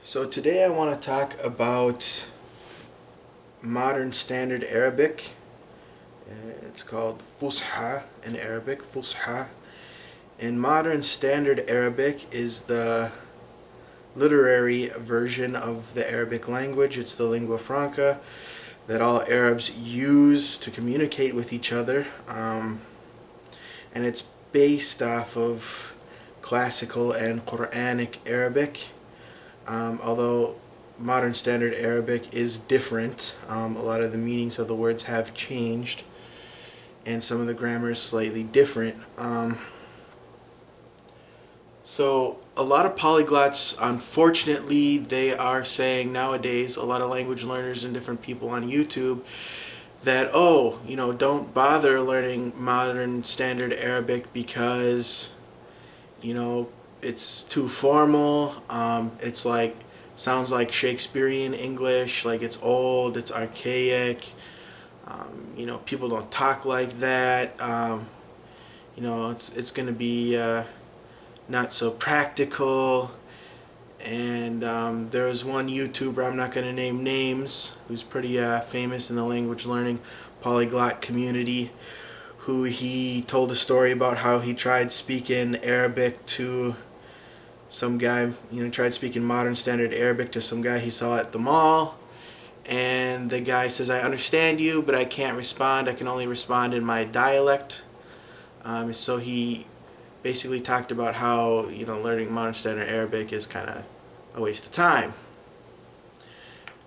So today I want to talk about modern standard Arabic. It's called Fusha in Arabic, Fusha. And modern standard Arabic is the literary version of the Arabic language. It's the lingua franca that all Arabs use to communicate with each other. And it's based off of classical and Quranic Arabic. Although modern standard Arabic is different, a lot of the meanings of the words have changed and some of the grammar is slightly different. So a lot of polyglots, unfortunately, they are saying nowadays, a lot of language learners and different people on YouTube, that don't bother learning modern standard Arabic because it's too formal. It's like sounds like Shakespearean English, like it's old, it's archaic. People don't talk like that. It's going to be not so practical. And there was one YouTuber, I'm not going to name names, who's pretty famous in the language learning polyglot community, who he told a story about how he tried speaking Arabic to some guy, tried speaking modern standard Arabic to some guy he saw at the mall, and the guy says, "I understand you, but I can't respond. I can only respond in my dialect." So he basically talked about how, learning modern standard Arabic is kind of a waste of time.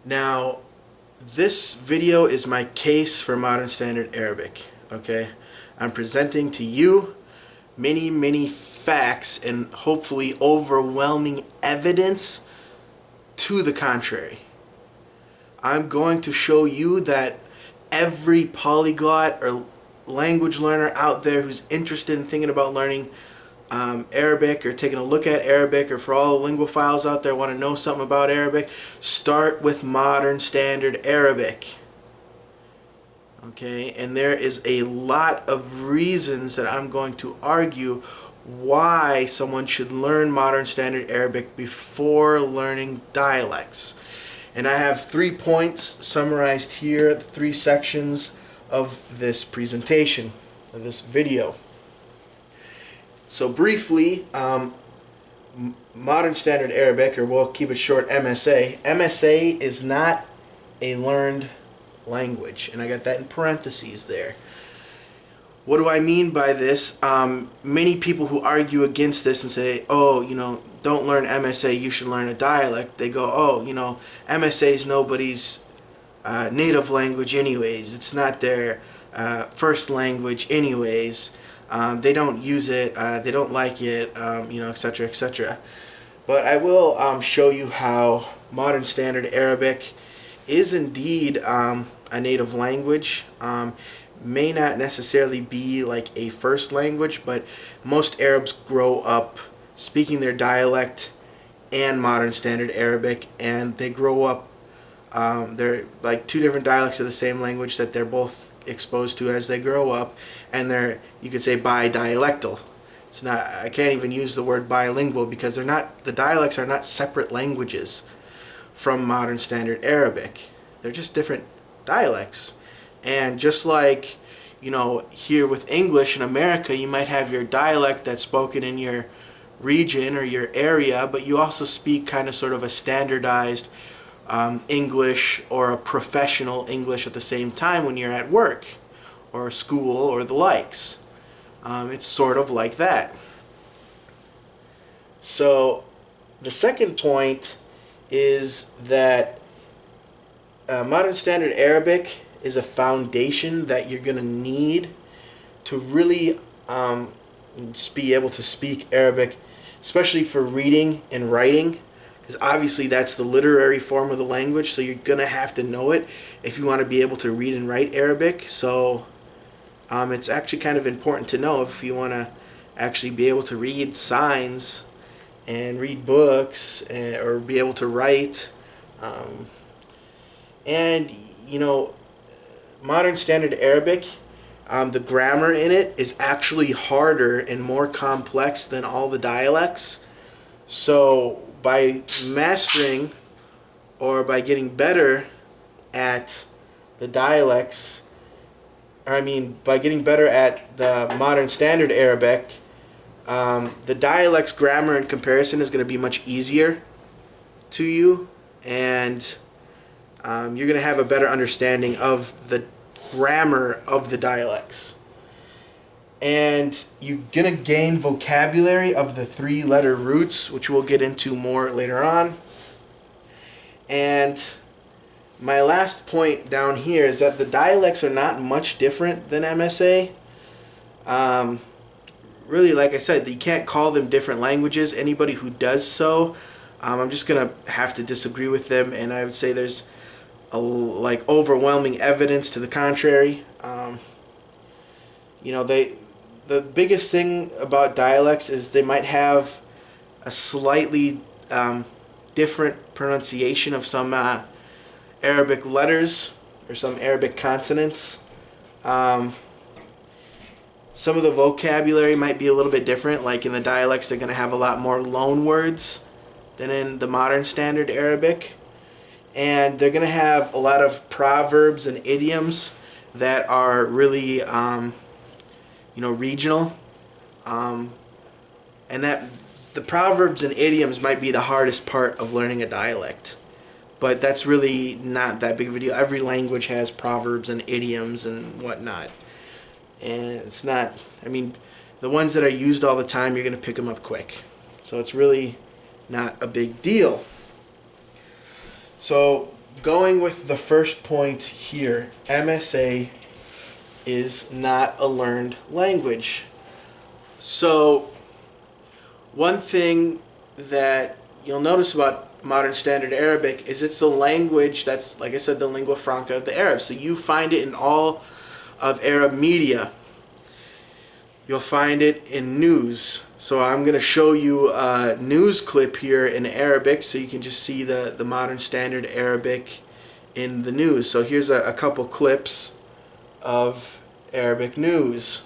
Now, this video is my case for modern standard Arabic, okay? I'm presenting to you many facts and hopefully overwhelming evidence to the contrary. I'm going to show you that every polyglot or language learner out there who's interested in thinking about learning Arabic or taking a look at Arabic, or for all the linguophiles out there want to know something about Arabic, start with modern standard Arabic. Okay, and there is a lot of reasons that I'm going to argue why someone should learn modern standard Arabic before learning dialects. And I have 3 points summarized here, the 3 sections of this presentation, of this video. So briefly, modern standard Arabic, or we'll keep it short, MSA. MSA is not a learned language, and I got that in parentheses there. What do I mean by this? Many people who argue against this and say, don't learn MSA, you should learn a dialect. They go, MSA is nobody's native language anyways. It's not their first language anyways. They don't use it, they don't like it, etc., etc. But I will show you how modern standard Arabic is indeed a native language. May not necessarily be like a first language, but most Arabs grow up speaking their dialect and modern standard Arabic, and they grow up, they're like 2 different dialects of the same language that they're both exposed to as they grow up, and they're, you could say, bidialectal. It's not, I can't even use the word bilingual because they're not, the dialects are not separate languages from modern standard Arabic. They're just different dialects. And just like, here with English in America, you might have your dialect that's spoken in your region or your area, but you also speak kind of sort of a standardized English or a professional English at the same time when you're at work or school or the likes. It's sort of like that. So the second point is that modern standard Arabic is a foundation that you're going to need to really be able to speak Arabic, especially for reading and writing, because obviously that's the literary form of the language, so you're going to have to know it if you want to be able to read and write Arabic. So it's actually kind of important to know if you want to actually be able to read signs and read books, or be able to write. Modern standard Arabic, the grammar in it is actually harder and more complex than all the dialects. So by mastering or by getting better at the dialects, by getting better at the modern standard Arabic, the dialect's grammar and comparison is going to be much easier to you, and you're going to have a better understanding of the grammar of the dialects. And you're going to gain vocabulary of the 3-letter roots, which we'll get into more later on. And my last point down here is that the dialects are not much different than MSA. Really, like I said, you can't call them different languages. Anybody who does so, I'm just going to have to disagree with them, and I would say there's overwhelming evidence to the contrary. The biggest thing about dialects is they might have a slightly different pronunciation of some Arabic letters or some Arabic consonants. Some of the vocabulary might be a little bit different. Like in the dialects, they're going to have a lot more loan words than in the modern standard Arabic. And they're going to have a lot of proverbs and idioms that are really regional, and that the proverbs and idioms might be the hardest part of learning a dialect, but that's really not that big of a deal. Every language has proverbs and idioms and whatnot, and it's not, the ones that are used all the time, you're going to pick them up quick, so it's really not a big deal. So going with the first point here, MSA is not a learned language. So one thing that you'll notice about modern standard Arabic is it's the language that's, like I said, the lingua franca of the Arabs. So you find it in all of Arab media. You'll find it in news. So I'm going to show you a news clip here in Arabic so you can just see the modern standard Arabic in the news. So here's a couple clips of Arabic news.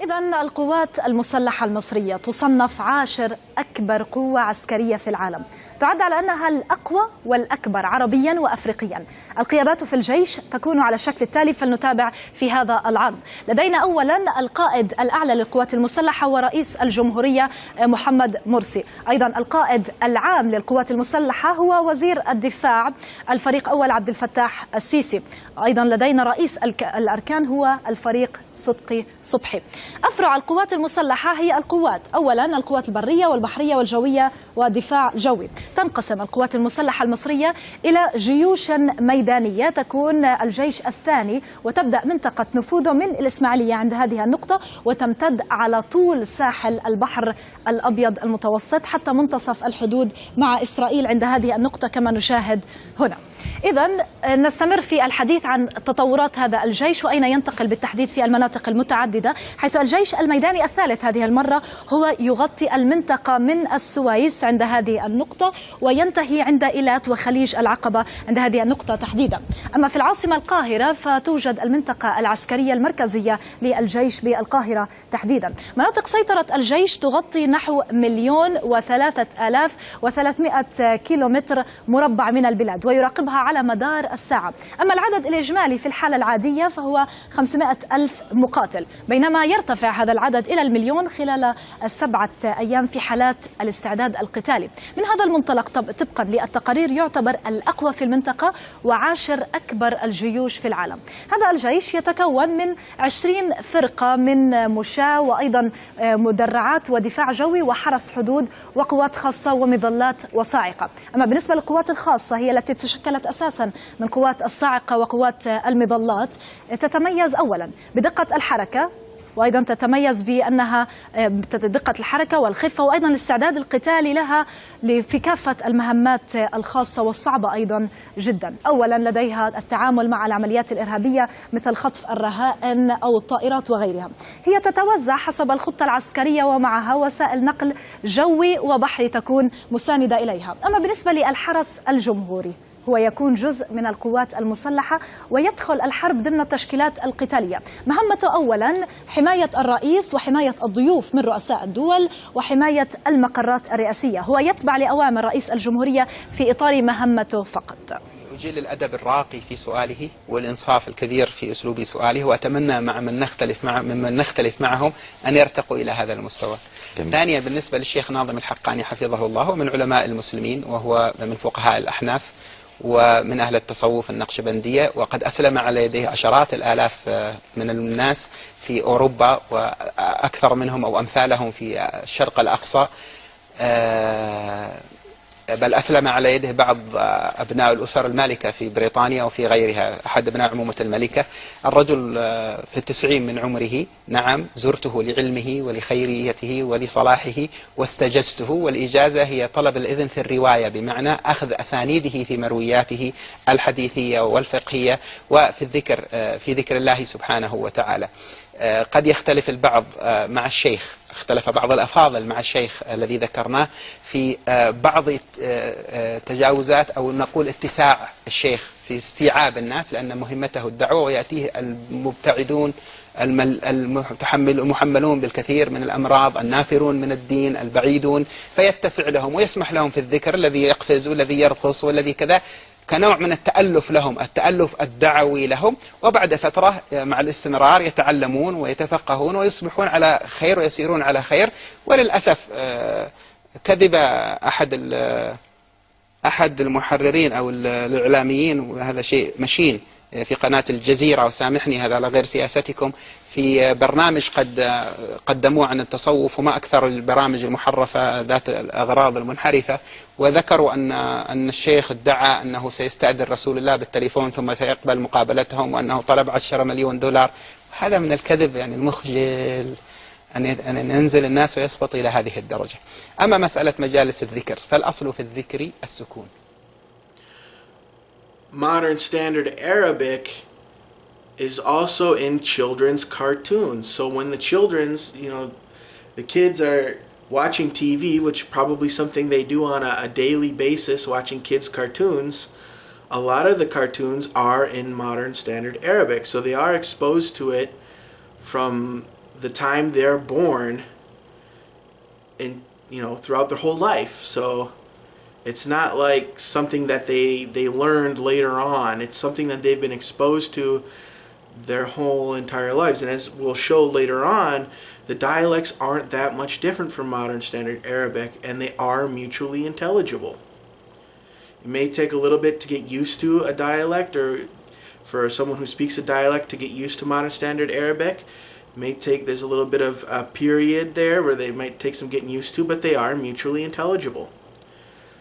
إذن القوات المسلحة المصرية تصنف 10 أكبر قوة عسكرية في العالم. تعد على أنها الأقوى والأكبر عربيا وأفريقيا. القيادات في الجيش تكون على الشكل التالي، فلنتابع في هذا العرض. لدينا أولا القائد الأعلى للقوات المسلحة ورئيس الجمهورية محمد مرسي. أيضا القائد العام للقوات المسلحة هو وزير الدفاع الفريق أول عبد الفتاح السيسي. أيضا لدينا رئيس الأركان هو الفريق صدقي صبحي. أفرع القوات المسلحة هي القوات، أولا القوات البرية والبحرية والجوية والدفاع الجوي. تنقسم القوات المسلحة المصرية إلى جيوش ميدانية، تكون الجيش الثاني وتبدأ منطقة نفوذه من الإسماعيلية عند هذه النقطة وتمتد على طول ساحل البحر الأبيض المتوسط حتى منتصف الحدود مع إسرائيل عند هذه النقطة كما نشاهد هنا. إذن نستمر في الحديث عن تطورات هذا الجيش وأين ينتقل بالتحديد في المناطق المتعددة، حيث الجيش الميداني الثالث هذه المرة هو يغطي المنطقة من السويس عند هذه النقطة وينتهي عند إيلات وخليج العقبة عند هذه النقطة تحديدا. أما في العاصمة القاهرة فتوجد المنطقة العسكرية المركزية للجيش بالقاهرة تحديدا. مناطق سيطرة الجيش تغطي نحو 1,003,300 كيلومتر مربع من البلاد ويراقبها على مدار الساعة. أما العدد الإجمالي في الحالة العادية فهو 500,000 مقاتل، بينما يرتفع هذا العدد إلى 1,000,000 خلال 7 أيام في حالات الاستعداد القتالي. من هذا المنطلق طبقا للتقارير يعتبر الأقوى في المنطقة و10 أكبر الجيوش في العالم. هذا الجيش يتكون من 20 فرقة من مشاة وأيضا مدرعات ودفاع جوي وحرس حدود وقوات خاصة ومظلات وصاعقة. أما بالنسبة للقوات الخاصة هي التي تشكلت أساسا من قوات الصاعقة وقوات المظلات، تتميز أولا بدقة الحركة، وأيضا تتميز بأنها دقة الحركة والخفة وأيضا الاستعداد القتالي لها في كافة المهمات الخاصة والصعبة أيضا جدا. أولا لديها التعامل مع العمليات الإرهابية مثل خطف الرهائن أو الطائرات وغيرها. هي تتوزع حسب الخطة العسكرية ومعها وسائل نقل جوي وبحري تكون مساندة إليها. أما بالنسبة للحرس الجمهوري هو يكون جزء من القوات المسلحة ويدخل الحرب ضمن التشكيلات القتالية. مهمته أولا حماية الرئيس وحماية الضيوف من رؤساء الدول وحماية المقرات الرئاسية. هو يتبع لأوامر رئيس الجمهورية في إطار مهمته فقط. أجيل الأدب الراقي في سؤاله والإنصاف الكبير في أسلوب سؤاله، وأتمنى مع ممن نختلف معهم أن يرتقوا إلى هذا المستوى. ثانيا، بالنسبة للشيخ ناظم الحقاني حفظه الله، هو من علماء المسلمين وهو من فقهاء الأحناف ومن أهل التصوف النقشبندية، وقد أسلم على يديه عشرات الآلاف من الناس في أوروبا، وأكثر منهم أو أمثالهم في الشرق الأقصى، بل أسلم على يده بعض أبناء الأسر المالكة في بريطانيا وفي غيرها، أحد أبناء عمومة الملكة. الرجل في 90 من عمره، نعم، زرته لعلمه ولخيريته ولصلاحه واستجزته، والإجازة هي طلب الإذن في الرواية، بمعنى أخذ أسانيده في مروياته الحديثية والفقهية وفي الذكر، في ذكر الله سبحانه وتعالى. قد يختلف البعض مع الشيخ، اختلف بعض الأفاضل مع الشيخ الذي ذكرناه في بعض تجاوزات أو نقول اتساع الشيخ في استيعاب الناس، لأن مهمته الدعوة، ويأتيه المبتعدون المحملون بالكثير من الأمراض، النافرون من الدين البعيدون، فيتسع لهم ويسمح لهم في الذكر الذي يقفز والذي يرقص والذي كذا، كنوع من التألف لهم، التألف الدعوي لهم. وبعد فترة مع الاستمرار يتعلمون ويتفقهون ويصبحون على خير ويسيرون على خير. وللأسف كذب أحد المحررين أو الإعلاميين، وهذا شيء مشين، في قناة الجزيرة، وسامحني هذا على غير سياستكم، في برنامج قد قدموه عن التصوف، وما أكثر البرامج المحرفة ذات الأغراض المنحرفة، وذكروا أن الشيخ ادعى أنه سيستأذن رسول الله بالتليفون ثم سيقبل مقابلتهم، وأنه طلب 10 مليون دولار. هذا من الكذب يعني المخجل أن ينزل الناس ويسقط إلى هذه الدرجة. أما مسألة مجالس الذكر، فالأصل في الذكر السكون. Modern Standard Arabic is also in children's cartoons. So when the kids are watching TV, which probably something they do on a daily basis, watching kids' cartoons, a lot of the cartoons are in Modern Standard Arabic. So they are exposed to it from the time they're born and, throughout their whole life. So it's not like something that they learned later on. It's something that they've been exposed to their whole entire lives. And as we'll show later on, the dialects aren't that much different from Modern Standard Arabic, and they are mutually intelligible. It may take a little bit to get used to a dialect, or for someone who speaks a dialect to get used to Modern Standard Arabic. There's a little bit of a period there where they might take some getting used to, but they are mutually intelligible.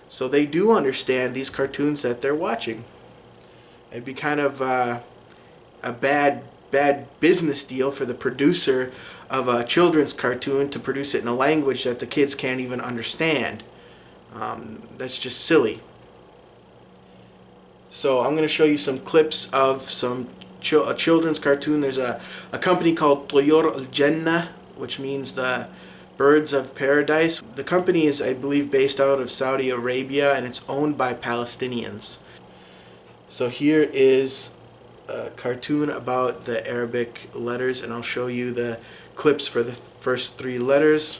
So they do understand these cartoons that they're watching. It'd be kind of a bad business deal for the producer of a children's cartoon to produce it in a language that the kids can't even understand. That's just silly. So I'm going to show you some clips of a children's cartoon. There's a company called Tuyur al-Jannah, which means the Birds of Paradise. The company is, I believe, based out of Saudi Arabia, and it's owned by Palestinians. So here is a cartoon about the Arabic letters, and I'll show you the clips for the first 3 letters.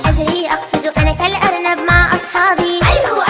أجري أقفز أنا كالأرنب مع أصحابي. ألهو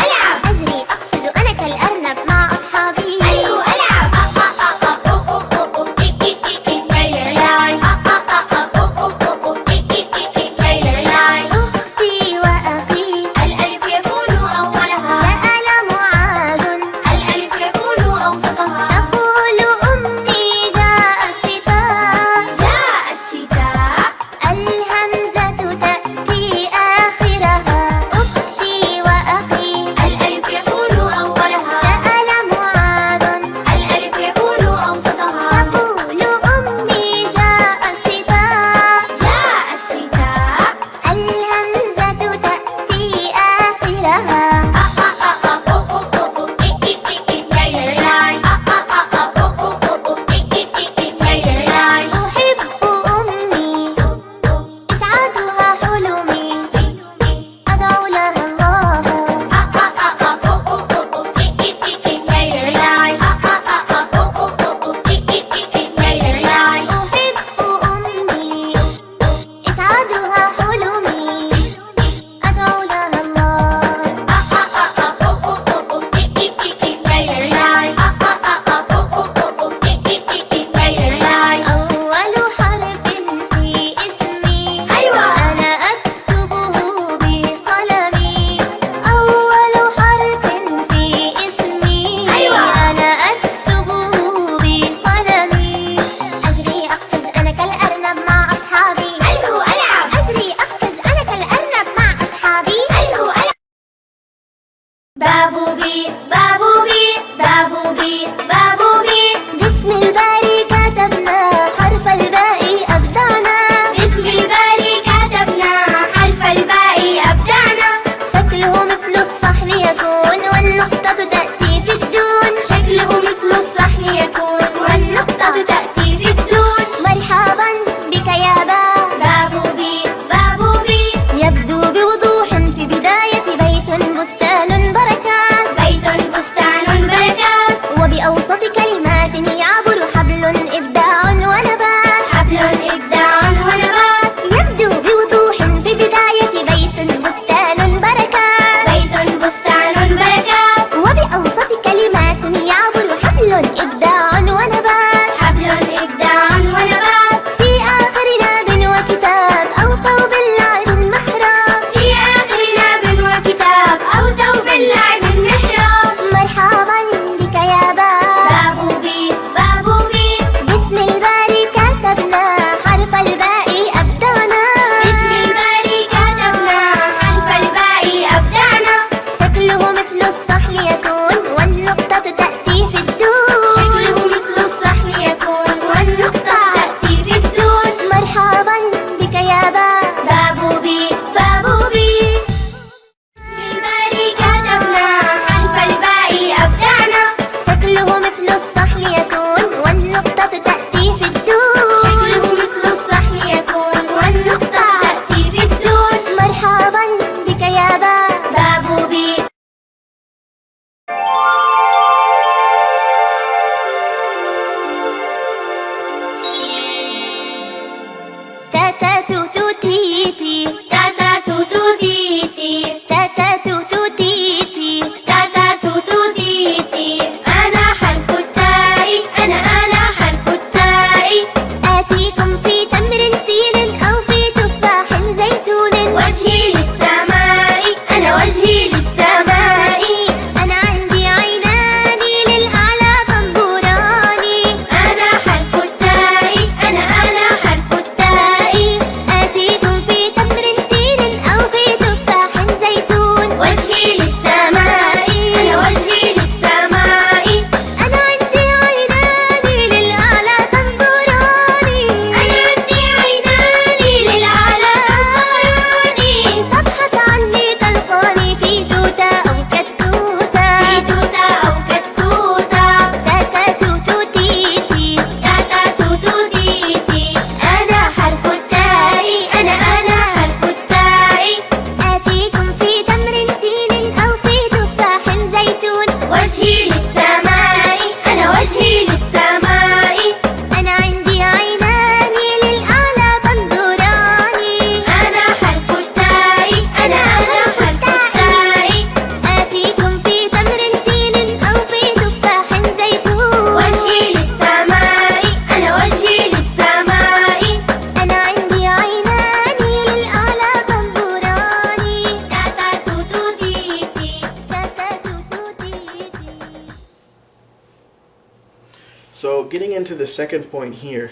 into the second point here.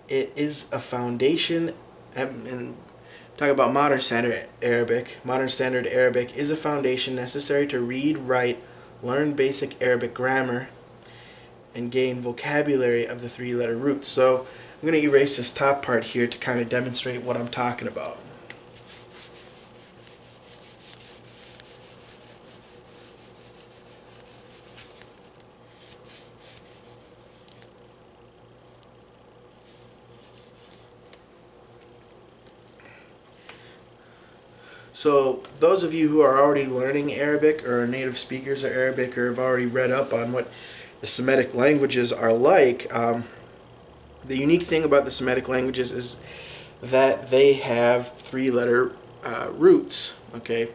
It is a foundation, and talk about modern standard Arabic. Modern standard Arabic is a foundation necessary to read, write, learn basic Arabic grammar, and gain vocabulary of the three-letter roots. So I'm going to erase this top part here to kind of demonstrate what I'm talking about. So those of you who are already learning Arabic or are native speakers of Arabic or have already read up on what the Semitic languages are like, the unique thing about the Semitic languages is that they have three-letter roots, okay?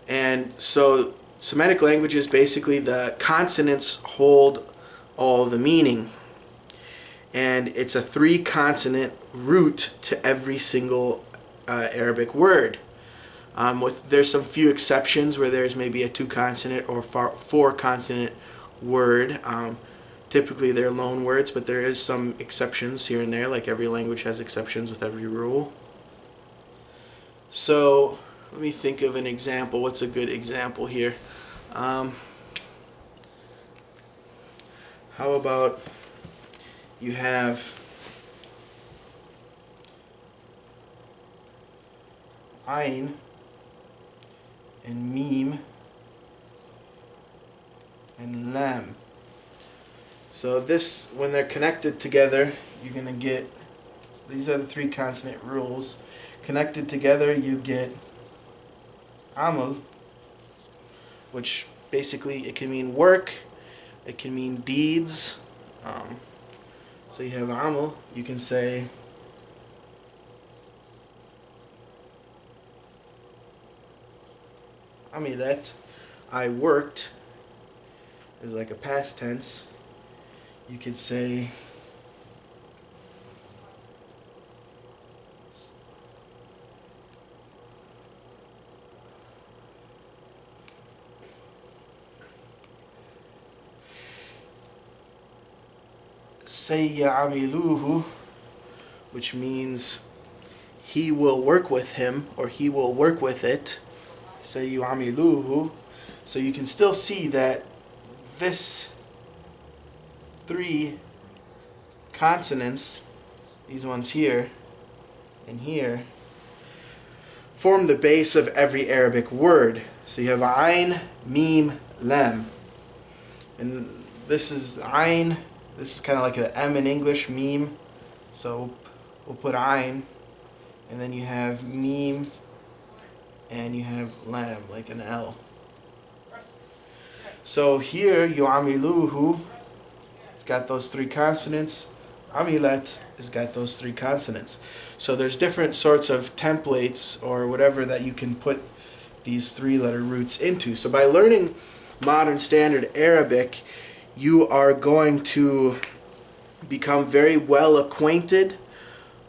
And so Semitic languages, basically the consonants hold all the meaning. And it's a three-consonant root to every single Arabic word. There's some few exceptions where there's maybe a two-consonant or four-consonant word. Typically they're loan words, but there is some exceptions here and there, like every language has exceptions with every rule. So let me think of an example. What's a good example here? How about you have Ain and Mim and Lam. So this, when they're connected together, you're going to get, these are the three consonant rules. Connected together, you get Amal, which basically it can mean work, it can mean deeds. So you have Amal, you can say Amilat, I worked, is like a past tense. You could say Sayyamiluhu, which means he will work with him or he will work with it. Sayyamiluhu. So you can still see that this three consonants, these ones here and here, form the base of every Arabic word. So you have Ain, Mim, Lam. And this is Ain. This is kind of like an M in English, Mim. So we'll put Ain. And then you have Mim. And you have Lam, like an L. So here, Yu'amiluhu, it's got those three consonants. Amilat has got those three consonants. So there's different sorts of templates or whatever that you can put these three-letter roots into. So by learning modern standard Arabic, you are going to become very well acquainted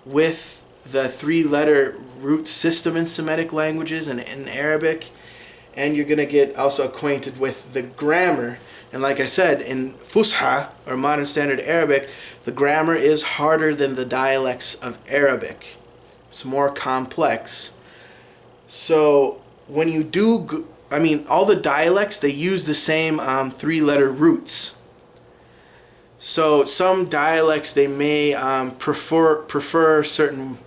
with the three-letter root system in Semitic languages and in Arabic, and you're going to get also acquainted with the grammar. And like I said, in Fusha, or modern standard Arabic, the grammar is harder than the dialects of Arabic. It's more complex. So when you do, all the dialects, they use the same three-letter roots. So some dialects, they may prefer certain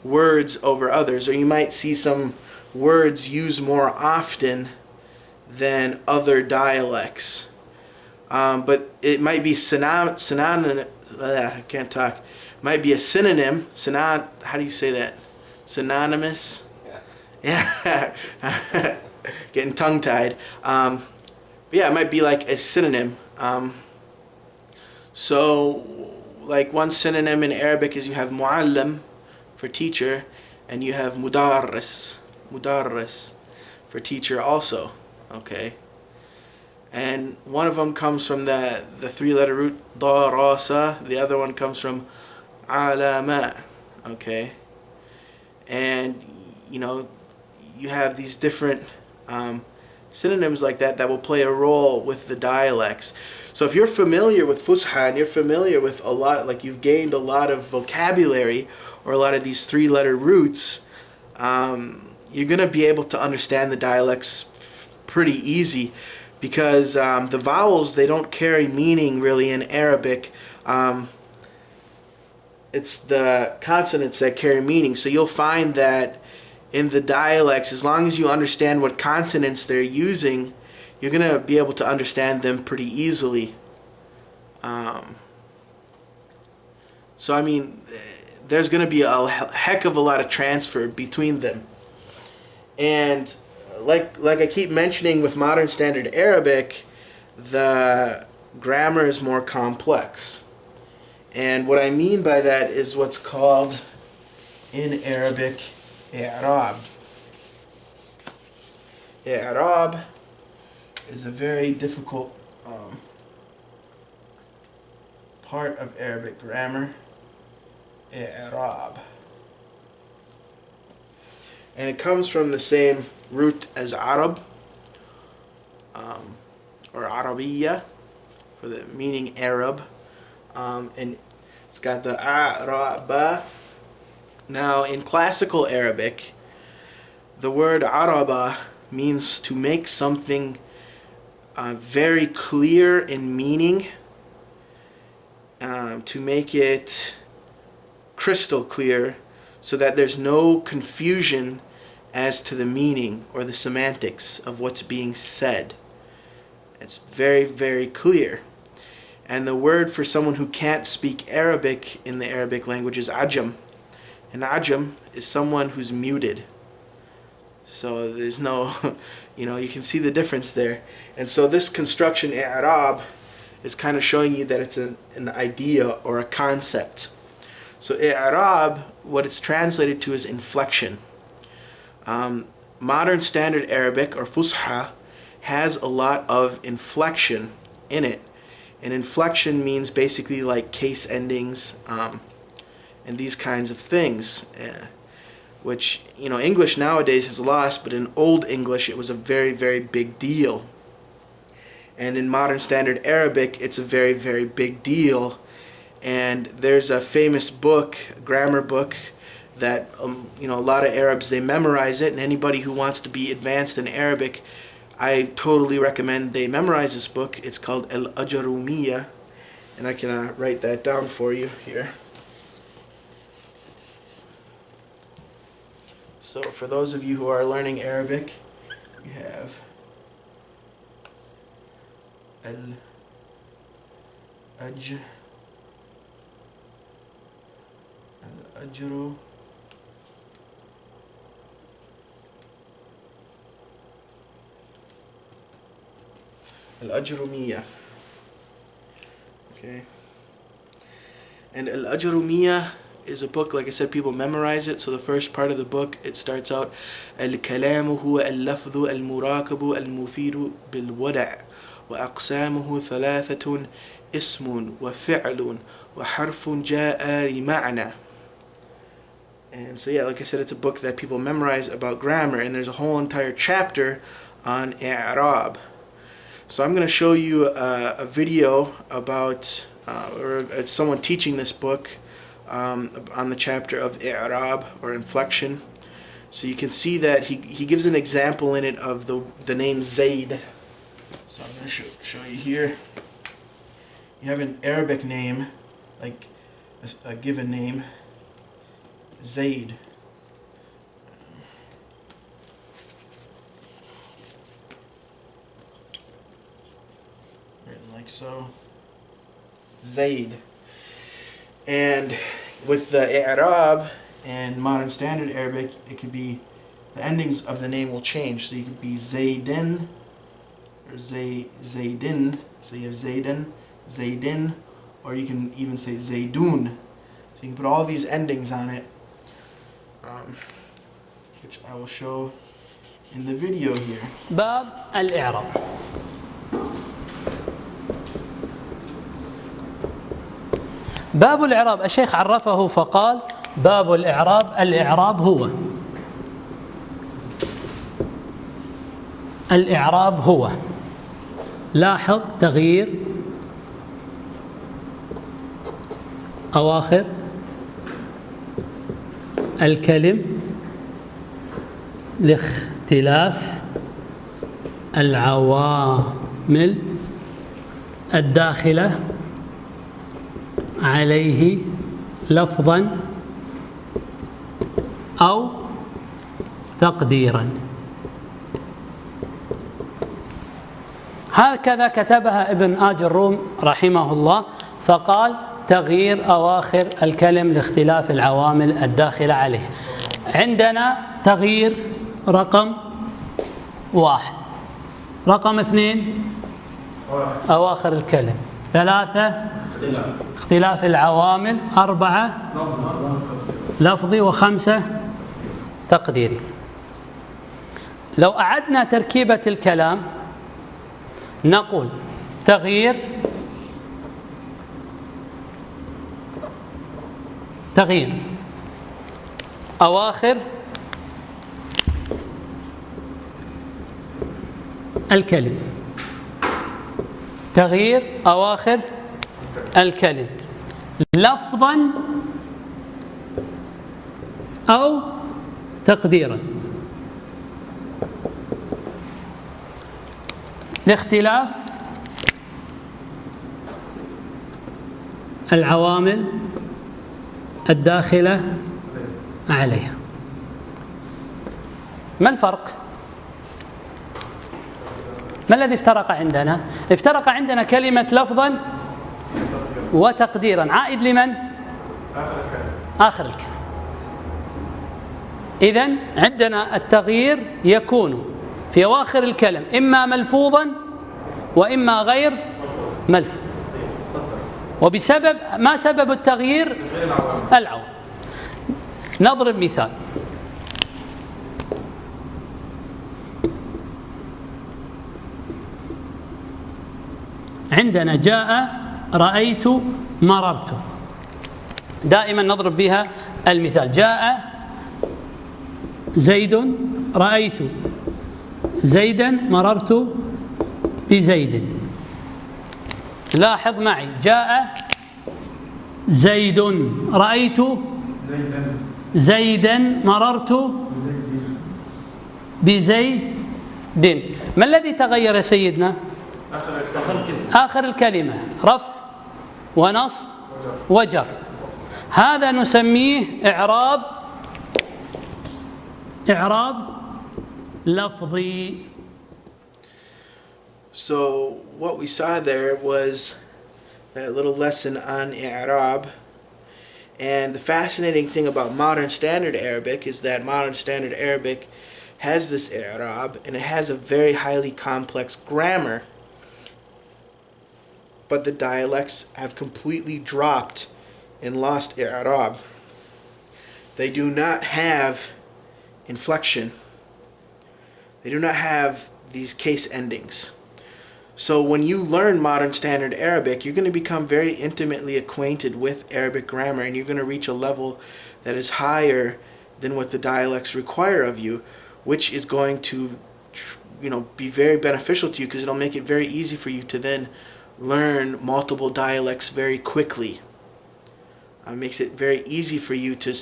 words over others, or you might see some words used more often than other dialects. But it might be I can't talk. Might be a synonym. How do you say that? Synonymous? Yeah. Getting tongue-tied. But yeah, it might be like a synonym. So, like one synonym in Arabic is you have mu'allim for teacher, and you have mudarris for teacher also, okay? And one of them comes from the three-letter root darasa, the other one comes from alama, okay? And you have these different synonyms like that that will play a role with the dialects. So if you're familiar with Fusha and you're familiar with a lot, like you've gained a lot of vocabulary or a lot of these three-letter roots, you're going to be able to understand the dialects pretty easy, because the vowels, they don't carry meaning really in Arabic. It's the consonants that carry meaning. So you'll find that in the dialects, as long as you understand what consonants they're using, you're going to be able to understand them pretty easily. So I mean, there's going to be a heck of a lot of transfer between them. And like I keep mentioning with Modern Standard Arabic, the grammar is more complex. And what I mean by that is what's called in Arabic i'rab. I'rab is a very difficult part of Arabic grammar. I'rab. And it comes from the same root as Arab, or Arabiya, for the meaning Arab. And it's got the Araba. Now, in classical Arabic, the word Araba means to make something very clear in meaning, to make it crystal clear so that there's no confusion as to the meaning or the semantics of what's being said. It's very, very clear. And the word for someone who can't speak Arabic in the Arabic language is ajam. And ajam is someone who's muted. So there's no, you can see the difference there. And so this construction, i'rab, is kind of showing you that it's an idea or a concept. So i'rab, what it's translated to is inflection. Modern Standard Arabic, or Fusha, has a lot of inflection in it. And inflection means basically like case endings and these kinds of things, which English nowadays has lost, but in Old English it was a very, very big deal. And in Modern Standard Arabic it's a very, very big deal. And there's a famous book, a grammar book, that a lot of Arabs, they memorize it, and anybody who wants to be advanced in Arabic, I totally recommend they memorize this book. It's called Al-Ajrumiyya, and I can write that down for you here. So for those of you who are learning Arabic, you have Al-Ajru. Al-Ajrumiyya. Okay. And Al-Ajrumiyya is a book, like I said, people memorize it. So the first part of the book, it starts out Al-Kalamu huwa al-lafdhu al-murakabu al-mufidu bil-wada' wa aqsamuhu thalathatun ismun wa fi'lun wa harfun ja'a li ma'na. And so like I said, it's a book that people memorize about grammar, and there's a whole entire chapter on i'rab. So I'm going to show you a video about, or someone teaching this book on the chapter of i'rab, or inflection. So you can see that he gives an example in it of the name Zayd. So I'm going to show you here. You have an Arabic name, like a given name, Zayd. Written like so. Zayd. And with the i'rab and Modern Standard Arabic, it could be, the endings of the name will change. So you could be Zaydin, or Zaydin. So you have Zaydin, Zaydin, or you can even say Zaydun. So you can put all these endings on it, which I will show in the video here. باب الإعراب. باب الإعراب الشيخ عرفه فقال: باب الإعراب هو الإعراب هو، لاحظ تغيير أواخر الكلم لاختلاف العوامل الداخلة عليه لفظا أو تقديرا. هكذا كتبها ابن آج الروم رحمه الله، فقال تغيير أواخر الكلم لاختلاف العوامل الداخلة عليه. عندنا تغيير رقم 1، رقم 2 أواخر الكلم، 3 اختلاف العوامل، 4 لفظي، و5 تقديري. لو أعدنا تركيبة الكلام نقول تغيير أواخر الكلم، تغيير أواخر الكلم لفظا أو تقديرا لاختلاف العوامل الداخلة عليها. ما الفرق؟ ما الذي افترق عندنا؟ افترق عندنا كلمة لفظا وتقديرا، عائد لمن؟ آخر الكلام. إذن عندنا التغيير يكون في أواخر الكلم إما ملفوظا وإما غير ملفوظ. وبسبب ما سبب التغيير؟ العوامل. نضرب مثال. عندنا جاء، رأيت، مررت. دائما نضرب بها المثال. جاء زيد، رأيت زيدا، مررت بزيد. لاحظ معي، جاء زيد، رأيت زيدا، مررت بزيد. ما الذي تغير يا سيدنا؟ آخر الكلمة، رفع ونصب وجر. هذا نسميه إعراب لفظي. So what we saw there was that little lesson on i'rab. And the fascinating thing about modern standard Arabic is that modern standard Arabic has this i'rab, and it has a very highly complex grammar, but the dialects have completely dropped and lost i'rab. They do not have inflection. They do not have these case endings. So when you learn modern standard Arabic, you're going to become very intimately acquainted with Arabic grammar, and you're going to reach a level that is higher than what the dialects require of you, which is going to, be very beneficial to you, because it'll make it very easy for you to then learn multiple dialects very quickly. It makes it very easy for you to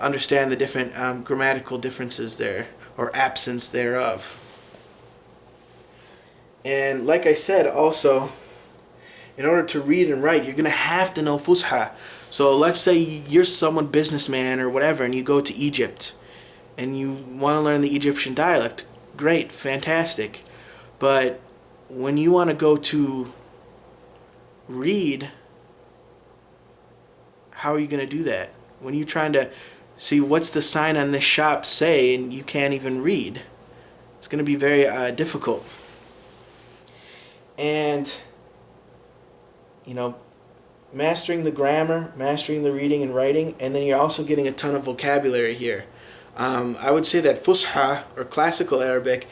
understand the different grammatical differences there, or absence thereof. And like I said, also, in order to read and write, you're going to have to know Fusha. So let's say you're someone, businessman or whatever, and you go to Egypt and you want to learn the Egyptian dialect. Great, fantastic. But when you want to go to read, how are you going to do that? When you're trying to see what's the sign on this shop say and you can't even read, it's going to be very difficult. And, mastering the grammar, mastering the reading and writing, and then you're also getting a ton of vocabulary here. I would say that Fusha, or classical Arabic,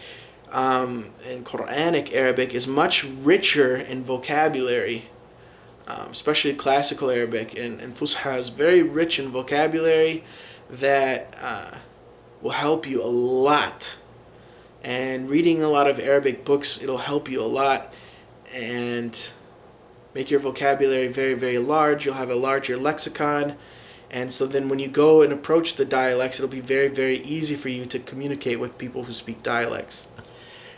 and Quranic Arabic is much richer in vocabulary, especially classical Arabic, and Fusha is very rich in vocabulary that will help you a lot. And reading a lot of Arabic books, it'll help you a lot and make your vocabulary very, very large. You'll have a larger lexicon. And so then when you go and approach the dialects, it'll be very, very easy for you to communicate with people who speak dialects,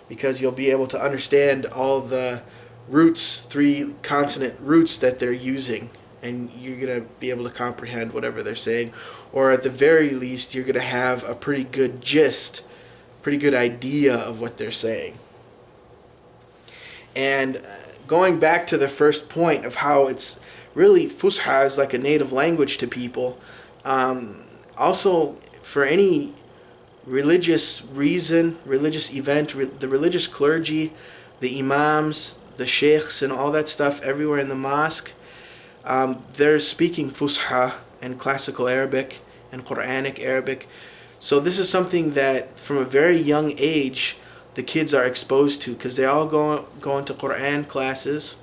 because you'll be able to understand all the roots, 3 consonant roots that they're using, and you're going to be able to comprehend whatever they're saying. Or at the very least, you're going to have a pretty good gist, pretty good idea of what they're saying. And going back to the first point of how it's really, Fusha is like a native language to people. Also, for any religious reason, religious event, the religious clergy, the imams, the sheikhs, and all that stuff everywhere in the mosque, they're speaking Fusha and classical Arabic and Quranic Arabic. So this is something that from a very young age the kids are exposed to, because they all go into Quran classes.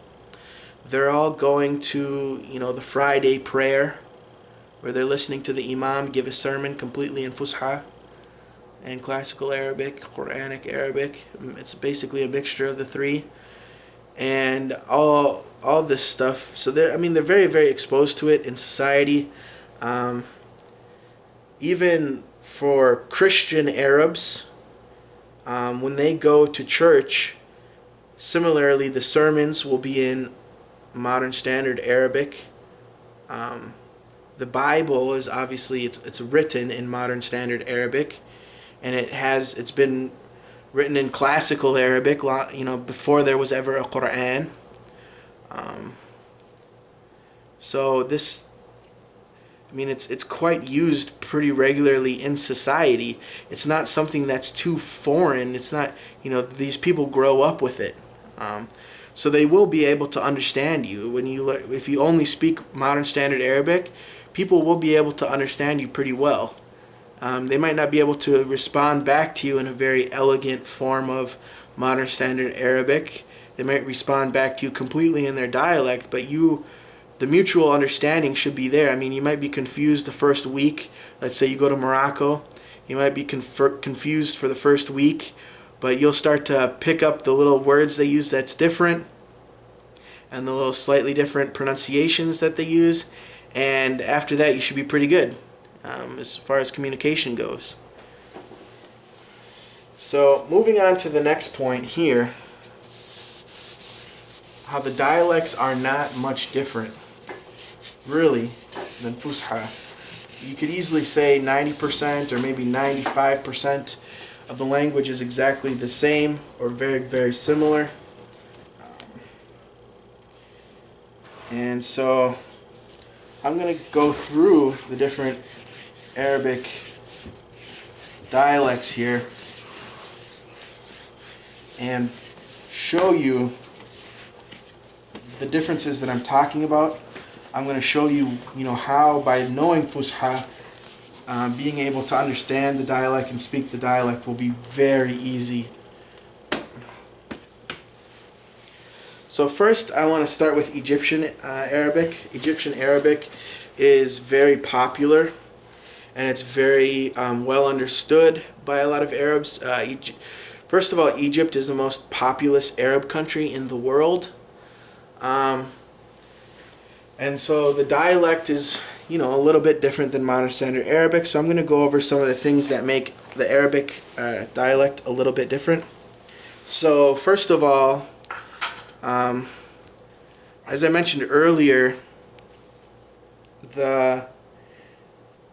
They're all going to, the Friday prayer, where they're listening to the imam give a sermon completely in Fusha and classical Arabic, Quranic Arabic. It's basically a mixture of the 3, and all this stuff. So they're very, very exposed to it in society. Even for Christian Arabs, when they go to church, similarly the sermons will be in Modern Standard Arabic. The Bible is obviously it's written in Modern Standard Arabic, and it's been written in classical Arabic, before there was ever a Quran. So this, it's quite used pretty regularly in society. It's not something that's too foreign. It's not, these people grow up with it. So they will be able to understand you. If you only speak Modern Standard Arabic, people will be able to understand you pretty well. They might not be able to respond back to you in a very elegant form of Modern Standard Arabic. They might respond back to you completely in their dialect, but the mutual understanding should be there. You might be confused the first week. Let's say you go to Morocco. You might be confused for the first week, but you'll start to pick up the little words they use that's different, and the little slightly different pronunciations that they use. And after that, you should be pretty good as far as communication goes. So moving on to the next point here, how the dialects are not much different, really, than Fusha. You could easily say 90% or maybe 95% of the language is exactly the same or very, very similar. And so I'm going to go through the different Arabic dialects here and show you the differences that I'm talking about. I'm going to show you, how by knowing Fusha, being able to understand the dialect and speak the dialect will be very easy. So first, I want to start with Egyptian Arabic. Egyptian Arabic is very popular, and it's very well understood by a lot of Arabs. First of all, Egypt is the most populous Arab country in the world. And so the dialect is, a little bit different than Modern Standard Arabic. So I'm going to go over some of the things that make the Arabic dialect a little bit different. So first of all, as I mentioned earlier, the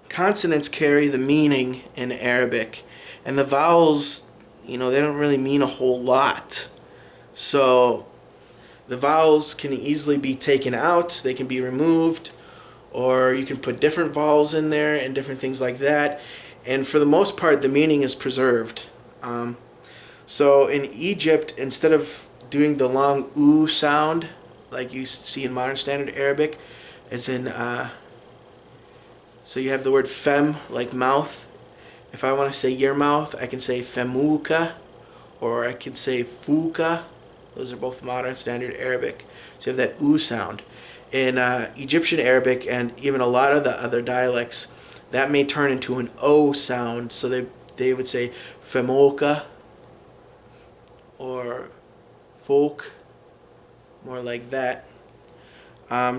consonants carry the meaning in Arabic, and the vowels, they don't really mean a whole lot. So the vowels can easily be taken out, they can be removed, or you can put different vowels in there and different things like that. And for the most part, the meaning is preserved. So in Egypt, instead of doing the long oo sound like you see in Modern Standard Arabic, as in, so you have the word fem, like mouth. If I want to say your mouth, I can say femuka, or I can say fuka. Those are both Modern Standard Arabic. So you have that oo sound. In Egyptian Arabic and even a lot of the other dialects, that may turn into an o sound. So they would say femoka, or folk, more like that.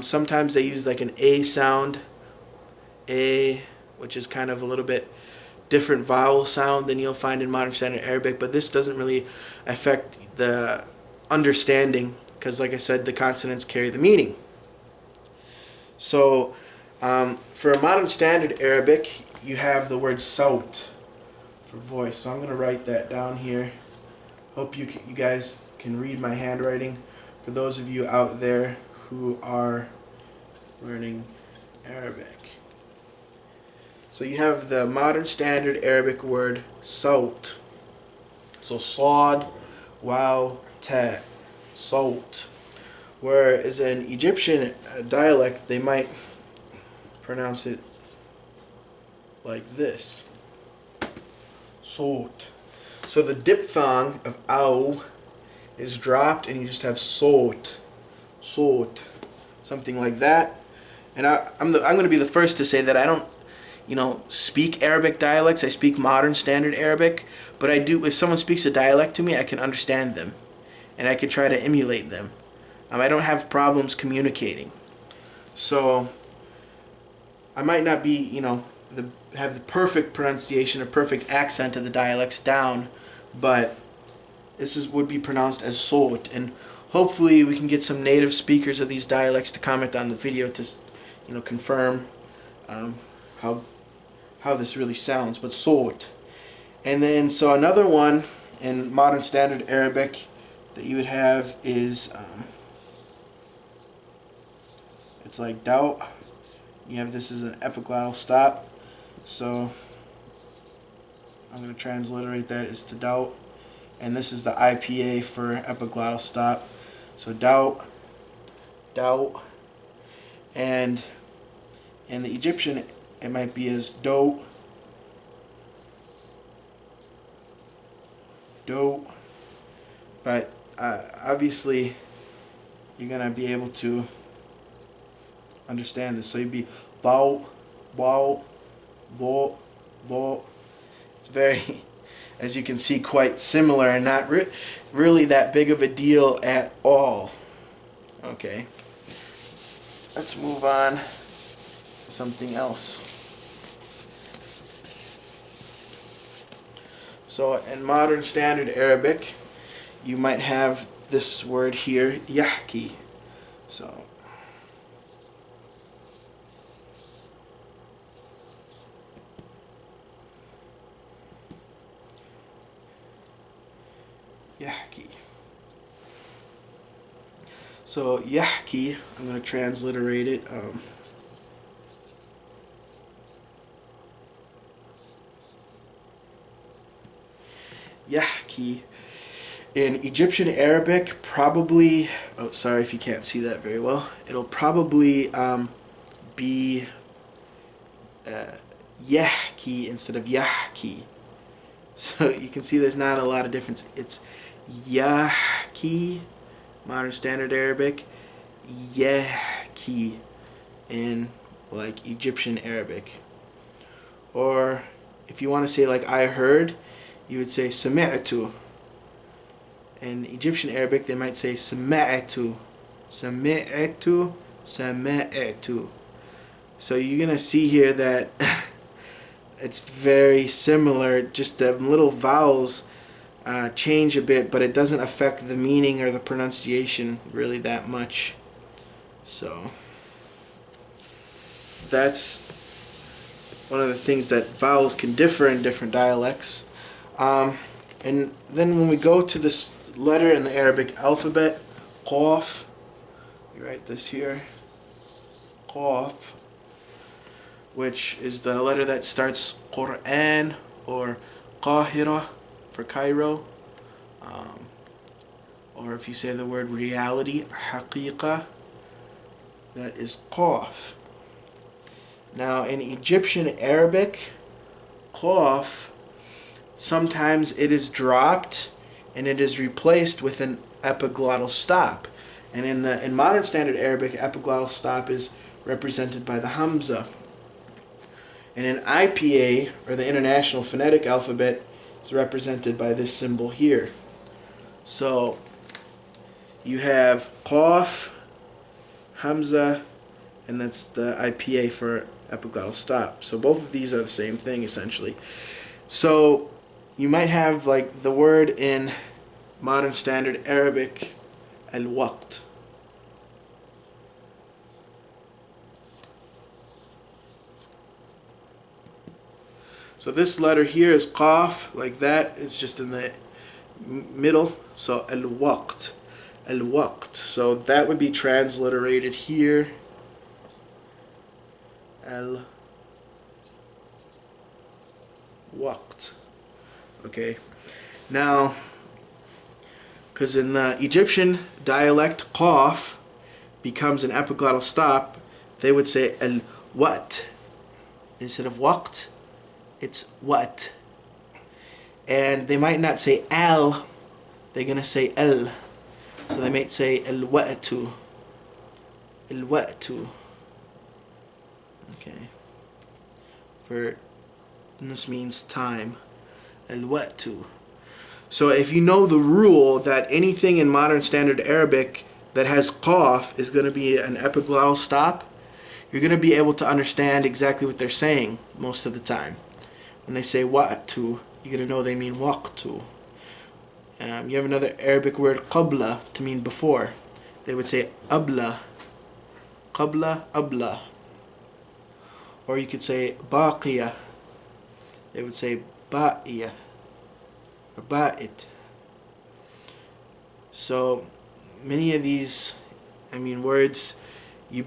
Sometimes they use like an A sound, A, which is kind of a little bit different vowel sound than you'll find in Modern Standard Arabic, but this doesn't really affect the understanding because, like I said, the consonants carry the meaning. So for Modern Standard Arabic, you have the word saut for voice. So I'm going to write that down here. Hope you guys can read my handwriting. For those of you out there who are learning Arabic. So you have the Modern Standard Arabic word saut. So sad, waw, ta, saut. Whereas in Egyptian dialect, they might pronounce it like this. Saut. So the diphthong of ow is dropped and you just have saut. Saut. Something like that. And I'm going to be the first to say that I don't, speak Arabic dialects. I speak Modern Standard Arabic. But I do, if someone speaks a dialect to me, I can understand them. And I can try to emulate them. I don't have problems communicating. So I might not be, have the perfect pronunciation or perfect accent of the dialects down, but this would be pronounced as saut. And hopefully we can get some native speakers of these dialects to comment on the video to, confirm how this really sounds. But saut. And then so another one in Modern Standard Arabic that you would have is it's like doubt. You have this as an epiglottal stop. So I'm going to transliterate that as to doubt. And this is the IPA for epiglottal stop. So doubt, doubt. And in the Egyptian, it might be as dote, dote. But obviously, you're going to be able to understand this. So you'd be bow, bow, lo, lo. It's very, as you can see, quite similar and not really that big of a deal at all. Okay. Let's move on to something else. So in Modern Standard Arabic, you might have this word here, yahki. So yahki. So yahki, I'm going to transliterate it. Yahki. In Egyptian Arabic, probably, oh sorry if you can't see that very well, it'll probably be yahki instead of yahki. So you can see there's not a lot of difference. It's yahki, Modern Standard Arabic, yahki in like Egyptian Arabic. Or if you want to say like I heard, you would say sami'tu. In Egyptian Arabic, they might say sama'tu, sami'tu, sama'tu. So you're going to see here that it's very similar, just the little vowels change a bit, but it doesn't affect the meaning or the pronunciation really that much. So that's one of the things that vowels can differ in different dialects. And then when we go to this letter in the Arabic alphabet, qaf, you write this here, qaf, which is the letter that starts Quran or Qahira for Cairo, or if you say the word reality, haqiqa, that is qaf. Now in Egyptian Arabic, qaf, sometimes it is dropped and it is replaced with an epiglottal stop. And in Modern Standard Arabic, epiglottal stop is represented by the hamza. And in IPA, or the International Phonetic Alphabet, it's represented by this symbol here. So you have qaf, hamza, and that's the IPA for epiglottal stop. So both of these are the same thing essentially. So you might have like the word in modern standard Arabic, al-waqt. So this letter here is qaf, like that. It's just in the middle. So al-waqt, al-waqt. So that would be transliterated here. Al-waqt. Okay. Now, because in the Egyptian dialect, qaf becomes an epiglottal stop, they would say al-wat. Instead of waqt, it's what. And they might not say al, they're going to say al. So they might say al-wa'tu. Al-wa'tu. Okay. And this means time. Al-wa'tu. So if you know the rule that anything in modern standard Arabic that has qaf is going to be an epiglottal stop, you're going to be able to understand exactly what they're saying most of the time. When they say wa'tu, you're going to know they mean waqtu. You have another Arabic word, qabla, to mean before. They would say abla. Qabla, abla. Or you could say baqiya. They would say ba'iya. Or ba'it. So many of these, words, you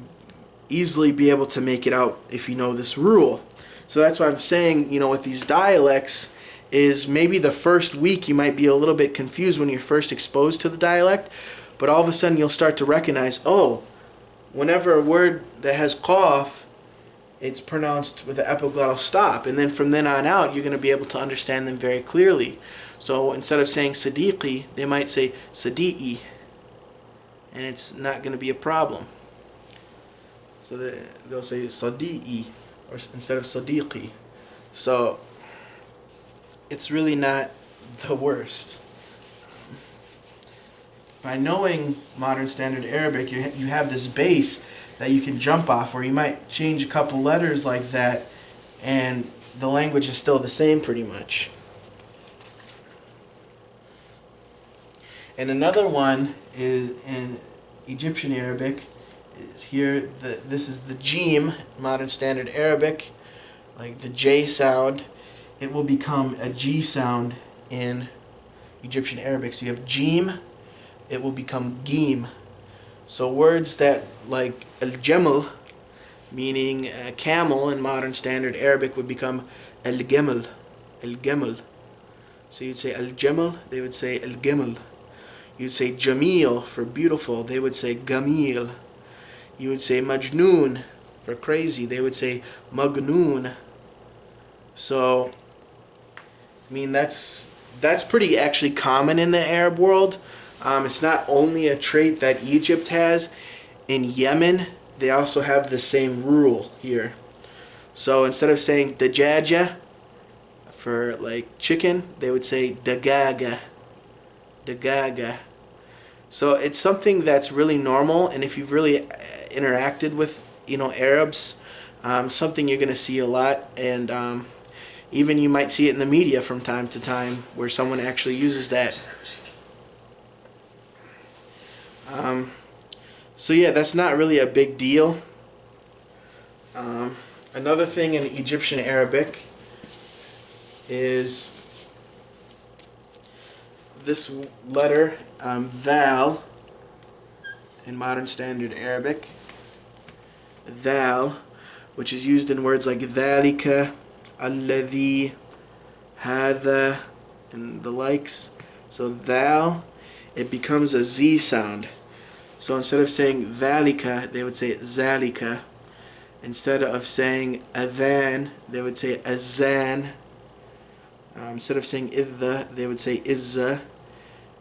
easily be able to make it out if you know this rule. So that's why I'm saying, with these dialects, is maybe the first week you might be a little bit confused when you're first exposed to the dialect, but all of a sudden you'll start to recognize, oh, whenever a word that has qaf, it's pronounced with an epiglottal stop, and then from then on out you're going to be able to understand them very clearly. So instead of saying sadiqi, they might say sadi'i, and it's not going to be a problem. So they'll say sadi'i, or instead of sadiqi. So it's really not the worst. By knowing modern standard Arabic, you have this base that you can jump off, or you might change a couple letters like that and the language is still the same pretty much. And another one is in Egyptian Arabic is here. This is the Jim, modern standard Arabic, like the J sound. It will become a G sound in Egyptian Arabic. So you have Jim, it will become Gim. So words that like al-jamal, meaning camel in modern standard Arabic, would become al-gamal, al-gamal. So you'd say al-jamal, they would say al-gamal. You'd say jameel for beautiful, they would say gamil. You would say majnoon for crazy, they would say magnoon. So that's pretty actually common in the Arab world. It's not only a trait that Egypt has. In Yemen, they also have the same rule here. So instead of saying dajaja for like chicken, they would say dagaga, dagaga. So it's something that's really normal, and if you've really interacted with Arabs, something you're going to see a lot, and even you might see it in the media from time to time where someone actually uses that. So yeah, that's not really a big deal. Another thing in Egyptian Arabic is this letter, thal, in modern standard Arabic. Thal, which is used in words like dhalika, alladhi, hadha, and the likes. So thal, it becomes a Z sound. So instead of saying dhalika, they would say zalika. Instead of saying adhan, they would say azan. Instead of saying idha, they would say izza.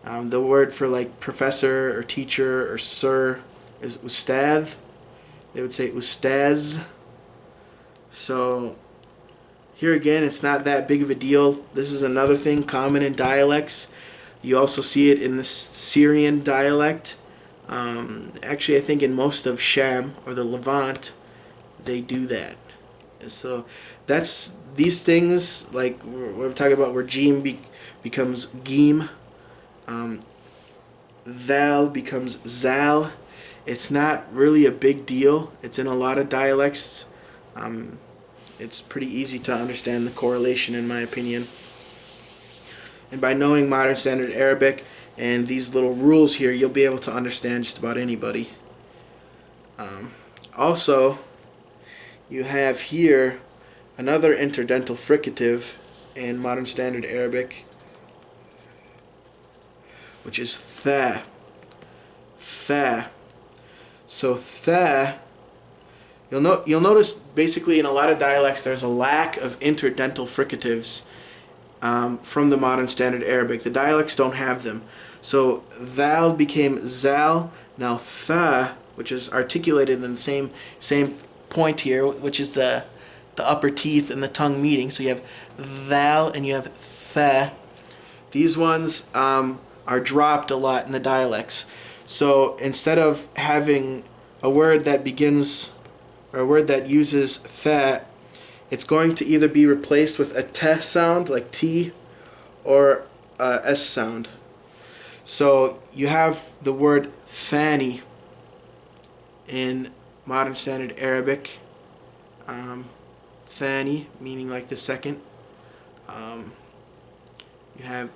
The word for like professor or teacher or sir is ustadh. They would say ustaz. So here again, it's not that big of a deal. This is another thing common in dialects. You also see it in the Syrian dialect. Actually, I think in most of Sham or the Levant, they do that. So that's these things, like we're talking about where Jim becomes Geem, Thal becomes Zal. It's not really a big deal. It's in a lot of dialects. It's pretty easy to understand the correlation, in my opinion. And by knowing Modern Standard Arabic and these little rules here, you'll be able to understand just about anybody. Also, you have here another interdental fricative in Modern Standard Arabic, which is tha. Tha. So tha, you'll notice basically in a lot of dialects there's a lack of interdental fricatives from the Modern Standard Arabic. The dialects don't have them. So thal became zal. Now tha, which is articulated in the same point here, which is the upper teeth and the tongue meeting. So you have thal and you have tha. These ones are dropped a lot in the dialects. So instead of having a word that begins, or a word that uses tha, it's going to either be replaced with a te sound, like T, or a S sound. So you have the word thani in Modern Standard Arabic. Thani, meaning like the second. You have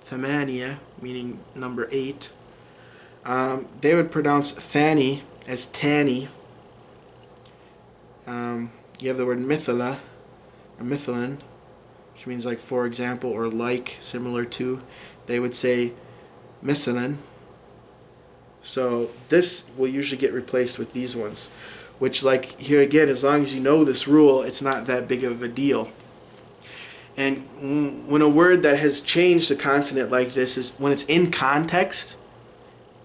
thamania, meaning number 8. They would pronounce thani as tani. You have the word mithala, or mithalan, which means like for example or like, similar to. They would say misalan. So this will usually get replaced with these ones, which, like here again, as long as you know this rule, it's not that big of a deal. And when a word that has changed a consonant like this is when it's in context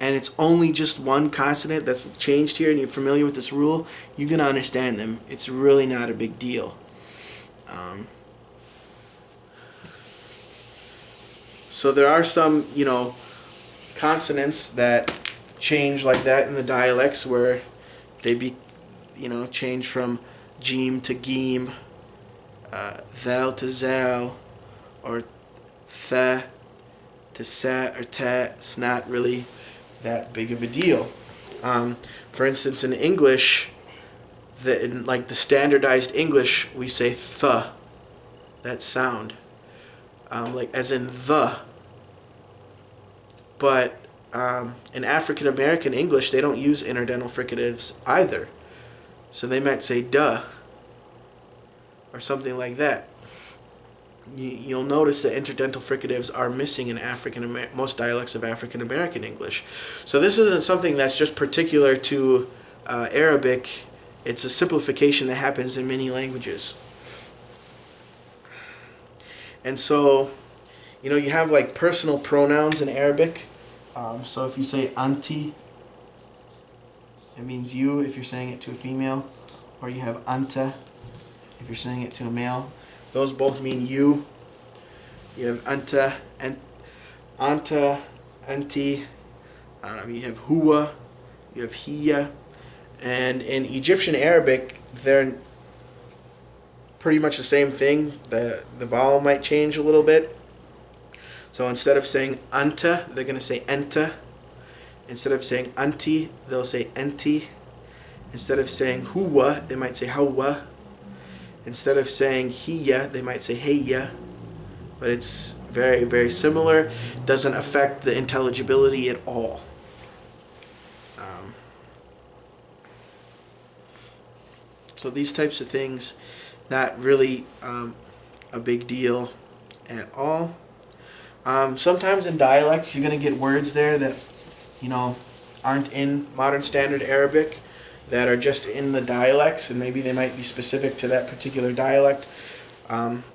and it's only just one consonant that's changed here and you're familiar with this rule, you're going to understand them. It's really not a big deal. So there are some, consonants that change like that in the dialects where they change from Jim to Geem, Thal to Zal, or Tha to Sa or Ta. It's not really that big of a deal. For instance, in English, in the standardized English, we say th, that sound, as in the. But in African American English, they don't use interdental fricatives either. So they might say duh, or something like that. You'll notice that interdental fricatives are missing in most dialects of African American English. So this isn't something that's just particular to Arabic. It's a simplification that happens in many languages. And so, you have like personal pronouns in Arabic. So if you say anti, it means you if you're saying it to a female, or you have anta if you're saying it to a male. Those both mean you. You have anta, anti. You have huwa, you have hiya. And in Egyptian Arabic, they're pretty much the same thing. The vowel might change a little bit. So instead of saying anta, they're going to say enta. Instead of saying anti, they'll say enti. Instead of saying huwa, they might say hawa. Instead of saying hiya, they might say heya. But it's very, very similar. Doesn't affect the intelligibility at all. So these types of things, not really a big deal at all. Sometimes in dialects, you're going to get words there that, aren't in Modern Standard Arabic, that are just in the dialects, and maybe they might be specific to that particular dialect.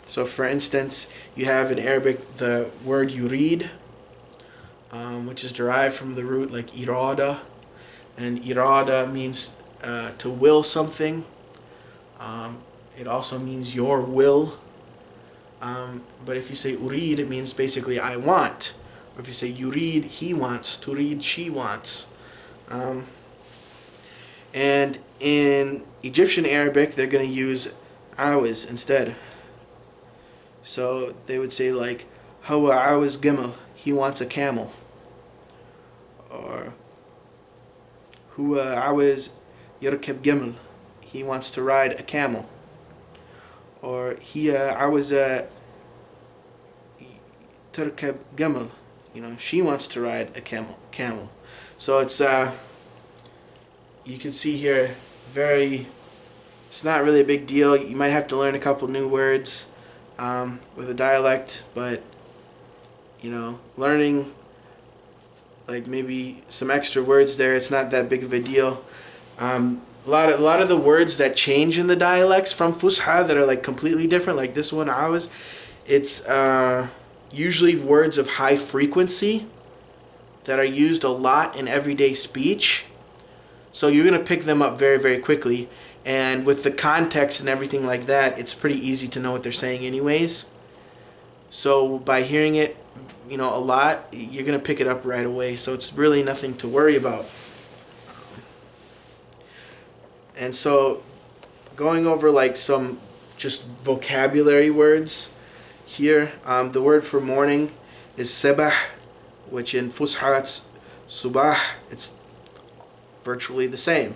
So for instance, you have in Arabic the word yurid, which is derived from the root like irada, and irada means to will something. It also means your will. But if you say urid, it means basically I want, Or if you say yurid, he wants. Turid, she wants. And in Egyptian Arabic, they're going to use awaz instead. So they would say like, Hawa awaz gimel, he wants a camel. Or Huwa awaz yarkab gimel, he wants to ride a camel. Or Hiya awaza tarkab gimel, she wants to ride a camel. So it's you can see here, it's not really a big deal. You might have to learn a couple new words with a dialect, but learning like maybe some extra words there, it's not that big of a deal. A lot of the words that change in the dialects from Fusha that are like completely different, like this one, Awaz, it's usually words of high frequency that are used a lot in everyday speech. So you're going to pick them up very, very quickly. And with the context and everything like that, it's pretty easy to know what they're saying anyways. So by hearing it, a lot, you're going to pick it up right away. So it's really nothing to worry about. And so going over like some just vocabulary words here, the word for morning is sabah, which in Fusha it's subah. It's virtually the same.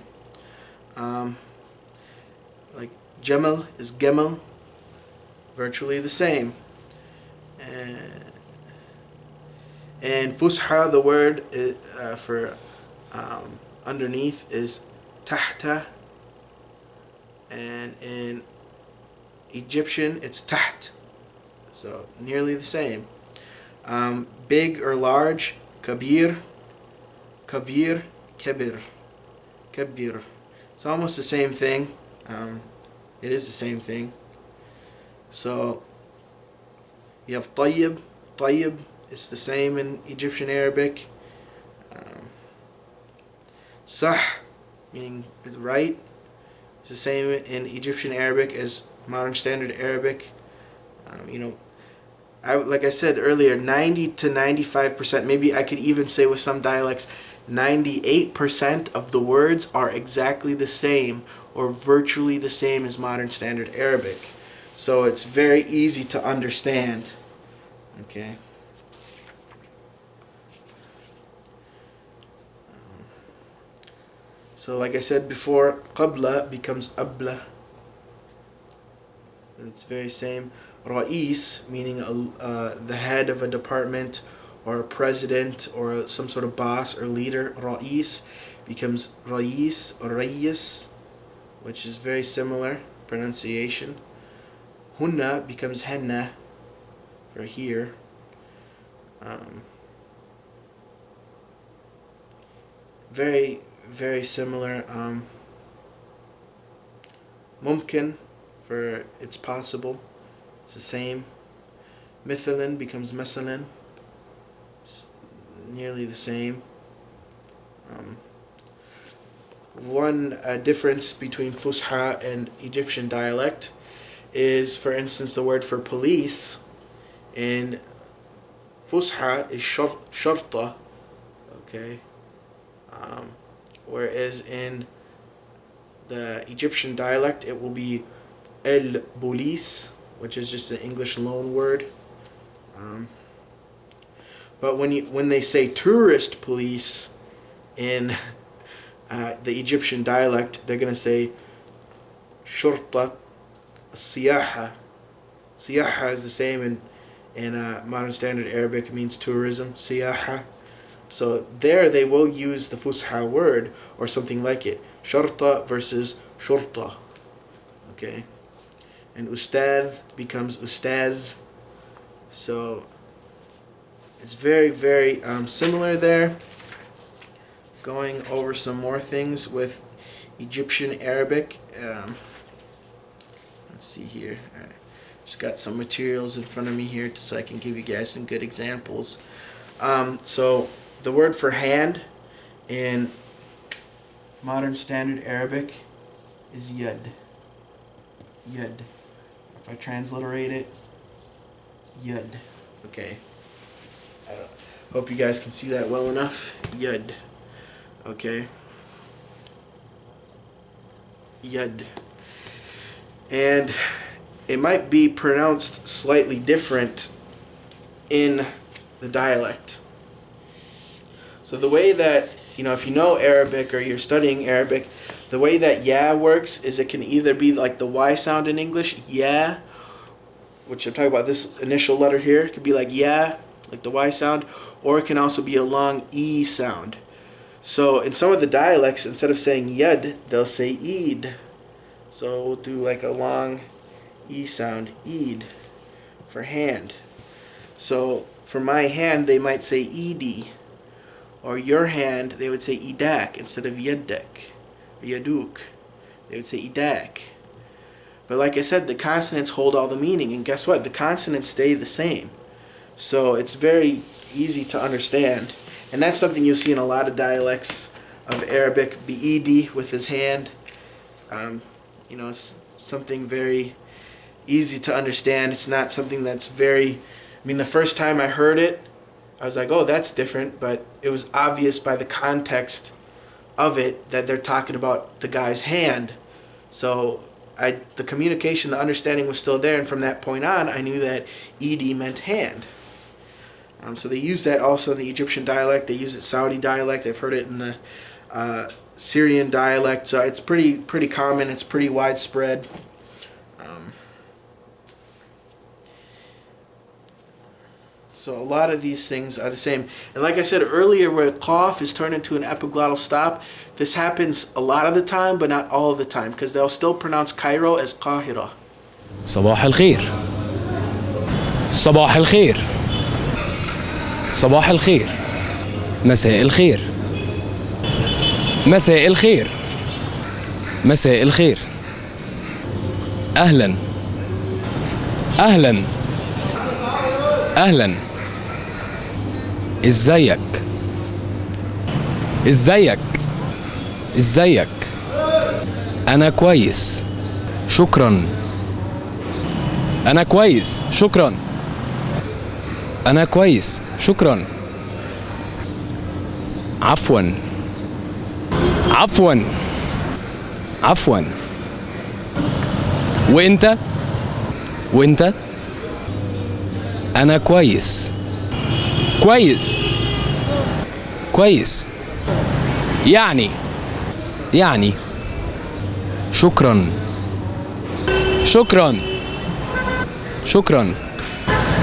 Like Jamal is Gemal, virtually the same. And Fusha, the word for underneath is tahta, and in Egyptian it's taht, so nearly the same. Big or large, kabir, kabir, kabir, kabir. It's almost the same thing. It is the same thing. So you have tayyib, tayyib. It's the same in Egyptian Arabic. Sah, meaning is right. It's the same in Egyptian Arabic as modern standard Arabic. Like I said earlier, 90 to 95%, maybe I could even say with some dialects, 98% of the words are exactly the same or virtually the same as modern standard Arabic. So it's very easy to understand. Okay. So like I said before, qabla becomes abla. It's very same. Ra'is, meaning the head of a department or a president or some sort of boss or leader. Ra'is becomes Ra'is or Rayis, which is very similar pronunciation. Hunna becomes Henna for here. Very, very similar. Mumkin for it's possible. It's the same. Mithalan becomes Masalan. It's nearly the same. One difference between Fusha and Egyptian dialect is, for instance, the word for police in Fusha is sharta, okay? Whereas in the Egyptian dialect it will be el-police, which is just an English loan word. But when they say tourist police in the Egyptian dialect, they're going to say shurta siyaha. Siyaha is the same in modern standard Arabic. It means tourism, siyaha. So there they will use the Fusha word or something like it. Shurta versus shurta. Okay. And ustadh becomes ustaz. So it's very, very similar there. Going over some more things with Egyptian Arabic. Let's see here. All right. Just got some materials in front of me here so I can give you guys some good examples. So the word for hand in modern standard Arabic is yad. Yad. If I transliterate it, yad. Okay. Hope you guys can see that well enough. Yud. Okay. Yud. And it might be pronounced slightly different in the dialect. So the way that, if you know Arabic or you're studying Arabic, the way that ya works is it can either be like the Y sound in English, ya, which I'm talking about this initial letter here. It could be like ya, like the Y sound, or it can also be a long E sound. So in some of the dialects, instead of saying yud, they'll say eid. So we'll do like a long E sound, eid, for hand. So for my hand, they might say ed, or your hand, they would say idak instead of yaddek, or yaduk. They would say idak. But like I said, the consonants hold all the meaning, and guess what? The consonants stay the same. So it's very easy to understand. And that's something you'll see in a lot of dialects of Arabic, bi'idi with his hand. It's something very easy to understand. It's not something that's the first time I heard it, I was like, oh, that's different, but it was obvious by the context of it that they're talking about the guy's hand. So the communication, the understanding was still there, and from that point on, I knew that ed meant hand. So they use that also in the Egyptian dialect. They use it Saudi dialect. I've heard it in the Syrian dialect. So it's pretty common. It's pretty widespread. So a lot of these things are the same. And like I said earlier, where qaf is turned into an epiglottal stop, this happens a lot of the time, but not all of the time, because they'll still pronounce Cairo as Qahira. صباح الخير صباح الخير صباح الخير مساء الخير مساء الخير مساء الخير أهلا أهلا أهلا ازيك ازيك ازيك أنا كويس شكرا أنا كويس شكرا أنا كويس شكرا عفوا عفوا عفوا وأنت وأنت أنا كويس كويس كويس يعني شكرا شكرا شكرا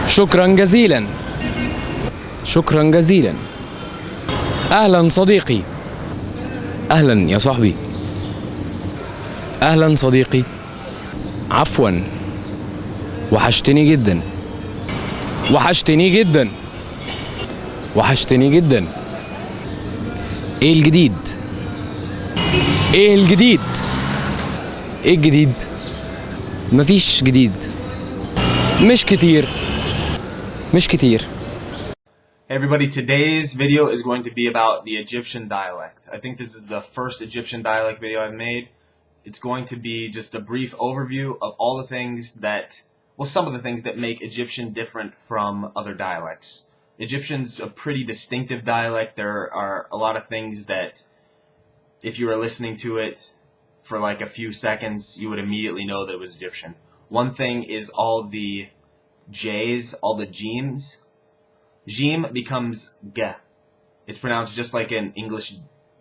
شكرا جزيلا شكرا جزيلا أهلا صديقي أهلا يا صاحبي أهلا صديقي عفوا وحشتني جدا وحشتني جدا وحشتني جدا ايه الجديد ايه الجديد ايه الجديد مفيش جديد مش كتير مش كتير. Hey everybody, today's video is going to be about the Egyptian dialect. I think this is the first Egyptian dialect video I've made. It's going to be just a brief overview of all the things that, well, some of the things that make Egyptian different from other dialects. Egyptian's a pretty distinctive dialect. There are a lot of things that, if you were listening to it for like a few seconds, you would immediately know that it was Egyptian. One thing is all the J's, all the Jims. Jim becomes G. It's pronounced just like an English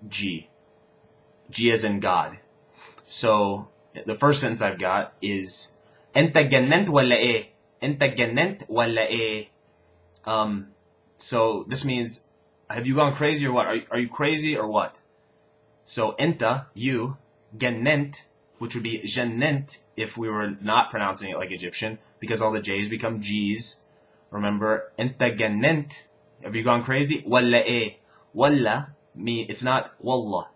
G. G as in God. So, the first sentence I've got is أنت جننت ولا إيه؟ أنت جننت ولا إيه? So, this means, have you gone crazy or what? Are you crazy or what? So, أنت, you, جننت, which would be جننت if we were not pronouncing it like Egyptian, because all the J's become G's. Remember, أنت جننت, have you gone crazy? ولا إيه? ولا, it's not والله.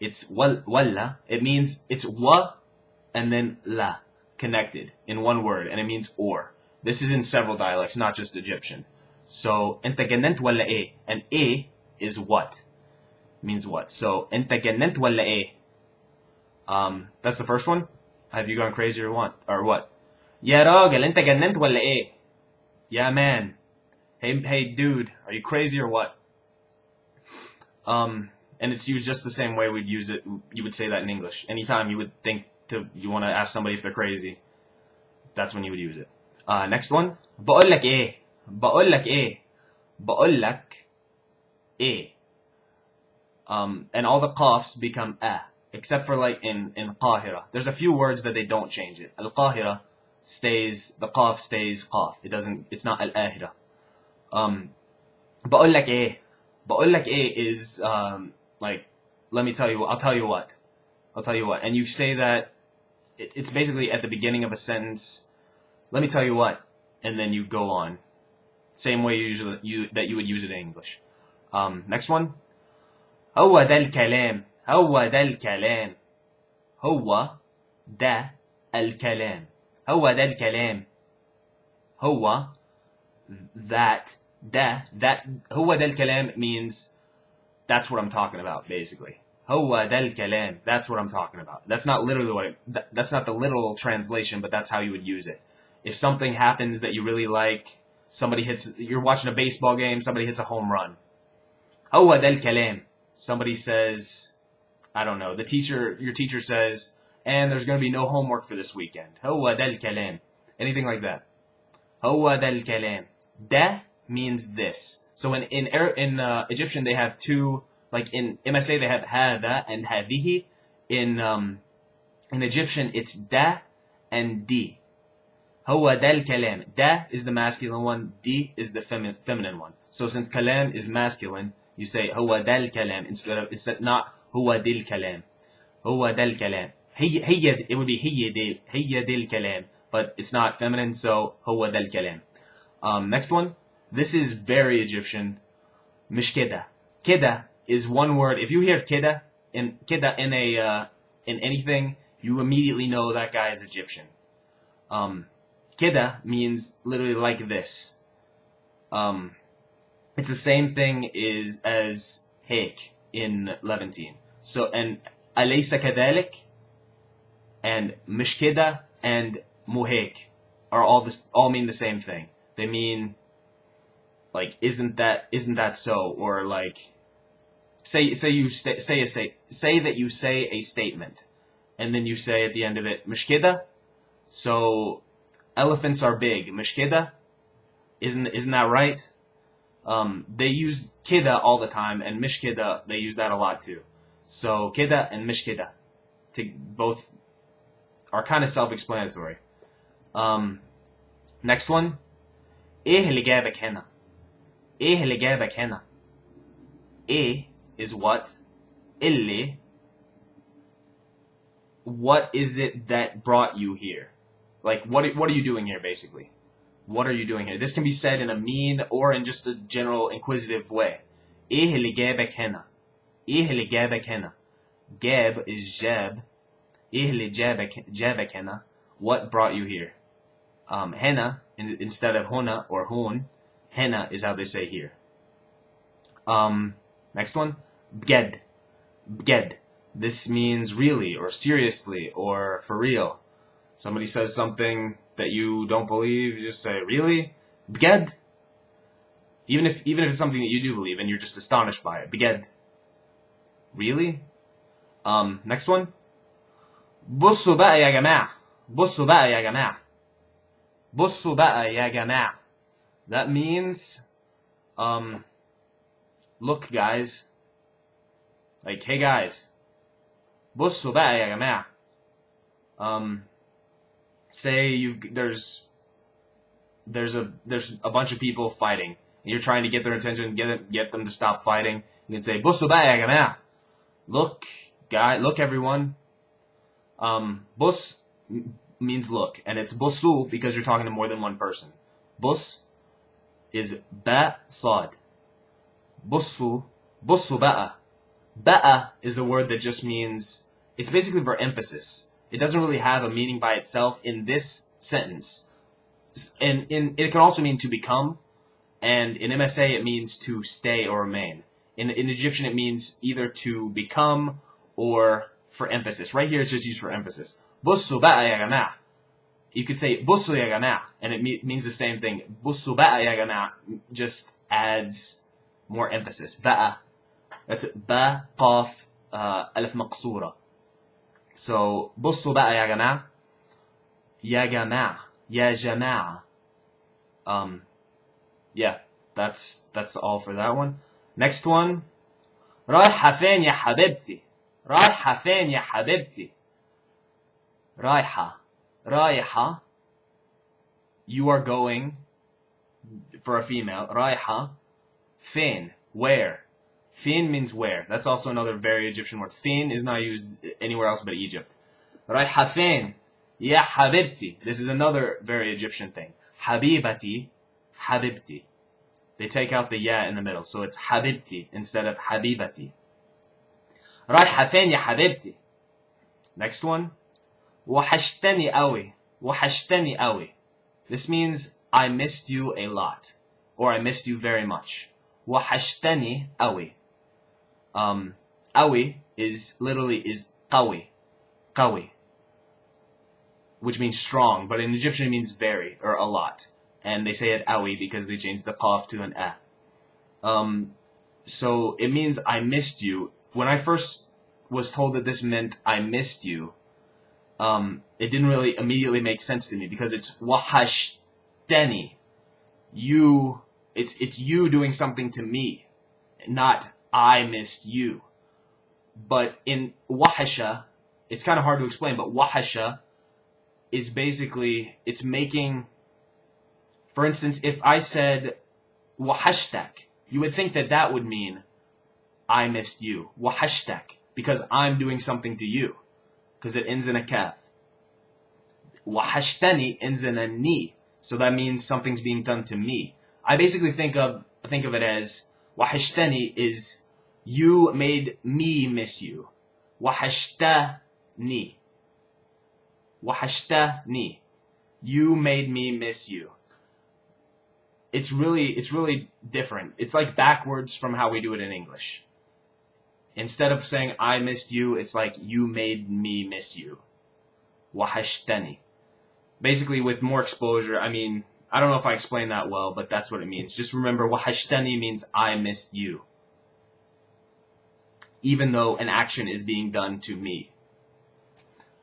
It's walla. It means it's wa and then la, connected in one word, and it means or. This is in several dialects, not just Egyptian. So, أنت جننت ولا إيه? And إيه is what? Means what? So, أنت جننت ولا إيه? That's the first one. Have you gone crazy or what? يا راجل أنت جننت ولا إيه? Yeah, man. hey dude, are you crazy or what? And it's used just the same way we'd use it. You would say that in English. Anytime you would think you want to ask somebody if they're crazy, that's when you would use it. Next one. بقول لك إيه. بقول لك إيه. بقول لك إيه. And all the qafs become a, except for like in Qahira. There's a few words that they don't change it. Al-Qahira stays, the qaf stays qaf. It's not al-Ahira. بقول لك إيه. بقول لك إيه is like, let me tell you, I'll tell you what. I'll tell you what. And you say that, it's basically at the beginning of a sentence, let me tell you what, and then you go on. Same way that you would use it in English. Next one. هو ده الكلام. هو ده الكلام. هو ده الكلام. هو ده الكلام. هو that هو ده الكلام means that's what I'm talking about, basically. هو ده الكلام. That's what I'm talking about. That's not literally that's not the literal translation, but that's how you would use it. If something happens that you really like, you're watching a baseball game, somebody hits a home run. هو ده الكلام. Somebody says, I don't know, your teacher says, and there's going to be no homework for this weekend. هو ده الكلام. Anything like that. هو ده الكلام. ده means this. So in Egyptian they have two, like in MSA they have هذا and هذه. In Egyptian it's da and di. هو ده الكلام. Da is the masculine one, di is the feminine one. So since kalam is masculine, you say هو ده الكلام instead not هو ده الكلام. هو ده الكلام. it would be هي ده الكلام, but it's not feminine, so هو ده الكلام. Next one. This is very Egyptian. مش كده. كده is one word. If you hear كده in anything, you immediately know that guy is Egyptian. كده means literally like this. It's the same thing as هيك in Levantine. So, and أليس كذلك and مش كده and مو هيك all mean the same thing. They mean like isn't that so, or like say that you say a statement and then you say at the end of it مش كده. So elephants are big. مش كده? Isn't that right? They use كده all the time, and مش كده, they use that a lot too. So كده and مش كده both are kind of self-explanatory. Next one. إيه اللي جابك هنا? إيه اللي جابك هنا? إيه is what. اللي, what is it that brought you here? Like, what are you doing here, basically? What are you doing here? This can be said in a mean or in just a general inquisitive way. إيه اللي جابك هنا? إيه اللي جابك هنا? جاب is جاب. إيه اللي جابك هنا? What brought you here? هنا instead of هنا or هون. هنا is how they say here. Next one. بجد. بجد. This means really or seriously or for real. Somebody says something that you don't believe, you just say, really? بجد? Even if it's something that you do believe and you're just astonished by it. بجد. Really? Next one. بصوا بقى يا جماعة. بصوا بقى يا جماعة. بصوا بقى يا جماعة. That means, look guys. Like, hey guys. بصوا بقى يا جماعة. Say there's a bunch of people fighting, and you're trying to get their attention, get them to stop fighting. You can say بصوا بقى يا جماعة. Look everyone. بص means look, and it's بصوا because you're talking to more than one person. بص is ba sad. بصوا بقى. بقى is a word that just means, it's basically for emphasis. It doesn't really have a meaning by itself in this sentence. And it can also mean to become, and in MSA it means to stay or remain. In Egyptian it means either to become or for emphasis. Right here it's just used for emphasis. بصوا بقى يا جماعة. you could say بصوا يا جماعة, and it means the same thing. بصوا بقى يا جماعة just adds more emphasis. بقى, that's ba qaf alif maqsura. So بصوا بقى يا جماعة, يا جماعة, يا جماعة. Yeah, that's all for that one. Next one. رايحة فين يا حبيبتي? رايحة فين يا حبيبتي? رايحة. رايحة. You are going for a female. رايحة. فين. Where. فين means where. That's also another very Egyptian word. فين is not used anywhere else but Egypt. رايحة فين يا حبيبتي. This is another very Egyptian thing. حبيبتي. حبيبتي. They take out the ya in the middle, so it's حبيبتي instead of حبيبتي. رايحة فين يا حبيبتي. Next one. وحشتني قوي. وحشتني قوي. This means I missed you a lot, or I missed you very much. وحشتني قوي. قوي is literally is قوي. قوي. Which means strong, but in Egyptian it means very, or a lot. And they say it awi because they changed the qaf to an a. So it means I missed you. When I first was told that this meant I missed you, it didn't really immediately make sense to me because it's wahashtani. You, it's you doing something to me, not I missed you. But in wahasha, it's kind of hard to explain, but wahasha is basically, it's making, for instance, if I said wahashtak, you would think that that would mean I missed you. Wahashtak, because I'm doing something to you, because it ends in a kaf. Wahashtani ends in a ni, so that means something's being done to me. I basically think of it as wahashtani is you made me miss you. Wahashtani. Wahashtani. You made me miss you. It's really different. It's like backwards from how we do it in English. Instead of saying I missed you, it's like you made me miss you. Wahashtani. Basically, with more exposure, I mean, I don't know if I explained that well, but that's what it means. Just remember, wahashtani means I missed you. Even though an action is being done to me.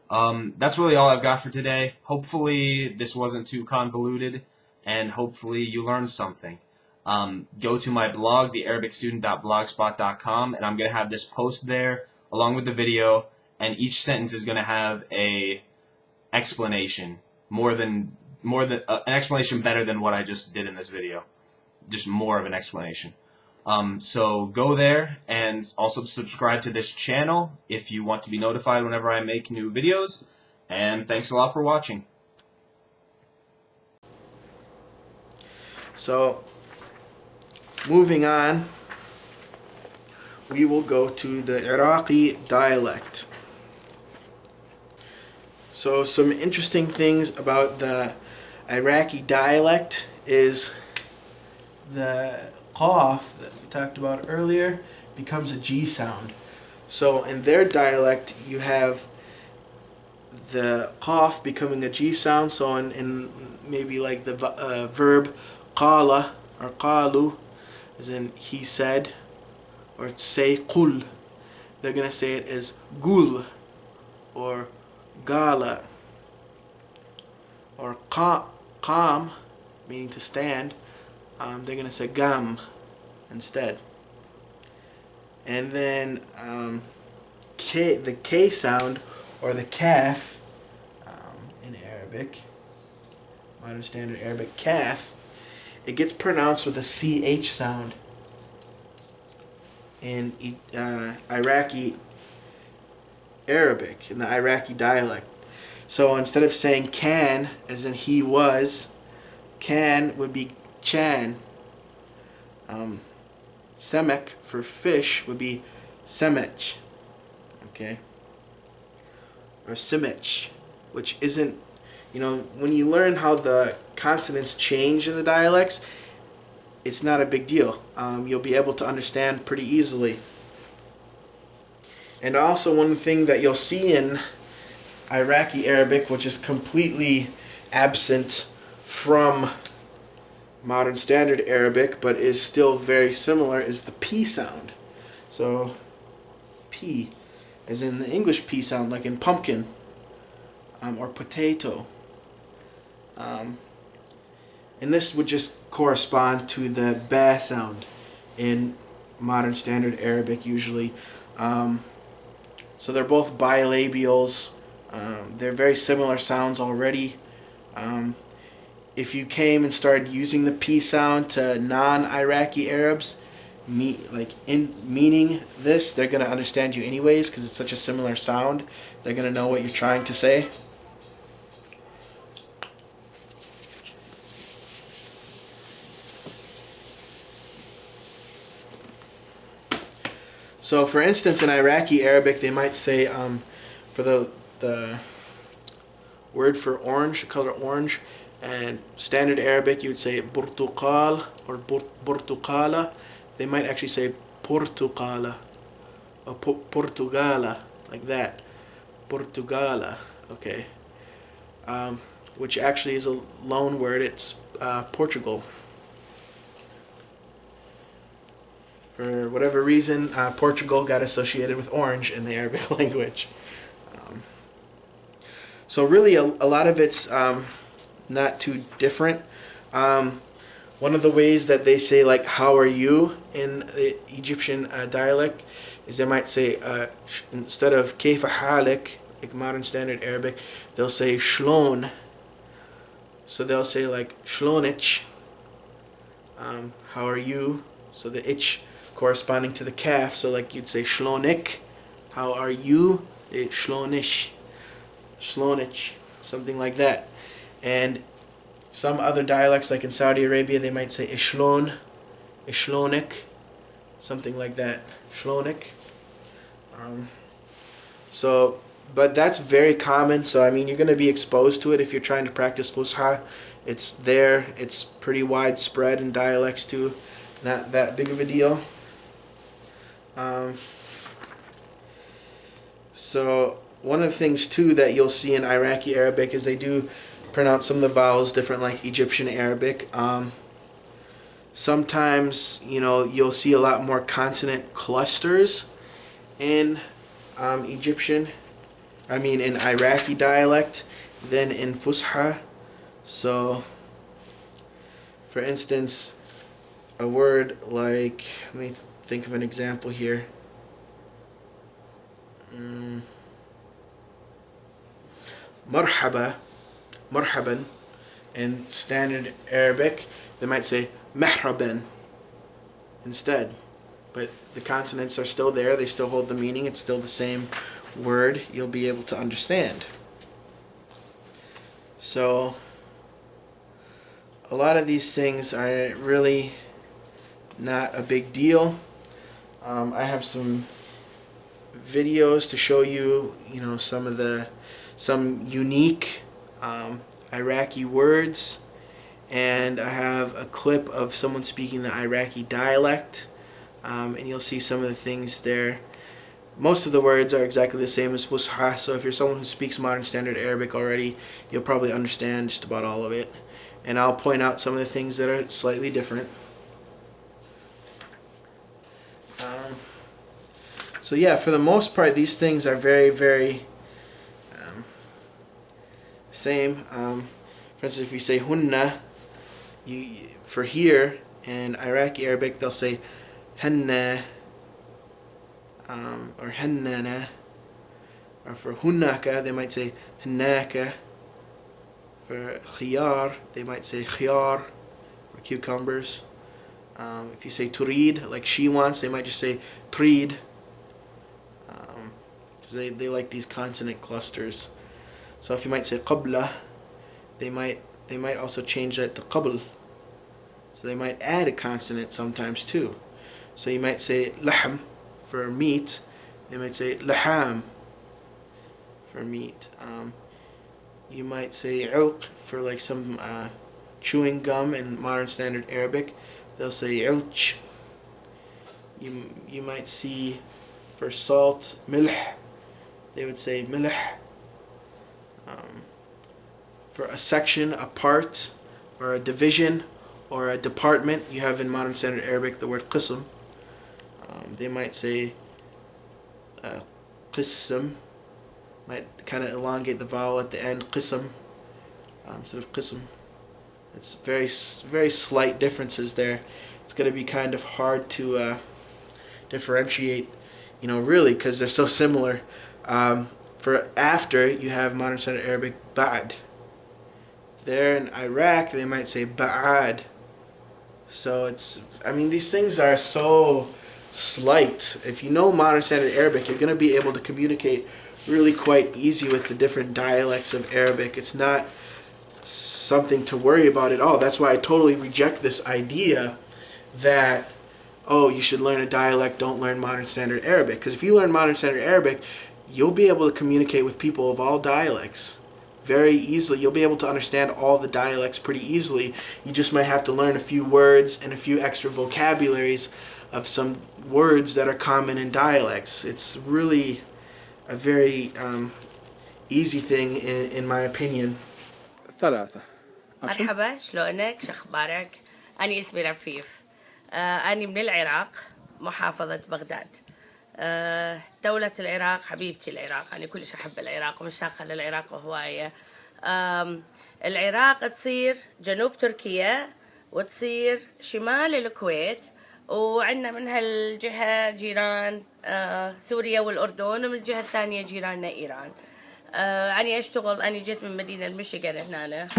That's really all I've got for today. Hopefully this wasn't too convoluted, and hopefully you learned something. Go to my blog, thearabicstudent.blogspot.com, and I'm going to have this post there along with the video, and each sentence is going to have a explanation, an explanation better than what I just did in this video. Just more of an explanation. So go there and also subscribe to this channel if you want to be notified whenever I make new videos. And thanks a lot for watching. So, moving on, we will go to the Iraqi dialect. So, some interesting things about the Iraqi dialect is the qaf that we talked about earlier becomes a G sound. So in their dialect you have the qaf becoming a G sound. So in maybe like the verb qala or qalu, as in he said, or say qul, they're gonna say it as gul or gala, or qam, meaning to stand. They're going to say gam instead. And then the K sound, or the kaf, in Arabic, modern standard Arabic, kaf, it gets pronounced with a CH sound in Iraqi Arabic, in the Iraqi dialect. So instead of saying can, as in he was, can would be chan. Semek for fish would be semech. Okay? Or simech, which isn't, when you learn how the consonants change in the dialects, it's not a big deal. You'll be able to understand pretty easily. And also one thing that you'll see in Iraqi Arabic, which is completely absent from modern standard Arabic but is still very similar is the P sound. So P, as in the English P sound, like in pumpkin or potato. And this would just correspond to the ba sound in modern standard Arabic usually. So they're both bilabials. They're very similar sounds already. If you came and started using the P sound to non-Iraqi Arabs, meaning this, they're going to understand you anyways because it's such a similar sound. They're going to know what you're trying to say. So for instance, in Iraqi Arabic, they might say, for the word for orange, the color orange, and standard Arabic, you would say burtuqal or burtuqala. They might actually say portuqala or portugala, like that. Portugala, okay. Which actually is a loan word. It's Portugal. For whatever reason, Portugal got associated with orange in the Arabic language. So really, a lot of it's not too different. One of the ways that they say, like, how are you in the Egyptian dialect is they might say, instead of kayfa halik, like modern standard Arabic, they'll say shlon. So they'll say like shlonich, how are you? So the ich corresponding to the kaf, so like you'd say shlonik, how are you? Shlonish, shlonich, something like that. And some other dialects, like in Saudi Arabia, they might say ishlon, ishlonik, something like that, shlonik. But that's very common, so I mean, you're going to be exposed to it if you're trying to practice Fusha. It's there, it's pretty widespread in dialects too, not that big of a deal. So one of the things too that you'll see in Iraqi Arabic is they do pronounce some of the vowels different, like Egyptian Arabic. Sometimes, you'll see a lot more consonant clusters in in Iraqi dialect than in Fusha. So, for instance, a word like, let me think of an example here. Marhaba, marhaban, in standard Arabic, they might say mahraban instead. But the consonants are still there, they still hold the meaning, it's still the same word you'll be able to understand. So, a lot of these things are really not a big deal. I have some videos to show you, some unique Iraqi words, and I have a clip of someone speaking the Iraqi dialect, and you'll see some of the things there. Most of the words are exactly the same as Fusha, so if you're someone who speaks modern standard Arabic already, you'll probably understand just about all of it. And I'll point out some of the things that are slightly different. So yeah, for the most part, these things are very, very same. For instance, if you say hunna, for here in Iraqi Arabic, they'll say hanna, or hannana. Or for hunnaka, they might say hannaka. For khiyar, they might say khiyar, for cucumbers. If you say turid, like she wants, they might just say trid. Because they like these consonant clusters. So if you might say qabla, they might also change that to qabl. So they might add a consonant sometimes too. So you might say lahm for meat, they might say laham for meat. You might say ilq for like some chewing gum in modern standard Arabic, they'll say ilch. You might see for salt milh, they would say milh. for a section, a part, or a division, or a department. You have in Modern Standard Arabic the word qism. They might say qism, might kind of elongate the vowel at the end, qism, instead of qism. It's very slight differences there. It's going to be kind of hard to differentiate, really, because they're so similar. For after, you have Modern Standard Arabic ba'd. There in Iraq, they might say ba'ad. So these things are so slight. If you know Modern Standard Arabic, you're going to be able to communicate really quite easy with the different dialects of Arabic. It's not something to worry about at all. That's why I totally reject this idea that, oh, you should learn a dialect, don't learn Modern Standard Arabic. Because if you learn Modern Standard Arabic, you'll be able to communicate with people of all dialects very easily. You'll be able to understand all the dialects pretty easily. You just might have to learn a few words and a few extra vocabularies of some words that are common in dialects. It's really a very easy thing in my opinion. ثلاثة. مرحبا، شلونك؟ شخبارك؟ أنا اسمي رفيف. أنا من العراق، محافظة بغداد. دولة العراق حبيبتي العراق، أنا كلش أحب العراق ومشتاقة للعراق هواية. العراق تصير جنوب تركيا وتصير شمال الكويت، وعندنا من هالجهة جيران سوريا والأردن، ومن الجهة الثانية جيراننا إيران. أنا أشتغل، أنا جيت من مدينة ميشيغان هنا،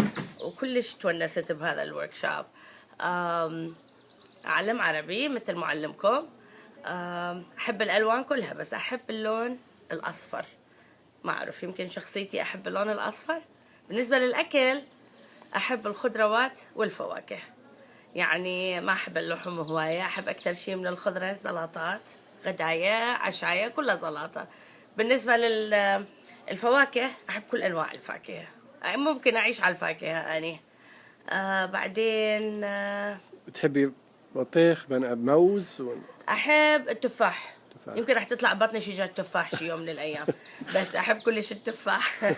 وكلش تونست بهذا الوركشوب. أعلم عربي مثل معلمكم. أحب الألوان كلها، بس أحب اللون الأصفر. ما أعرف، يمكن شخصيتي أحب اللون الأصفر. بالنسبة للأكل أحب الخضروات والفواكه، يعني ما أحب اللحوم هواية. أحب أكثر شيء من الخضرة، سلطات، غدايا، عشايا، كلها سلطة. بالنسبة للفواكه أحب كل أنواع الفاكهة، ممكن أعيش على الفاكهة أنا. بعدين بتحبي بطيخ موز أحب التفاح. يمكن راح تطلع بطني شجرة تفاح شي يوم من الأيام، بس أحب كلش التفاح.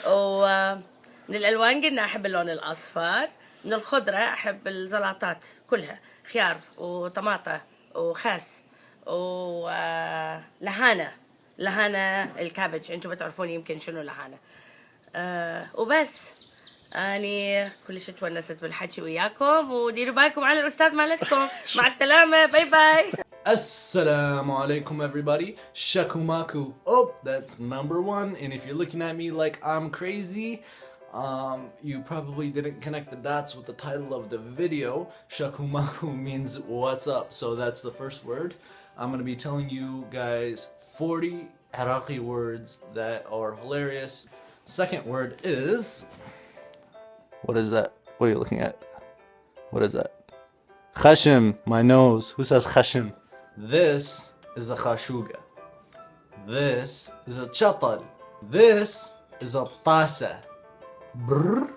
ومن الألوان قلنا أحب اللون الأصفر. من الخضرة أحب السلطات كلها، خيار وطماطة وخس ولهانة، لهانة الكابج. أنتم بتعرفون يمكن شنو لهانة. وبس أني كلش تونست بالحكي وياكم، وديروا بالكم على الأستاذ مالتكم. مع السلامة، باي باي. Assalamu alaikum everybody, shakumaku. Oh, that's number one. And if you're looking at me like I'm crazy, you probably didn't connect the dots with the title of the video. Shakumaku means what's up, so that's the first word. I'm going to be telling you guys 40 Iraqi words that are hilarious. Second word is... What is that? What are you looking at? What is that? Khashim, my nose. Who says khashim? This is a khashuga. This is a chatal. This is a tasa. Brr,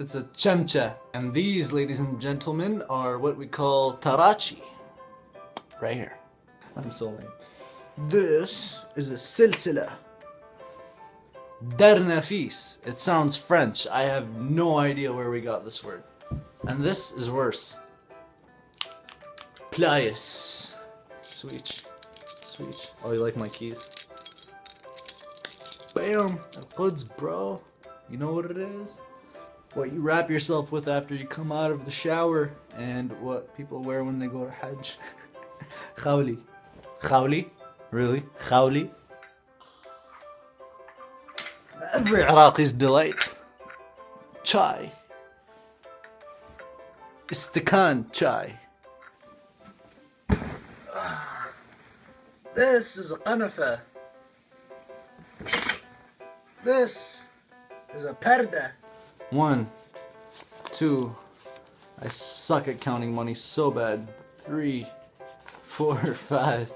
it's a chamcha. And these, ladies and gentlemen, are what we call tarachi. Right here. I'm so lame. This is a silsila. Darnafis. It sounds French. I have no idea where we got this word. And this is worse. Plius. Sweet. Sweet. Oh, you like my keys? Bam! Hoods, bro. You know what it is? What you wrap yourself with after you come out of the shower, and what people wear when they go to Hajj. Khawli. Khawli? Really? Khawli? Every Iraqi's delight. Chai. Istikan chai. This is a qanafa. This is a parda. 1, 2. I suck at counting money so bad. 3, 4, 5,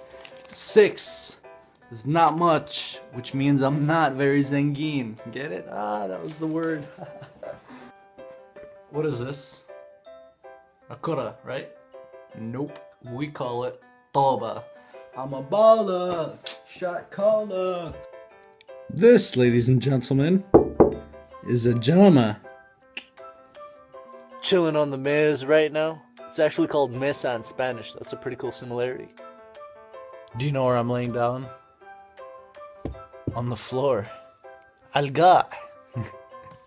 6. It's not much, which means I'm not very zengin. Get it? Ah, that was the word. What is this? A kura, right? Nope. We call it taba. I'm a baller. Shot caller. This, ladies and gentlemen, is a jama. chilling on the mesa right now. It's actually called mesa in Spanish. That's a pretty cool similarity. Do you know where I'm laying down? On the floor. Alga.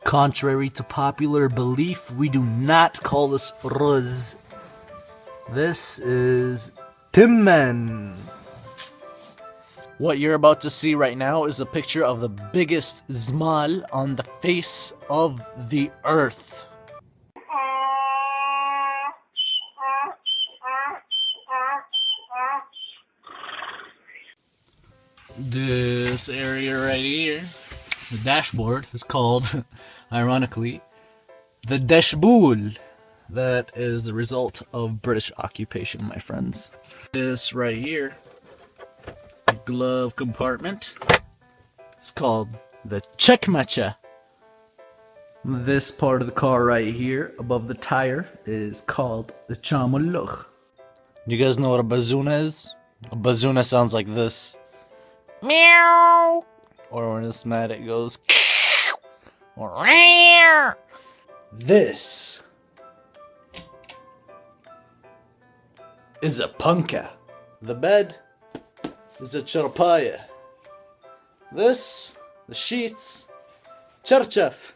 Contrary to popular belief, we do not call this ruz. This is timman. What you're about to see right now is a picture of the biggest zmal on the face of the earth. This area right here, the dashboard, is called, ironically, the dashboul. That is the result of British occupation, my friends. This right here, the glove compartment, is called the checkmacha. This part of the car right here, above the tire, is called the chamulluch. Do you guys know what a bazuna is? A bazuna sounds like this. Meow. Or when it's mad, it goes. This is a punka. The bed is a charpaya. This, the sheets, charchaf.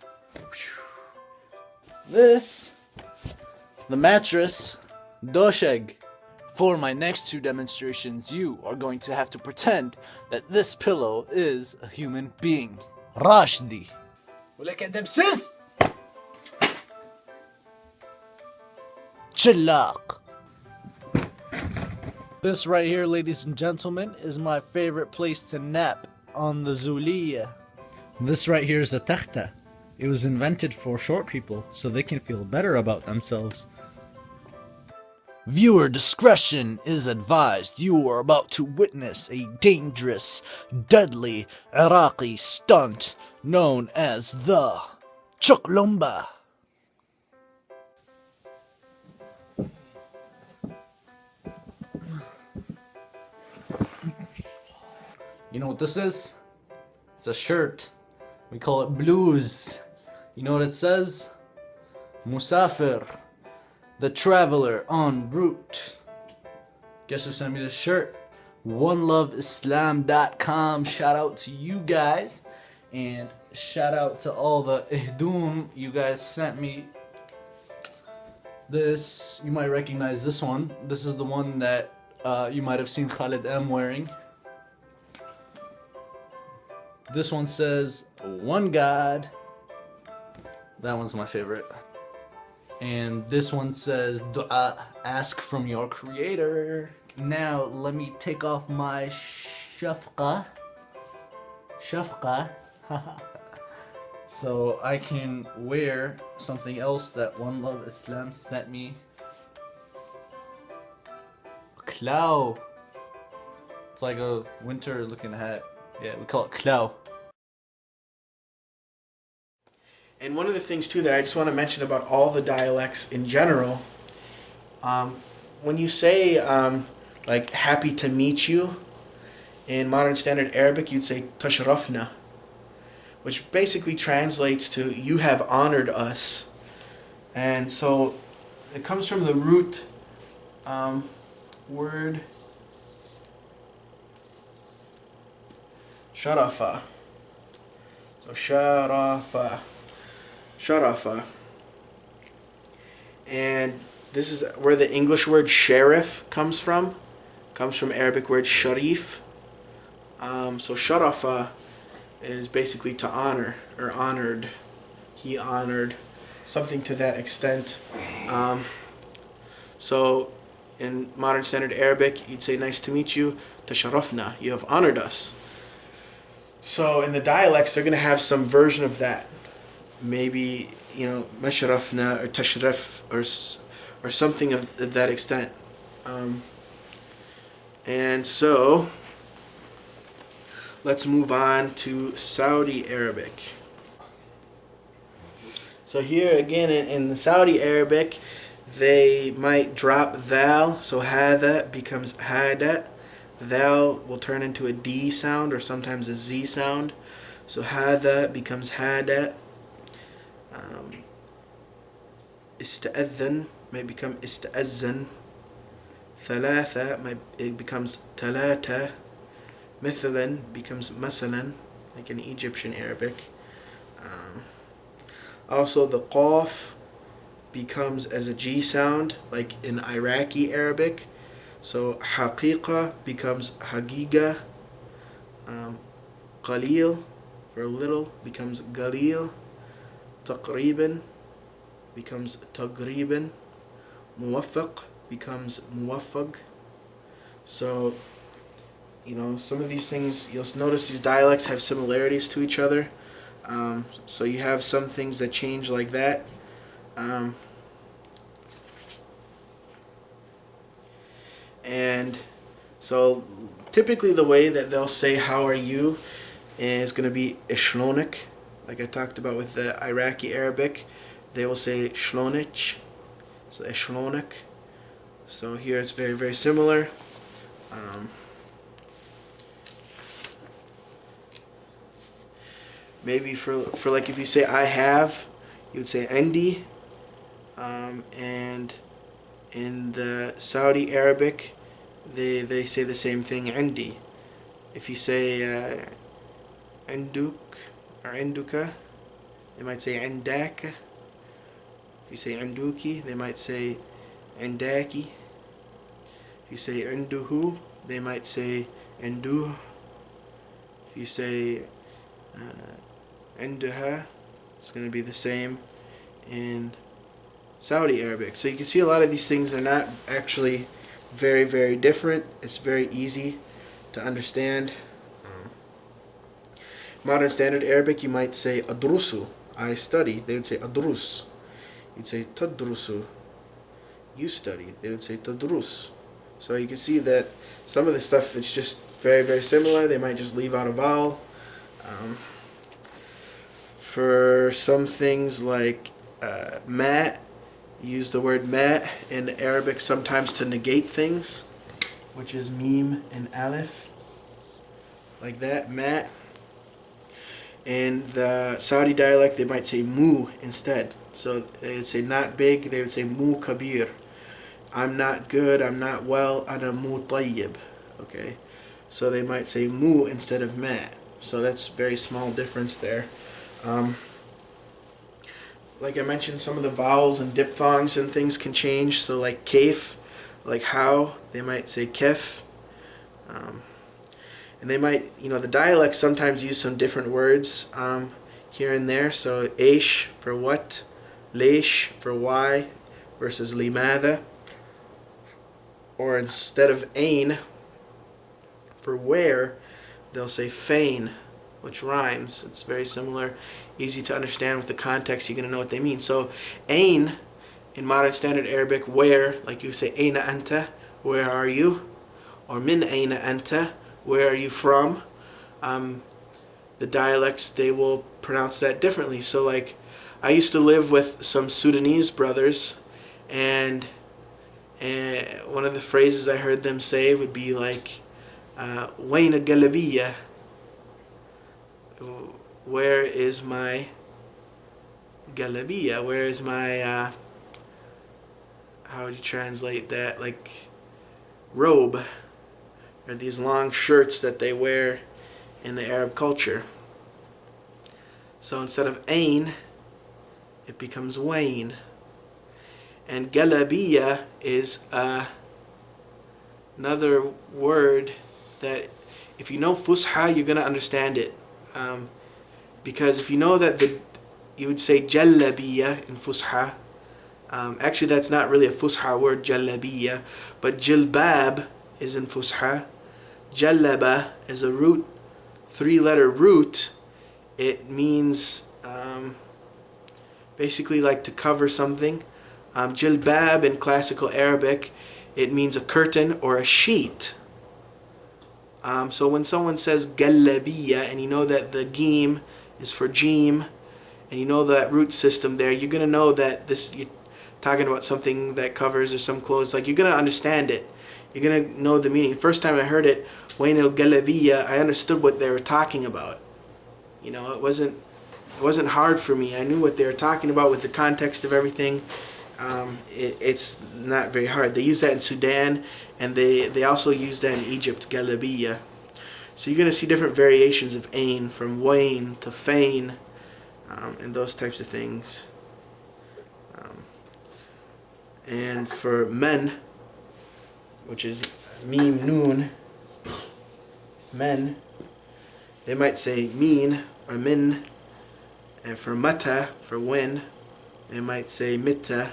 This, the mattress, dosheg. For my next two demonstrations, you are going to have to pretend that this pillow is a human being. Rashdi. ولك دبسس. Chillaq. This right here, ladies and gentlemen, is my favorite place to nap on the Zuliya. This right here is a takhta. It was invented for short people so they can feel better about themselves. Viewer discretion is advised. You are about to witness a dangerous, deadly Iraqi stunt known as the Chuklumba. You know what this is? It's a shirt. We call it blues. You know what it says? Musafir, the traveler en route. Guess who sent me this shirt? OneLoveIslam.com. Shout out to you guys. And shout out to all the ihdoom you guys sent me. This, you might recognize this one. This is the one that you might have seen Khalid M wearing. This one says, one God. That one's my favorite. And this one says, Dua, ask from your creator. Now, let me take off my shafqa. So I can wear something else that One Love Islam sent me. A clow. It's like a winter looking hat. Yeah, we call it clow. And one of the things too that I just want to mention about all the dialects in general, when you say like happy to meet you, in modern standard Arabic you'd say tashrafna, which basically translates to you have honored us. And so it comes from the root word sharafa. So sharafa. And this is where the English word sheriff comes from. Comes from Arabic word sharif. So sharafa is basically to honor or honored. He honored, something to that extent. So in modern standard Arabic, you'd say nice to meet you, tasharafna, you have honored us. So in the dialects, they're going to have some version of that. Maybe, you know, masharafna or tashraf or something of that extent. And so let's move on to Saudi Arabic. So here again in the Saudi Arabic, they might drop thal, so hada becomes hada. Thal will turn into a D sound or sometimes a Z sound. So hada becomes hada. ista'adhan may become ista'azzan. Thalatha, it becomes talata. Mithalan becomes masalan, like in Egyptian Arabic. Also, the qaf becomes as a G sound, like in Iraqi Arabic. So haqiqa becomes hagiga. Qalil, for little, becomes galil. Taqriban becomes taqriban. Muwaffaq becomes muwaffaq. So, some of these things, you'll notice these dialects have similarities to each other. So you have some things that change like that. And so typically the way that they'll say how are you is going to be ishlonik, like I talked about with the Iraqi Arabic. They will say shlonich, so ishlonik. So here it's very, very similar. Maybe for like if you say I have, you would say indi. And in the Saudi Arabic, they say the same thing, indi. If you say induk or induka, they might say indaka. If you say induki, they might say indaki. If you say induhu, they might say induh. If you say induha, it's going to be the same in Saudi Arabic. So you can see a lot of these things are not actually very, very different. It's very easy to understand. Modern Standard Arabic, you might say adrusu, I study. They would say adrus. You'd say tadrusu, you study. They would say tadrus. So you can see that some of the stuff is just very, very similar. They might just leave out a vowel. For some things like ma, use the word ma in Arabic sometimes to negate things, which is mim and alif, like that, ma. In the Saudi dialect, they might say mu instead. So they would say not big, they would say mu kabir. I'm not good, I'm not well, ana mu tayyib. Okay, so they might say mu instead of ma. So that's a very small difference there. Like I mentioned, some of the vowels and diphthongs and things can change. So like kaif, like how, they might say kef. And they might, the dialects sometimes use some different words here and there. So aish for what, leish for why, versus limada. Or instead of ain for where, they'll say fain, which rhymes. It's very similar, easy to understand with the context. You're going to know what they mean. So ain in Modern Standard Arabic, where, like you say aina anta, where are you? Or min aina anta, where are you from? The dialects, they will pronounce that differently. So like I used to live with some Sudanese brothers, and one of the phrases I heard them say would be like wayna galabiya, where is my galabiya, where is my how would you translate that, like robe, or these long shirts that they wear in the Arab culture. So instead of ain, it becomes wain. And galabiya is another word that if you know Fusha, you're going to understand it. Because if you know that you would say jallabiya in Fusha. Actually, that's not really a Fusha word, jallabiya. But jilbab is in Fusha. Jallaba is a root, 3-letter root. It means basically like to cover something. Jilbab in classical Arabic, it means a curtain or a sheet. So when someone says gallabiya, and you know that the geem is for jeem, and you know that root system there, you're going to know that you're talking about something that covers or some clothes. Like, you're going to understand it. You're going to know the meaning. The first time I heard it, wain al galabiya, I understood what they were talking about. It wasn't hard for me. I knew what they were talking about with the context of everything. It's not very hard. They use that in Sudan, and they also use that in Egypt, Galabiya. So you're going to see different variations of ain, from wain to fain, and those types of things. And for men, which is meme noon, men, they might say mean or min. And for mata, for when, they might say mitta.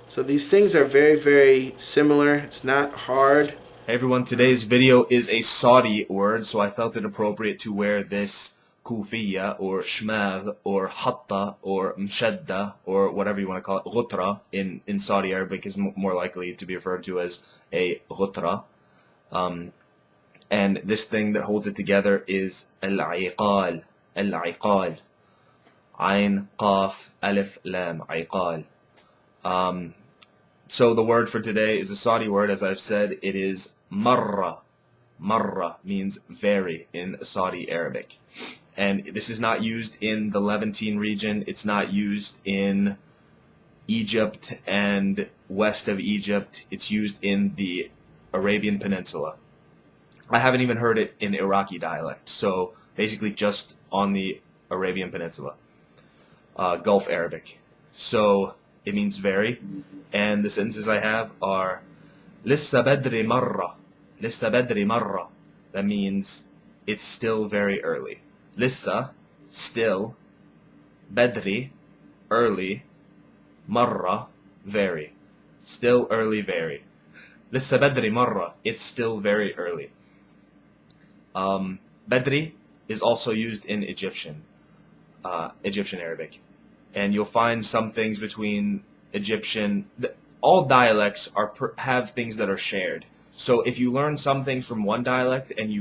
So these things are very, very similar. It's not hard. Hey everyone, today's video is a Saudi word, so I felt it appropriate to wear this kufiya or shmagh or hatta or mshadda or whatever you want to call it. Ghutra in Saudi Arabic is more likely to be referred to as a ghutra. And this thing that holds it together is al-iqal. Al-iqal. Ain, qaf, alif, lam, iqal. So the word for today is a Saudi word, as I've said. It is marra. Marra means very in Saudi Arabic. And this is not used in the Levantine region. It's not used in Egypt and west of Egypt. It's used in the Arabian Peninsula. I haven't even heard it in Iraqi dialect. So basically just on the Arabian Peninsula. Gulf Arabic. So it means very. And the sentences I have are Lissa badri marra. Lissa badri marra. That means it's still very early. Lissa, still. Badri, early. Marra, very. Still early, very. Lissa badri marra. It's still very early. Badri is also used in Egyptian Arabic. And you'll find some things between Egyptian, all dialects have things that are shared. So if you learn some things from one dialect and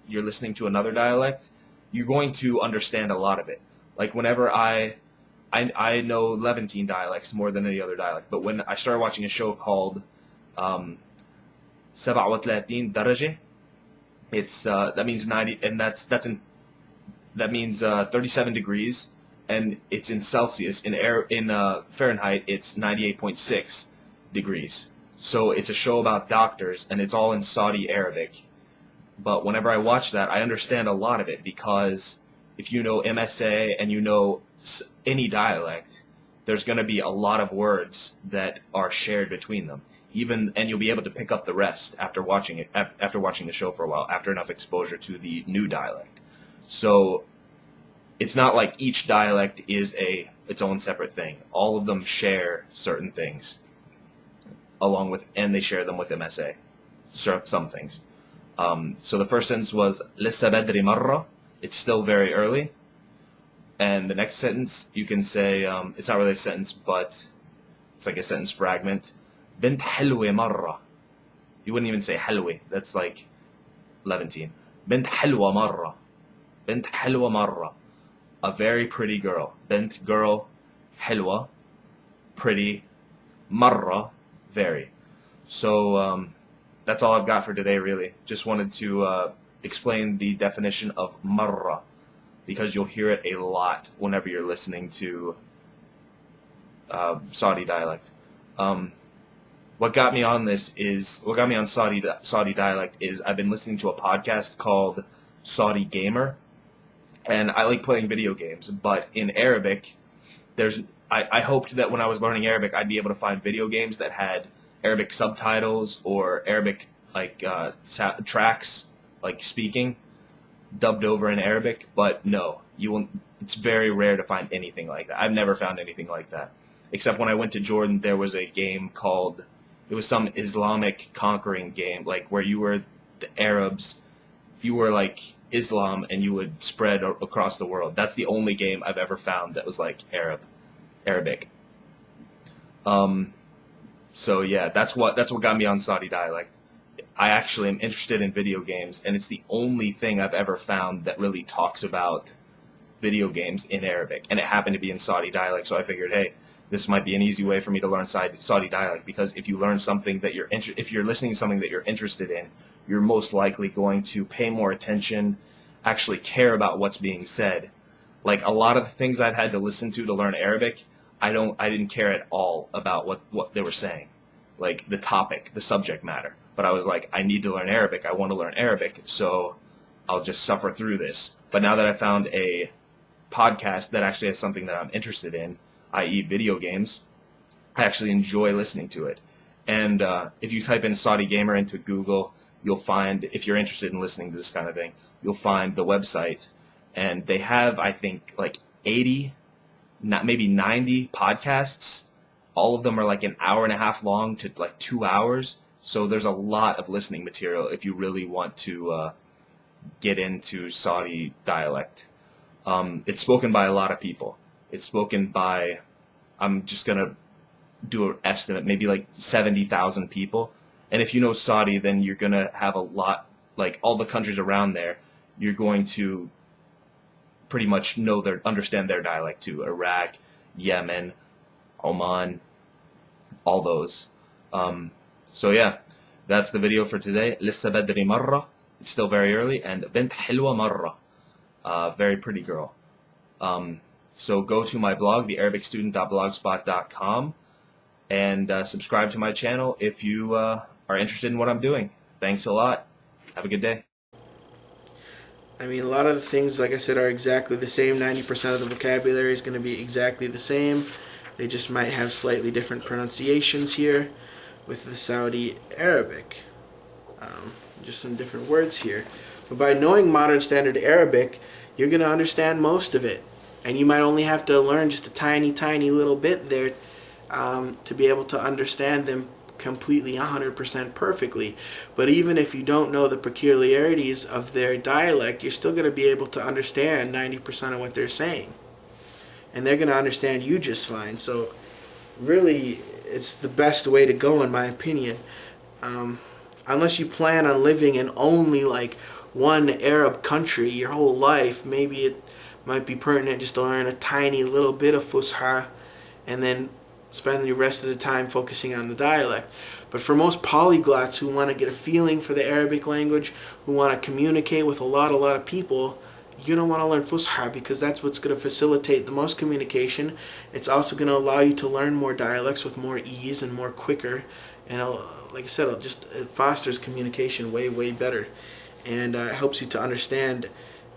you're listening to another dialect, you're going to understand a lot of it. Like whenever I know Levantine dialects more than any other dialect, but when I started watching a show called 37 درجة, it's that means 90, and that means 37 degrees. And it's in Celsius. In Fahrenheit, it's 98.6 degrees. So it's a show about doctors, and it's all in Saudi Arabic. But whenever I watch that, I understand a lot of it, because if you know MSA and you know any dialect, there's going to be a lot of words that are shared between them. And you'll be able to pick up the rest after watching it, after watching the show for a while, after enough exposure to the new dialect. So it's not like each dialect is its own separate thing. All of them share certain things, and they share them with MSA, some things. So the first sentence was Lissa badri marra. It's still very early. And the next sentence, you can say, it's not really a sentence, but it's like a sentence fragment. Bint halwi marra. You wouldn't even say halwi. That's like Levantine. Bint halwa marra. Bint halwa marra. A very pretty girl. Bint, girl. Hilwa, pretty. Marra, very. So that's all I've got for today, really. Just wanted to explain the definition of marra, because you'll hear it a lot whenever you're listening to Saudi dialect. What got me on Saudi dialect is I've been listening to a podcast called Saudi Gamer. And I like playing video games, but in Arabic, I hoped that when I was learning Arabic, I'd be able to find video games that had Arabic subtitles or Arabic tracks, like speaking, dubbed over in Arabic. But no, you won't. It's very rare to find anything like that. I've never found anything like that, except when I went to Jordan. There was a game called, it was some Islamic conquering game, like where you were the Arabs, you were like Islam, and you would spread across the world. That's the only game I've ever found that was like Arabic. So yeah, that's what got me on Saudi dialect. I actually am interested in video games, and it's the only thing I've ever found that really talks about video games in Arabic, and it happened to be in Saudi dialect. So I figured, hey, this might be an easy way for me to learn Saudi dialect, because if you learn something that if you're listening to something that you're interested in, you're most likely going to pay more attention, actually care about what's being said. Like a lot of the things I've had to listen to learn Arabic, I didn't care at all about what they were saying, like the topic, the subject matter. But I was like, I need to learn Arabic. I want to learn Arabic, so I'll just suffer through this. But now that I found a podcast that actually has something that I'm interested in, i.e. video games, I actually enjoy listening to it. And if you type in Saudi Gamer into Google, you'll find, if you're interested in listening to this kind of thing, you'll find the website. And they have, I think, like 80, maybe 90 podcasts. All of them are like an hour and a half long to like 2 hours. So there's a lot of listening material if you really want to get into Saudi dialect. It's spoken by a lot of people. It's spoken by, I'm just going to do an estimate, maybe like 70,000 people. And if you know Saudi, then you're going to have a lot, like all the countries around there, you're going to pretty much understand their dialect too. Iraq, Yemen, Oman, all those. So yeah, that's the video for today. لسه بدري مرة. It's still very early. And بنت حلوة مرة. Very pretty girl. So go to my blog, thearabicstudent.blogspot.com, and subscribe to my channel if you are interested in what I'm doing. Thanks a lot. Have a good day. I mean, a lot of the things, like I said, are exactly the same. 90% of the vocabulary is going to be exactly the same. They just might have slightly different pronunciations here with the Saudi Arabic. Just some different words here. But by knowing Modern Standard Arabic, you're going to understand most of it. And you might only have to learn just a tiny, tiny little bit there to be able to understand them completely 100% perfectly. But even if you don't know the peculiarities of their dialect, you're still going to be able to understand 90% of what they're saying. And they're going to understand you just fine. So really, it's the best way to go in my opinion. Unless you plan on living in only like one Arab country your whole life, maybe it might be pertinent just to learn a tiny little bit of Fusha and then spend the rest of the time focusing on the dialect. But for most polyglots who want to get a feeling for the Arabic language, who want to communicate with a lot of people, you're going to want to learn Fusha because that's what's going to facilitate the most communication. It's also going to allow you to learn more dialects with more ease and more quicker. And like I said, it fosters communication way better. And it helps you to understand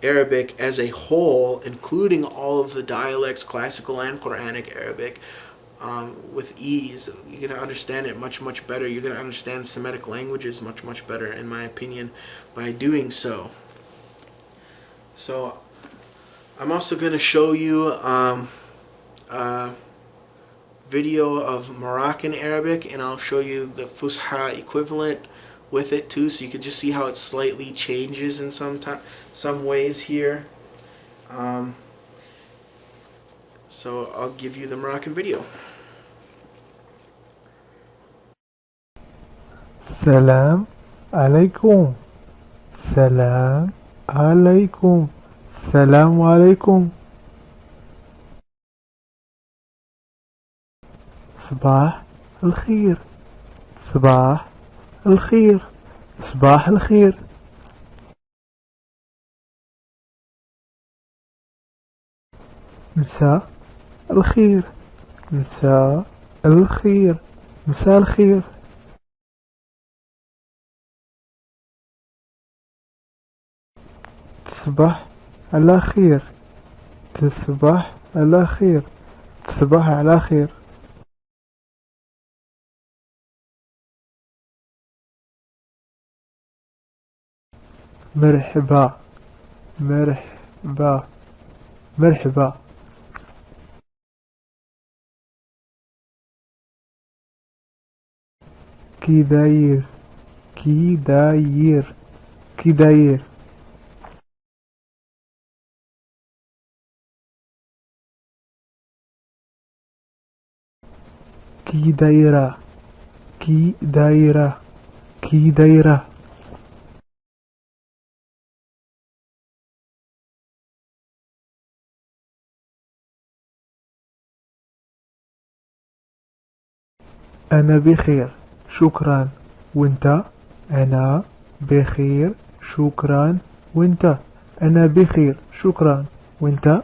Arabic as a whole, including all of the dialects, classical and Quranic Arabic, with ease. You're going to understand it much better. You're going to understand Semitic languages much better, in my opinion, by doing so. So I'm also going to show you a video of Moroccan Arabic, and I'll show you the Fusha equivalent with it too, so you can just see how it slightly changes in some ways here. So I'll give you the Moroccan video. Salam alaikum. Salam alaikum. Salam alaikum. صباح الخير. صباح الخير. صباح الخير. مساء الخير. مساء الخير. مساء الخير. تصبح على خير. تصبح على خير. تصبح على خير. مرحبا. مرحبا. مرحبا. كي داير. كي داير. كي داير. كي دايرة. كي دايرة. كي دايرة. أنا بخير شكرا وانت. أنا بخير شكرا وانت. أنا بخير شكرا وانت.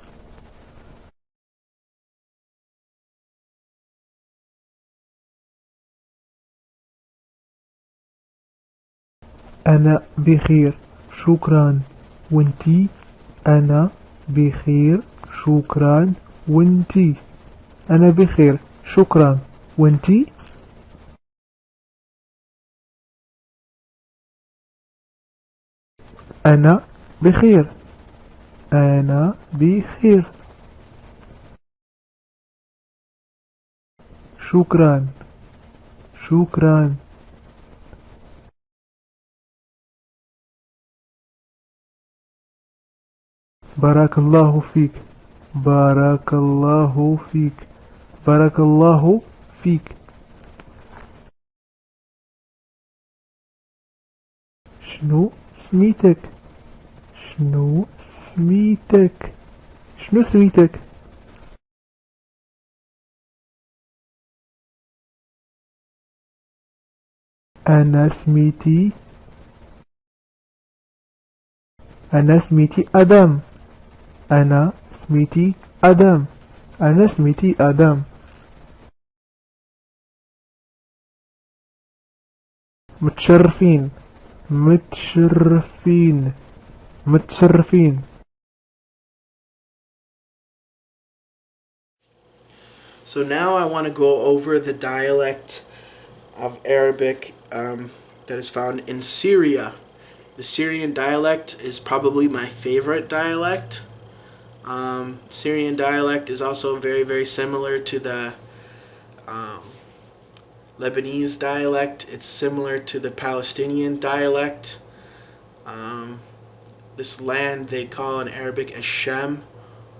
أنا بخير شكرا وانتي أنا بخير شكرا وانتي أنا بخير شكرا وانتي أنا بخير أنا بخير شكرا شكرا بارك الله فيك بارك الله فيك بارك الله فيك شنو سميتك شنو سميتك شنو سميتك أنا سميتي أدم أنا سميتي أدم أنا سميتي أدم متشرفين متشرفين متشرفين So now I want to go over the dialect of Arabic that is found in Syria. The Syrian dialect is probably my favorite dialect. Syrian dialect is also very, very similar to the Lebanese dialect. It's similar to the Palestinian dialect. This land they call in Arabic as Shem,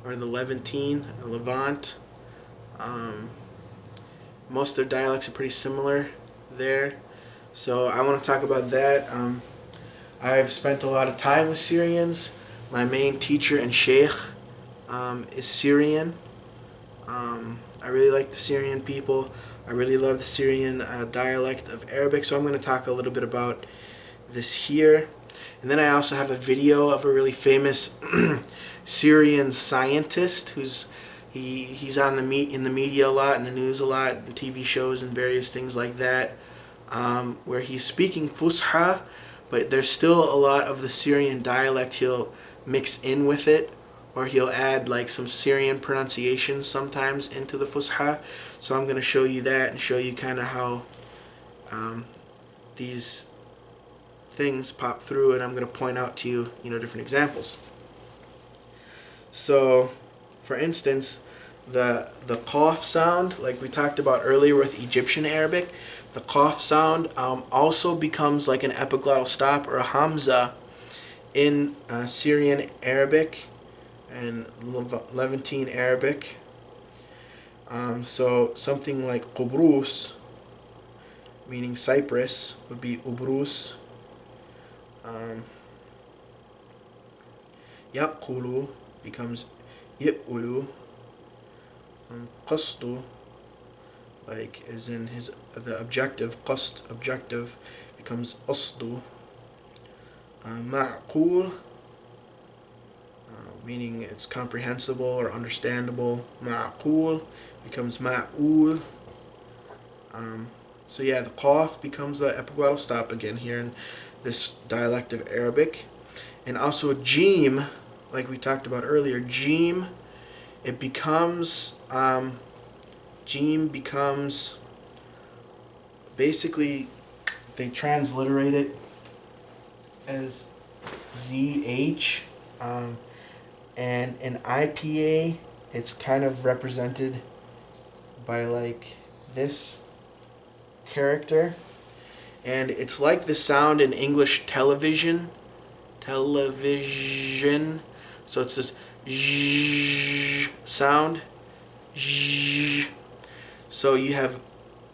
or the Levantine, or Levant. Most of their dialects are pretty similar there. So I want to talk about that. I've spent a lot of time with Syrians. My main teacher and sheikh is Syrian. I really like the Syrian people. I really love the Syrian dialect of Arabic. So I'm going to talk a little bit about this here. And then I also have a video of a really famous Syrian scientist who's he's on in the media a lot, in the news a lot, in TV shows and various things like that, where he's speaking Fusha, but there's still a lot of the Syrian dialect he'll mix in with it, or he'll add like some Syrian pronunciations sometimes into the Fusha. So I'm going to show you that and show you kind of how these things pop through, and I'm going to point out to you, different examples. So, for instance, the qaf sound, like we talked about earlier with Egyptian Arabic, the qaf sound also becomes like an epiglottal stop or a hamza in Syrian Arabic and Levantine Arabic. So something like Qubrus, meaning Cyprus, would be Ubrus. Yaqulu becomes Yi'ulu. Qastu, like as in the objective, qast, objective, becomes asdu. Ma'qul, meaning it's comprehensible or understandable. Ma'qul becomes ma'ul. So yeah, the qaf becomes the epiglottal stop again here in this dialect of Arabic. And also jim, like we talked about earlier, jim, it becomes, jim becomes, basically, they transliterate it as ZH, and in IPA, it's kind of represented by like this character, and it's like the sound in English television, so it's this zh sound, zh. So you have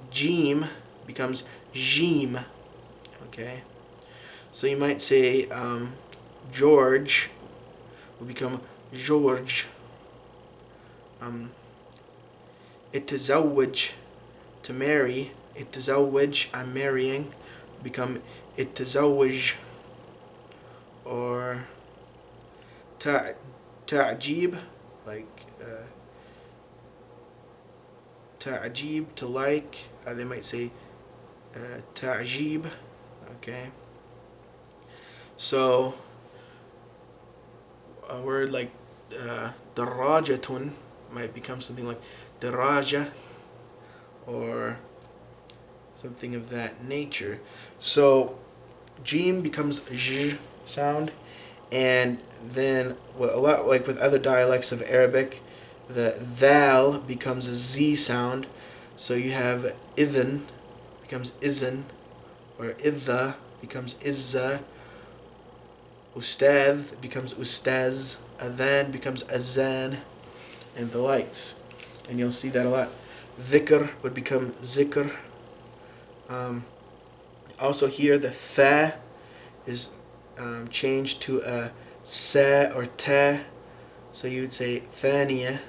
jim becomes jim, okay? So you might say George will become George. Itazawwaj, to marry. Itazawwaj, I'm marrying, become itazawwaj. Or ta'jib, like ta'jib, to like. They might say ta'jib, okay? So a word like darajatun might become something like daraja or something of that nature. So Jim becomes j sound, and then a lot like with other dialects of Arabic, the thal becomes a z sound. So you have idhan becomes izan, or idha becomes izza, ustadh becomes ustaz, adhan becomes azan, and the likes. And you'll see that a lot. Dhikr would become zikr. Also here the tha is changed to a sa or ta. So you would say thaniya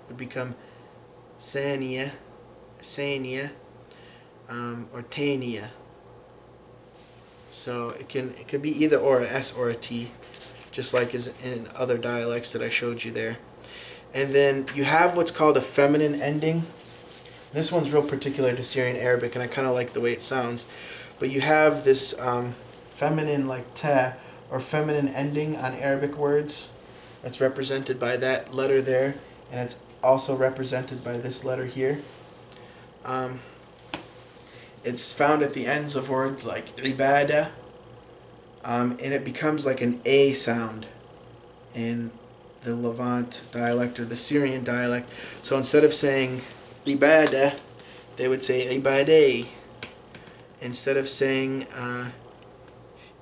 would become saniya, saniya, or taniya. So it can be either or, an S or a T, just like is in other dialects that I showed you there. And then you have what's called a feminine ending. This one's real particular to Syrian Arabic, and I kind of like the way it sounds. But you have this feminine like ta, or feminine ending on Arabic words. That's represented by that letter there, and it's also represented by this letter here. It's found at the ends of words like ibadah, and it becomes like an A sound in the Levant dialect or the Syrian dialect. So instead of saying ibadah, they would say ibaday. Instead of saying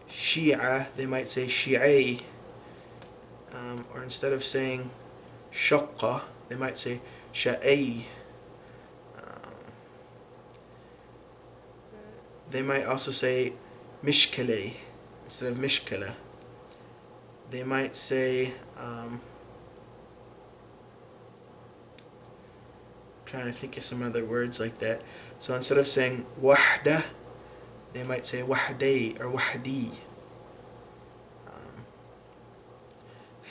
Shia, they might say Shi'ay. Or instead of saying shaqqa, they might say sha'ay. They might also say mishkale instead of mishkala. They might say trying to think of some other words like that. So instead of saying wahda, they might say wahday or wahdi.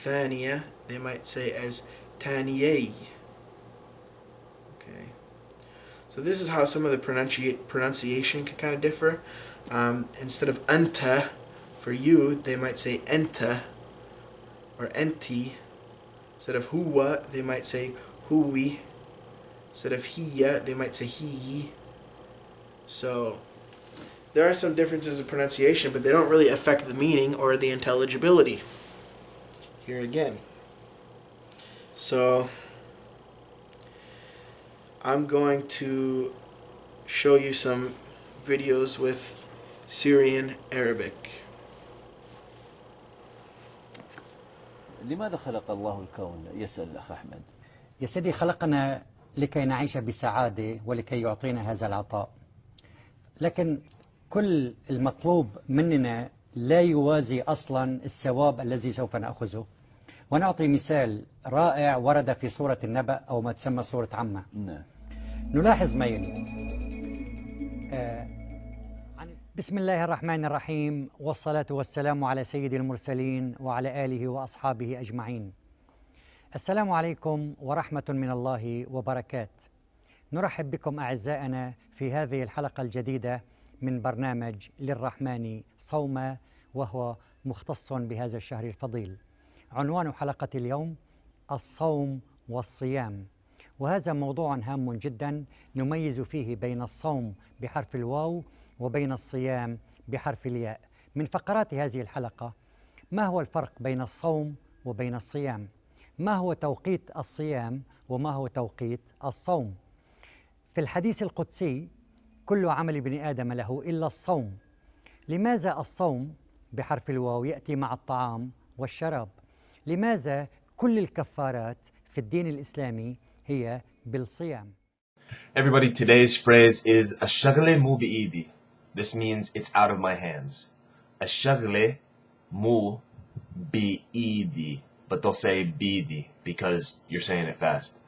Thaniya, they might say as taniyay. Okay. So this is how some of the pronunciation can kind of differ. Instead of anta, for you, they might say enta or enti. Instead of huwa, they might say huwi. Instead of hiya, they might say he. So there are some differences in pronunciation, but they don't really affect the meaning or the intelligibility. Here again. So I'm going to show you some videos with Syrian Arabic. لماذا خلق الله الكون؟ يسأل الأخ أحمد. يا سيدي خلقنا لكي نعيش بسعادة ولكي يعطينا هذا العطاء. لكن كل المطلوب مننا لا يوازي أصلا الثواب الذي سوف نأخذه. ونعطي مثال رائع ورد في سورة النبأ أو ما تسمى سورة عمة. نلاحظ ما يلي. بسم الله الرحمن الرحيم، والصلاة والسلام على سيد المرسلين وعلى آله وأصحابه أجمعين. السلام عليكم ورحمة من الله وبركاته. نرحب بكم أعزائنا في هذه الحلقة الجديدة من برنامج للرحمن صوما، وهو مختص بهذا الشهر الفضيل. عنوان حلقة اليوم الصوم والصيام، وهذا موضوع هام جدا نميز فيه بين الصوم بحرف الواو وبين الصيام بحرف الياء. من فقرات هذه الحلقة: ما هو الفرق بين الصوم وبين الصيام؟ ما هو توقيت الصيام وما هو توقيت الصوم؟ في الحديث القدسي: كل عمل ابن آدم له إلا الصوم. لماذا الصوم بحرف الواو يأتي مع الطعام والشراب؟ لماذا كل الكفارات في الدين الإسلامي هي بالصيام؟ Everybody, today's phrase is الشغلة مو بإيدي. This means it's out of my hands. الشغلة مو بإيدي, but they'll say بإيدي because you're saying it fast.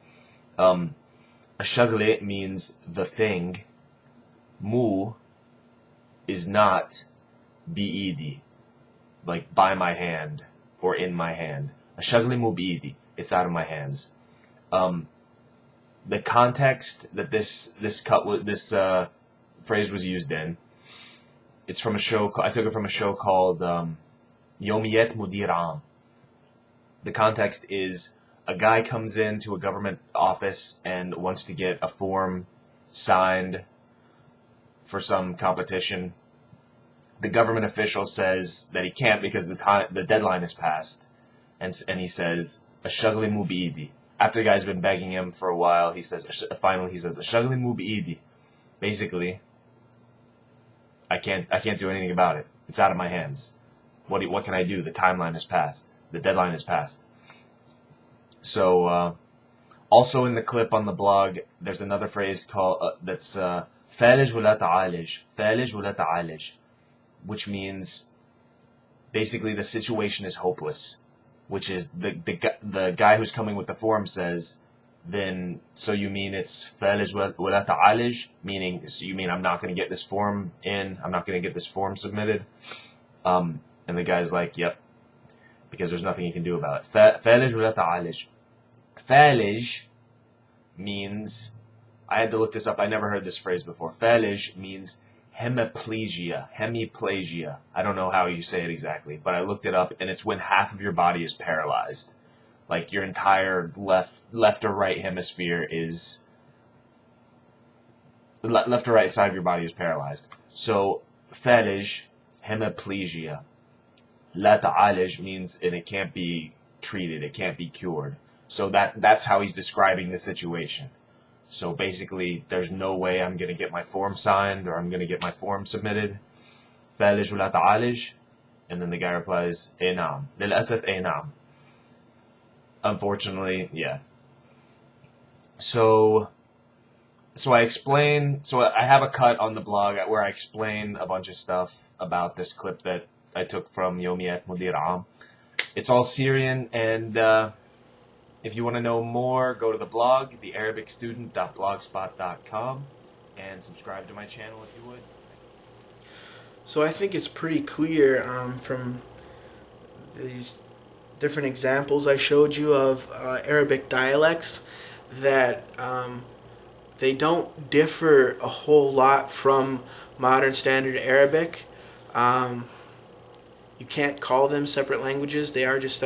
الشغلة means the thing. Mu is not بإيدي, like by my hand or in my hand. الشغلة مو بإيدي. It's out of my hands. The context that this phrase was used in, it's from a show. I took it from a show called يوميات مدير عام. The context is a guy comes into a government office and wants to get a form signed for some competition. The government official says that he can't because the deadline is passed, and he says "Ashagli mu biidi." After the guy's been begging him for a while, finally he says "Ashagli mu biidi." Basically, I can't do anything about it. It's out of my hands. What can I do? The timeline has passed. The deadline has passed. So, also in the clip on the blog, there's another phrase called that's "فالج ولا تعالج." فالج ولا تعالج, which means basically the situation is hopeless, which is the guy who's coming with the form says, then so you mean it's فالج ولا تعالج, meaning so you mean I'm not going to get this form in, I'm not going to get this form submitted, and the guy's like, yep, because there's nothing you can do about it. فالج ولا تعالج. فالج means, I had to look this up, I never heard this phrase before. فالج means hemiplegia. Hemiplegia. I don't know how you say it exactly, but I looked it up, and it's when half of your body is paralyzed. Like your entire left or right hemisphere is, left or right side of your body is paralyzed. So فالج, hemiplegia. لا تعالج means, and it can't be treated, it can't be cured. So that's how he's describing the situation. So basically, there's no way I'm going to get my form signed or I'm going to get my form submitted. فالج ولا تعالج. And then the guy replies, إيه نعم. للأسف إيه نعم. Unfortunately, yeah. So I explain, so I have a cut on the blog where I explain a bunch of stuff about this clip that I took from Yomiyat Mudir Am. It's all Syrian, and if you want to know more, go to the blog, thearabicstudent.blogspot.com, and subscribe to my channel if you would. So I think it's pretty clear from these different examples I showed you of Arabic dialects that they don't differ a whole lot from modern standard Arabic. You can't call them separate languages. They are just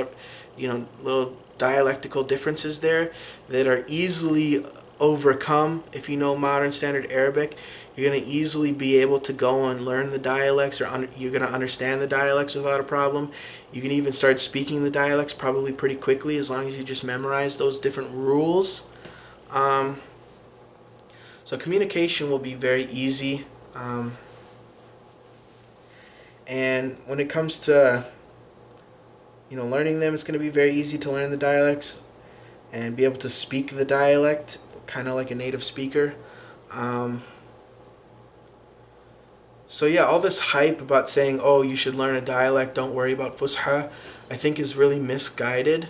little dialectical differences there that are easily overcome. If you know modern standard Arabic, you're going to easily be able to go and learn the dialects, or you're going to understand the dialects without a problem. You can even start speaking the dialects probably pretty quickly as long as you just memorize those different rules. So communication will be very easy. And when it comes to learning them, it's going to be very easy to learn the dialects and be able to speak the dialect, kind of like a native speaker. So yeah, all this hype about saying, oh, you should learn a dialect, don't worry about Fusha, I think is really misguided.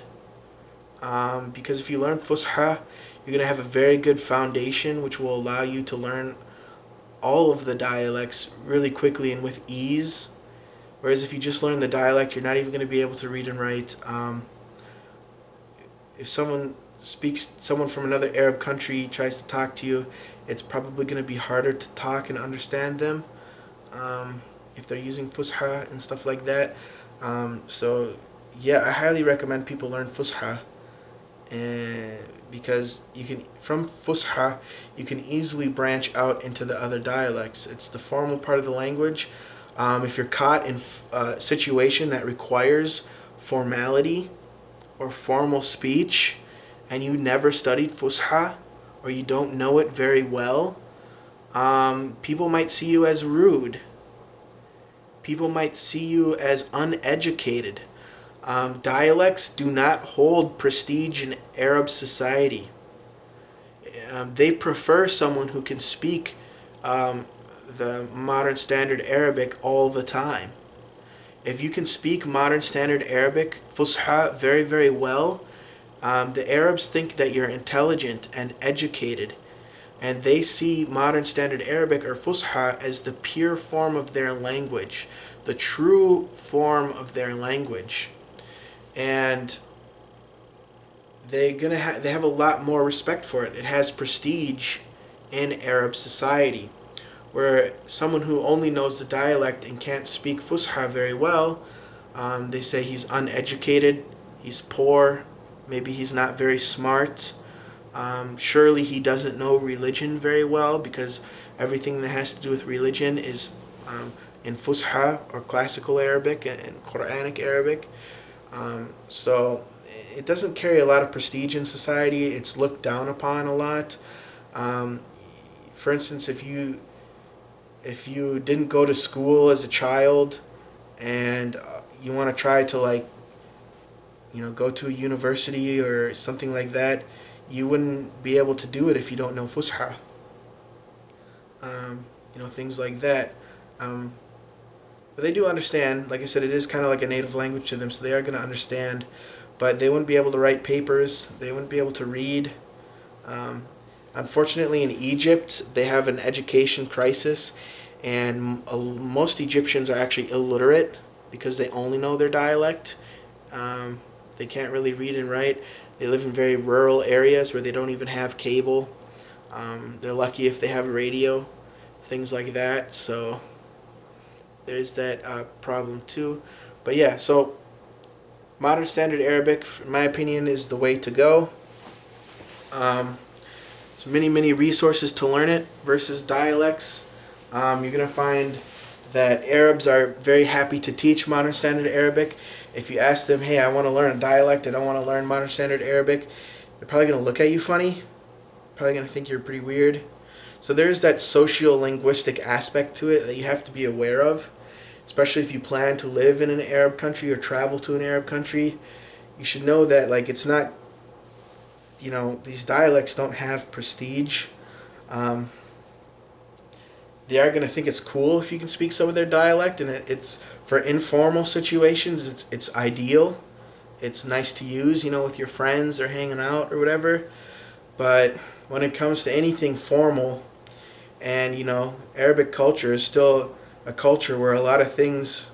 Because if you learn Fusha, you're going to have a very good foundation which will allow you to learn all of the dialects really quickly and with ease. Whereas if you just learn the dialect, you're not even going to be able to read and write. If someone from another Arab country tries to talk to you, it's probably going to be harder to talk and understand them if they're using Fusha and stuff like that. So yeah, I highly recommend people learn Fusha, because from Fusha you can easily branch out into the other dialects. It's the formal part of the language. If you're caught in a situation that requires formality or formal speech and you never studied Fusha or you don't know it very well, people might see you as rude. People might see you as uneducated. Dialects do not hold prestige in Arab society. They prefer someone who can speak the modern standard Arabic all the time. If you can speak modern standard Arabic, Fusha, very, very well, the Arabs think that you're intelligent and educated, and they see modern standard Arabic or Fusha as the pure form of their language, the true form of their language. And they have a lot more respect for it. It has prestige in Arab society, where someone who only knows the dialect and can't speak Fusha very well, They say he's uneducated, he's poor, maybe he's not very smart. Surely he doesn't know religion very well, because everything that has to do with religion is in Fusha, or classical Arabic, and Quranic Arabic. So it doesn't carry a lot of prestige in society. It's looked down upon a lot. For instance, if you didn't go to school as a child and you want to try to, like, go to a university or something like that, you wouldn't be able to do it if you don't know Fusha. Things like that. But they do understand. Like I said, it is kind of like a native language to them, so they are going to understand. But they wouldn't be able to write papers. They wouldn't be able to read. Unfortunately, in Egypt, they have an education crisis, and most Egyptians are actually illiterate because they only know their dialect. They can't really read and write. They live in very rural areas where they don't even have cable. They're lucky if they have a radio, things like that. So there's that problem too. But yeah, so Modern Standard Arabic, in my opinion, is the way to go. So many resources to learn it versus dialects. You're going to find that Arabs are very happy to teach Modern Standard Arabic. If you ask them, hey, I want to learn a dialect, I don't want to learn Modern Standard Arabic, they're probably going to look at you funny. Probably going to think you're pretty weird. So there's that socio-linguistic aspect to it that you have to be aware of, especially if you plan to live in an Arab country or travel to an Arab country. You should know that, like, it's not, these dialects don't have prestige. They are going to think it's cool if you can speak some of their dialect, and it's for informal situations, it's ideal. It's nice to use, with your friends or hanging out or whatever. But when it comes to anything formal, and Arabic culture is still a culture where a lot of things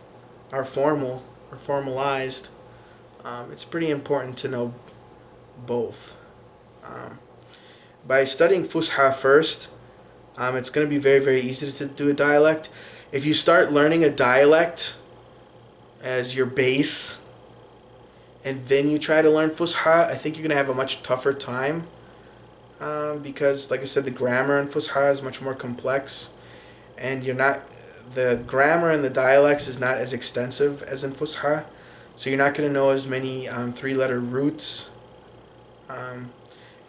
are formal or formalized, it's pretty important to know both. By studying Fusha first, it's going to be very easy to do a dialect. If you start learning a dialect as your base and then you try to learn Fusha, I think you're going to have a much tougher time, because, like I said, the grammar in Fusha is much more complex, and the grammar in the dialects is not as extensive as in Fusha, so you're not going to know as many three-letter roots.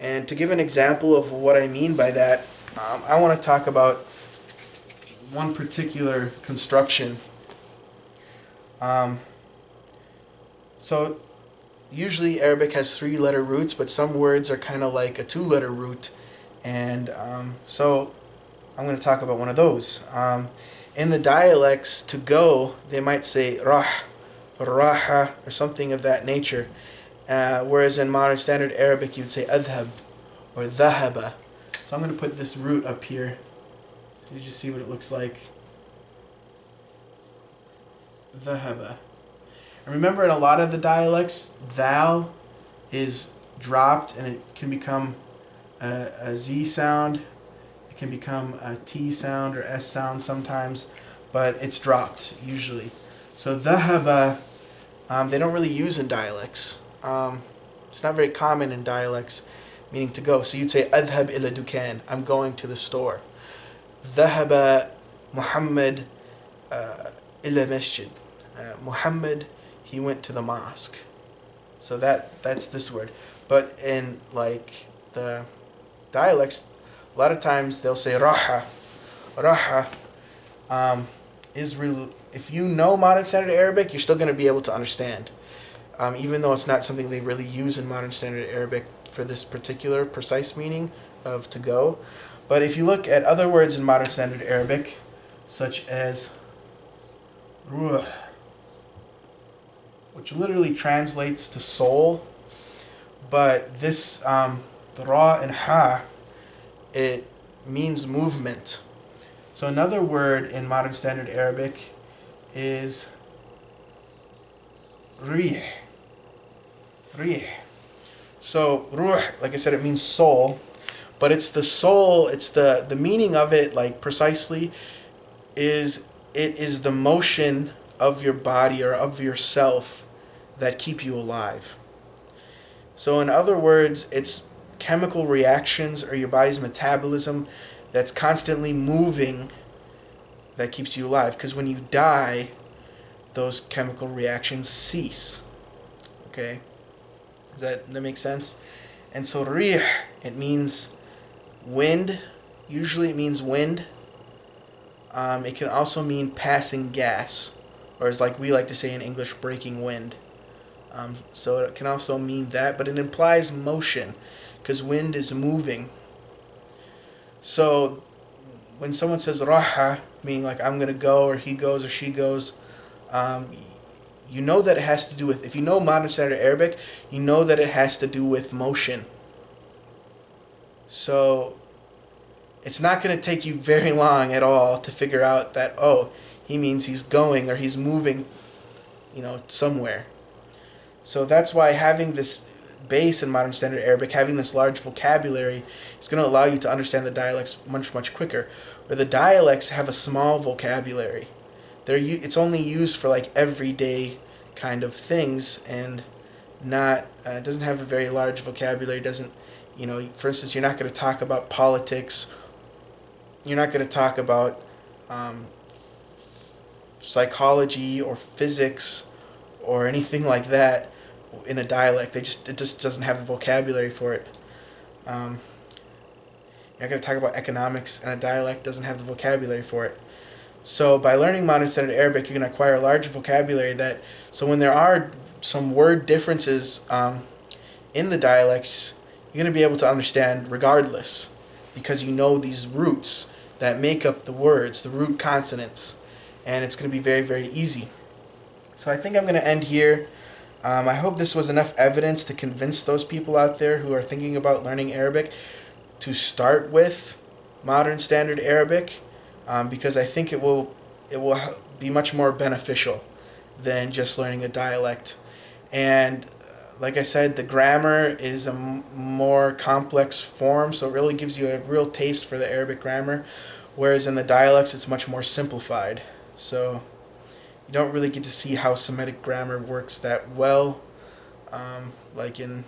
And to give an example of what I mean by that, I want to talk about one particular construction. So usually Arabic has three-letter roots, but some words are kind of like a two-letter root, and so I'm going to talk about one of those. In the dialects, to go, they might say rah, or raha, or something of that nature, whereas in Modern Standard Arabic you would say adhab or dhahaba. So I'm going to put this root up here so you just see what it looks like. Dhahaba. And remember, in a lot of the dialects, thou is dropped, and it can become a Z sound. It can become a T sound or S sound sometimes, but it's dropped usually. So dhahaba, they don't really use in dialects. It's not very common in dialects, meaning to go. So you'd say adhab ila dukan, I'm going to the store. Dhahaba Muhammad ila masjid. Muhammad, he went to the mosque. So that's this word. But in like the dialects, a lot of times they'll say raha. Raha is real. If you know Modern Standard Arabic, you're still going to be able to understand, even though it's not something they really use in Modern Standard Arabic for this particular precise meaning of to go. But if you look at other words in Modern Standard Arabic, such as ruh, which literally translates to soul, but this the ra and ha, it means movement. So another word in Modern Standard Arabic is rih. Rih. So ruh, like I said, it means soul, but it's the soul, it's the meaning of it, like precisely, is it is the motion of your body or of yourself that keep you alive. So in other words, it's chemical reactions or your body's metabolism that's constantly moving that keeps you alive. Because when you die, those chemical reactions cease. Okay? Does that make sense? And so rih, it means wind. Usually it means wind. It can also mean passing gas, or as like we like to say in English, breaking wind. So it can also mean that, but it implies motion, because wind is moving. So when someone says raha, meaning like I'm going to go, or he goes, or she goes, you know that it has to do with, if you know modern standard Arabic, you know that it has to do with motion. So it's not going to take you very long at all to figure out that, oh, he means he's going or he's moving, somewhere. So that's why having this base in modern standard Arabic, having this large vocabulary, is going to allow you to understand the dialects much, much quicker. Where the dialects have a small vocabulary. It's only used for like everyday kind of things, and not it doesn't have a very large vocabulary. Doesn't, for instance, you're not going to talk about politics. You're not going to talk about psychology or physics or anything like that in a dialect. It just doesn't have the vocabulary for it. You're not going to talk about economics, and a dialect doesn't have the vocabulary for it. So by learning modern standard Arabic, you're going to acquire a large vocabulary so when there are some word differences in the dialects, you're going to be able to understand regardless, because you know these roots that make up the words, the root consonants, and it's going to be very, very easy. So I think I'm going to end here. I hope this was enough evidence to convince those people out there who are thinking about learning Arabic to start with modern standard Arabic, because I think it will be much more beneficial than just learning a dialect. And like I said, the grammar is a more complex form, so it really gives you a real taste for the Arabic grammar, whereas in the dialects it's much more simplified. So you don't really get to see how Semitic grammar works that well, like in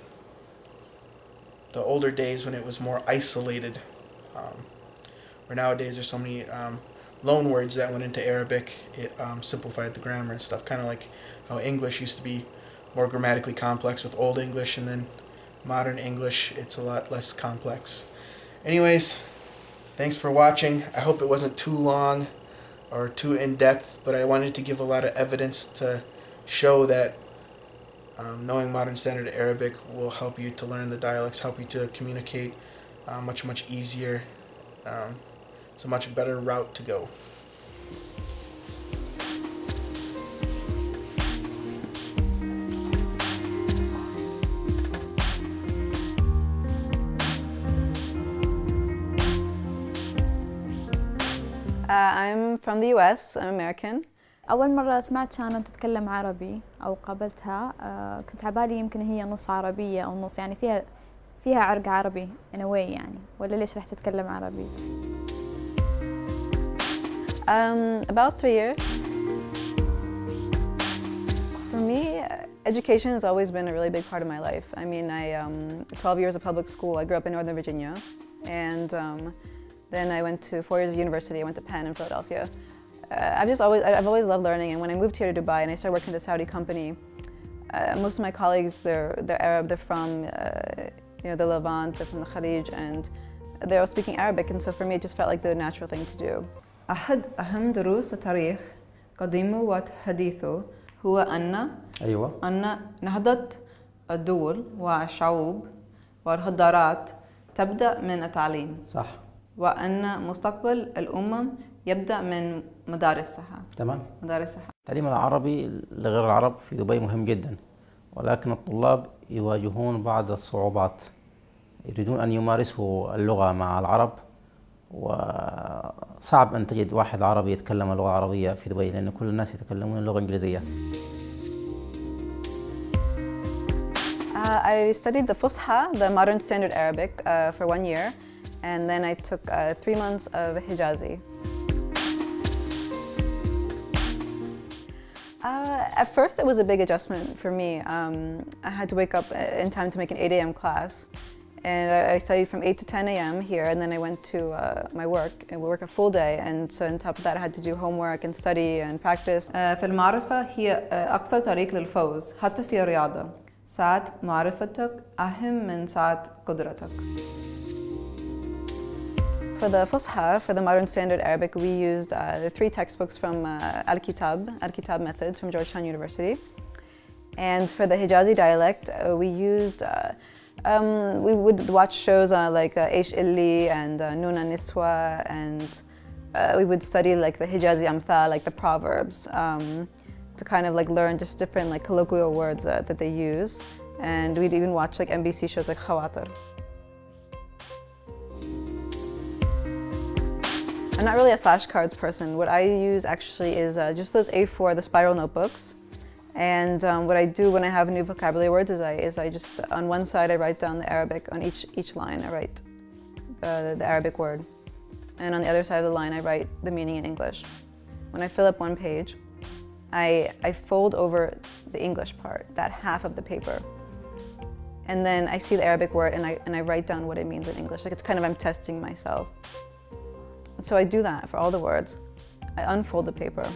the older days when it was more isolated. Where nowadays there's so many loan words that went into Arabic, it simplified the grammar and stuff, kind of like how English used to be more grammatically complex with Old English, and then modern English, it's a lot less complex. Anyways, thanks for watching. I hope it wasn't too long or too in-depth, but I wanted to give a lot of evidence to show that knowing modern standard Arabic will help you to learn the dialects, help you to communicate much, much easier. It's a much better route to go. I'm from the US, I'm American. أول مرة سمعت شانون تتكلم عربي أو قابلتها كنت عبالي يمكن هي نص عربية أو نص، يعني فيها عرق عربي in a way يعني، ولا ليش رح تتكلم عربي؟ About 3 years. For me, education has always been a really big part of my life. I mean, 12 years of public school. I grew up in Northern Virginia, and then I went to 4 years of university. I went to Penn in Philadelphia. I've always loved learning, and when I moved here to Dubai and I started working at a Saudi company, most of my colleagues, they're Arab, they're from the Levant, they're from the Khalij, and they're all speaking Arabic, and so for me it just felt like the natural thing to do. أحد أهم دروس التاريخ قديمه وحديثه هو أن نهضة الدول والشعوب والحضارات تبدأ من التعليم. صح. وأن مستقبل الأمم يبدأ من مدارسها. تمام. مدارسها. التعليم العربي لغير العرب في دبي مهم جدا، ولكن الطلاب يواجهون بعض الصعوبات. يريدون أن يمارسوا اللغة مع العرب، وصعب أن تجد واحد عربي يتكلم اللغة العربية في دبي، لأن كل الناس يتكلمون اللغة الإنجليزية. I studied the Fusha, the modern standard Arabic, for 1 year, and then I took 3 months of Hijazi. At first, it was a big adjustment for me. I had to wake up in time to make an 8 a.m. class. And I studied from 8 to 10 a.m. here, and then I went to my work, and we work a full day. And so on top of that, I had to do homework and study and practice. في المعرفة هي أقصر طريق للفوز حتى في الرياضة. ساعة معرفتك أهم من ساعة قدرتك. For the Fusha, for the Modern Standard Arabic, we used the 3 textbooks from Al-Kitab methods from Georgetown University. And for the Hijazi dialect, we used, we would watch shows like Eish Illi and Nuna Niswa, and we would study like the Hijazi Amthal, like the proverbs, to kind of like learn just different like colloquial words that they use. And we'd even watch like MBC shows like Khawatir. I'm not really a flashcards person. What I use actually is just those A4, the spiral notebooks. And what I do when I have new vocabulary words is I just, on one side I write down the Arabic, on each line I write the Arabic word. And on the other side of the line I write the meaning in English. When I fill up one page, I fold over the English part, that half of the paper. And then I see the Arabic word and I write down what it means in English. Like it's kind of, I'm testing myself. So I do that for all the words. I unfold the paper.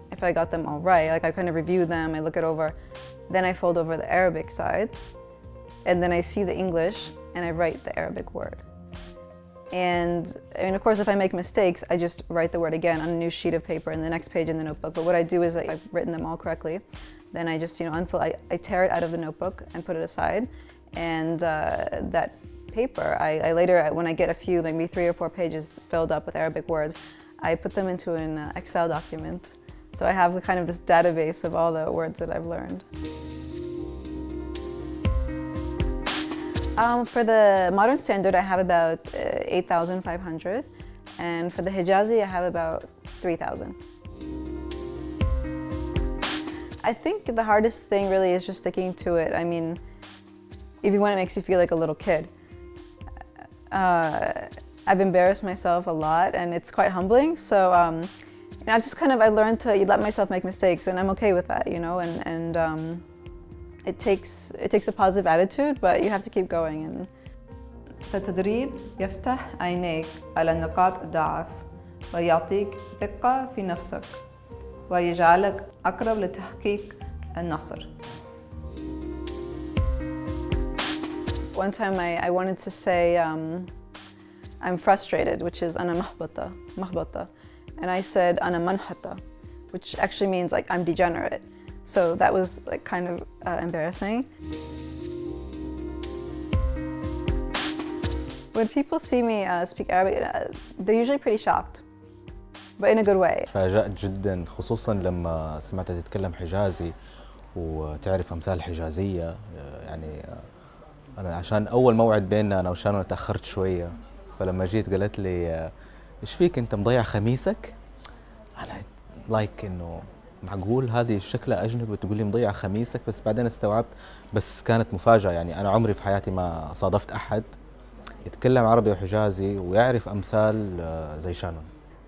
If I got them all right, like I kind of review them, I look it over. Then I fold over the Arabic side, and then I see the English, and I write the Arabic word. And of course, if I make mistakes, I just write the word again on a new sheet of paper in the next page in the notebook. But what I do is like, I've written them all correctly. Then I just, unfold, I tear it out of the notebook and put it aside. And that paper, I later, when I get a few, maybe 3 or 4 pages filled up with Arabic words, I put them into an Excel document. So I have kind of this database of all the words that I've learned. For the Modern Standard, I have about 8,500. And for the Hijazi, I have about 3,000. I think the hardest thing really is just sticking to it. I mean, even when it makes you feel like a little kid. I've embarrassed myself a lot, and it's quite humbling. So I've just I learned to let myself make mistakes, and I'm okay with that, and it takes a positive attitude, but you have to keep going. And فالتدريب يفتح عينيك على نقاط الضعف ويعطيك ثقة في نفسك ويجعلك أقرب لتحقيق النصر. One time I wanted to say I'm frustrated, which is أنا محبطة. And I said أنا منحطة, which actually means like I'm degenerate. So that was like kind of embarrassing. When people see me speak Arabic, they're usually pretty shocked, but in a good way. تفاجأت جدا، خصوصا لما سمعتها تتكلم حجازي وتعرف أمثال حجازية. يعني أنا عشان أول موعد بيننا أنا وشانو تأخرت شوية، فلما جيت قالت لي إيش فيك أنت مضيع خميسك؟ أنا إنه معقول هذه شكلها أجنبي وتقول لي مضيع خميسك؟ بس بعدين استوعبت، بس كانت مفاجأة. يعني أنا عمري في حياتي ما صادفت أحد يتكلم عربي وحجازي ويعرف أمثال زي شانون.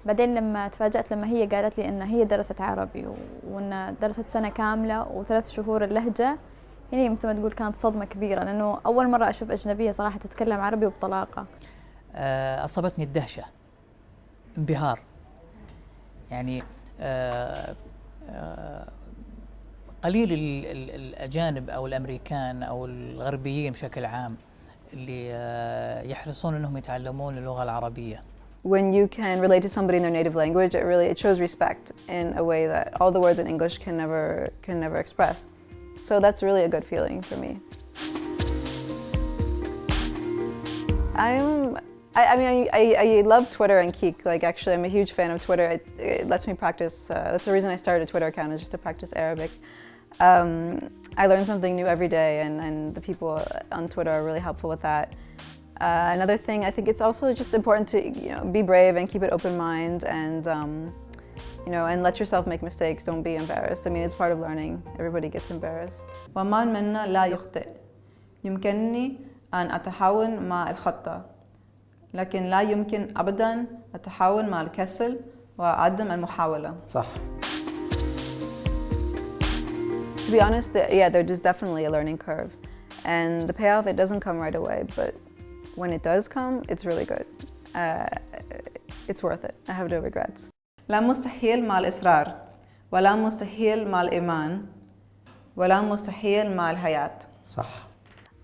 بعدين لما تفاجأت لما هي قالت لي إن هي درست عربي وإن درست سنة كاملة و3 شهور اللهجة، يعني مثل ما تقول كانت صدمة كبيرة، لأنه أول مرة أشوف أجنبية صراحة تتكلم عربي وبطلاقة. أصابتني الدهشة، انبهار. يعني قليل الأجانب أو الأمريكان أو الغربيين بشكل عام اللي يحرصون أنهم يتعلمون اللغة العربية. When you can relate to somebody in their native language, it shows respect in a way that all the words in English can never express. So that's really a good feeling for me. I love Twitter and Kik. Like actually, I'm a huge fan of Twitter. It lets me practice. That's the reason I started a Twitter account, is just to practice Arabic. I learn something new every day, and the people on Twitter are really helpful with that. Another thing, I think it's also just important to be brave and keep an open mind, and and let yourself make mistakes. Don't be embarrassed. I mean, it's part of learning. Everybody gets embarrassed. ومن منا لا يخطئ. يمكنني أن أتحاول مع الخطأ، لكن لا يمكن أبداً التحاول مع الكسل وعدم المحاولة. صح. To be honest, yeah, there's definitely a learning curve. And the payoff, it doesn't come right away, but when it does come, it's really good. It's worth it. I have no regrets. لا مستحيل مع الإصرار ولا مستحيل مع الإيمان ولا مستحيل مع الحياة. صح.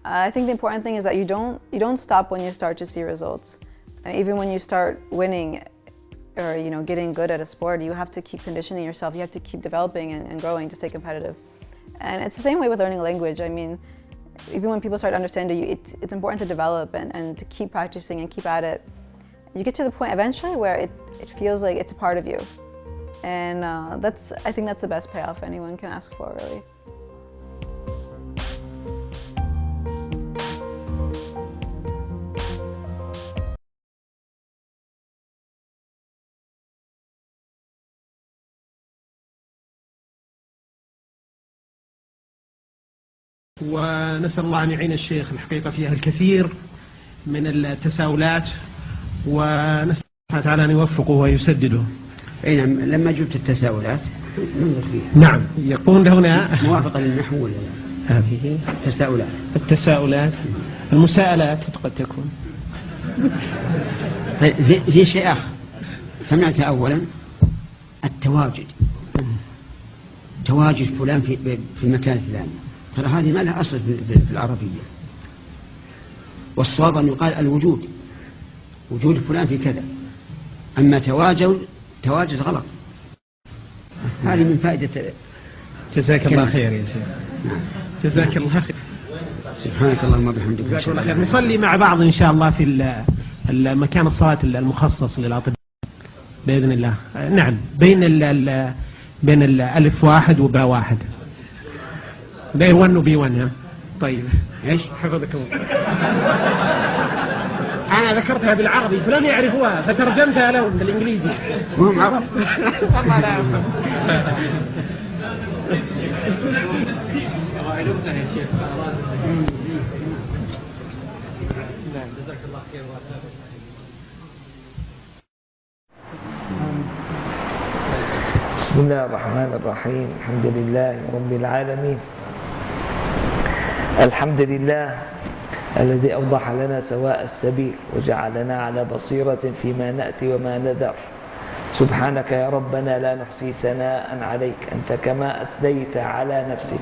I think the important thing is that you don't stop when you start to see results. And even when you start winning or getting good at a sport, you have to keep conditioning yourself. You have to keep developing and growing to stay competitive. And it's the same way with learning a language. I mean, even when people start understanding you, it's important to develop and to keep practicing and keep at it. You get to the point eventually where it feels like it's a part of you. And I think that's the best payoff anyone can ask for, really. ونسأل الله أن يعين الشيخ. الحقيقة فيها الكثير من التساؤلات ونسأل الله تعالى أن يوفقه ويسدده. أي نعم. لما جبت التساؤلات ننظر فيها. نعم. يقول هنا موافقة للنحو ولا لا؟ هذه التساؤلات المساءلات قد تكون. في شيء آخر سمعت أولا التواجد، تواجد فلان في المكان الفلاني، ترى هذه ما لها أصل في العربية. والصواب أن يقال الوجود، وجود فلان في كذا. أما تواجد غلط. هذه من فائدة. جزاك الله خير يا شيخ. جزاك الله خير. سبحانك اللهم وبحمدك. جزاك الله خير. نصلي مع بعض إن شاء الله في المكان الصلاة المخصص للأطباء بإذن الله. نعم. بين الألف واحد وباء واحد. باء 1 وبي 1. ها طيب. ايش؟ حفظك الله. أنا ذكرتها بالعربي فلم يعرفوها فترجمتها لهم بالإنجليزي. هم عرب. والله لا أفهم. بسم الله الرحمن الرحيم. الحمد لله رب العالمين. الحمد لله الذي أوضح لنا سواء السبيل وجعلنا على بصيرة فيما نأتي وما نذر. سبحانك يا ربنا لا نحصي ثناء عليك أنت كما أثنيت على نفسك.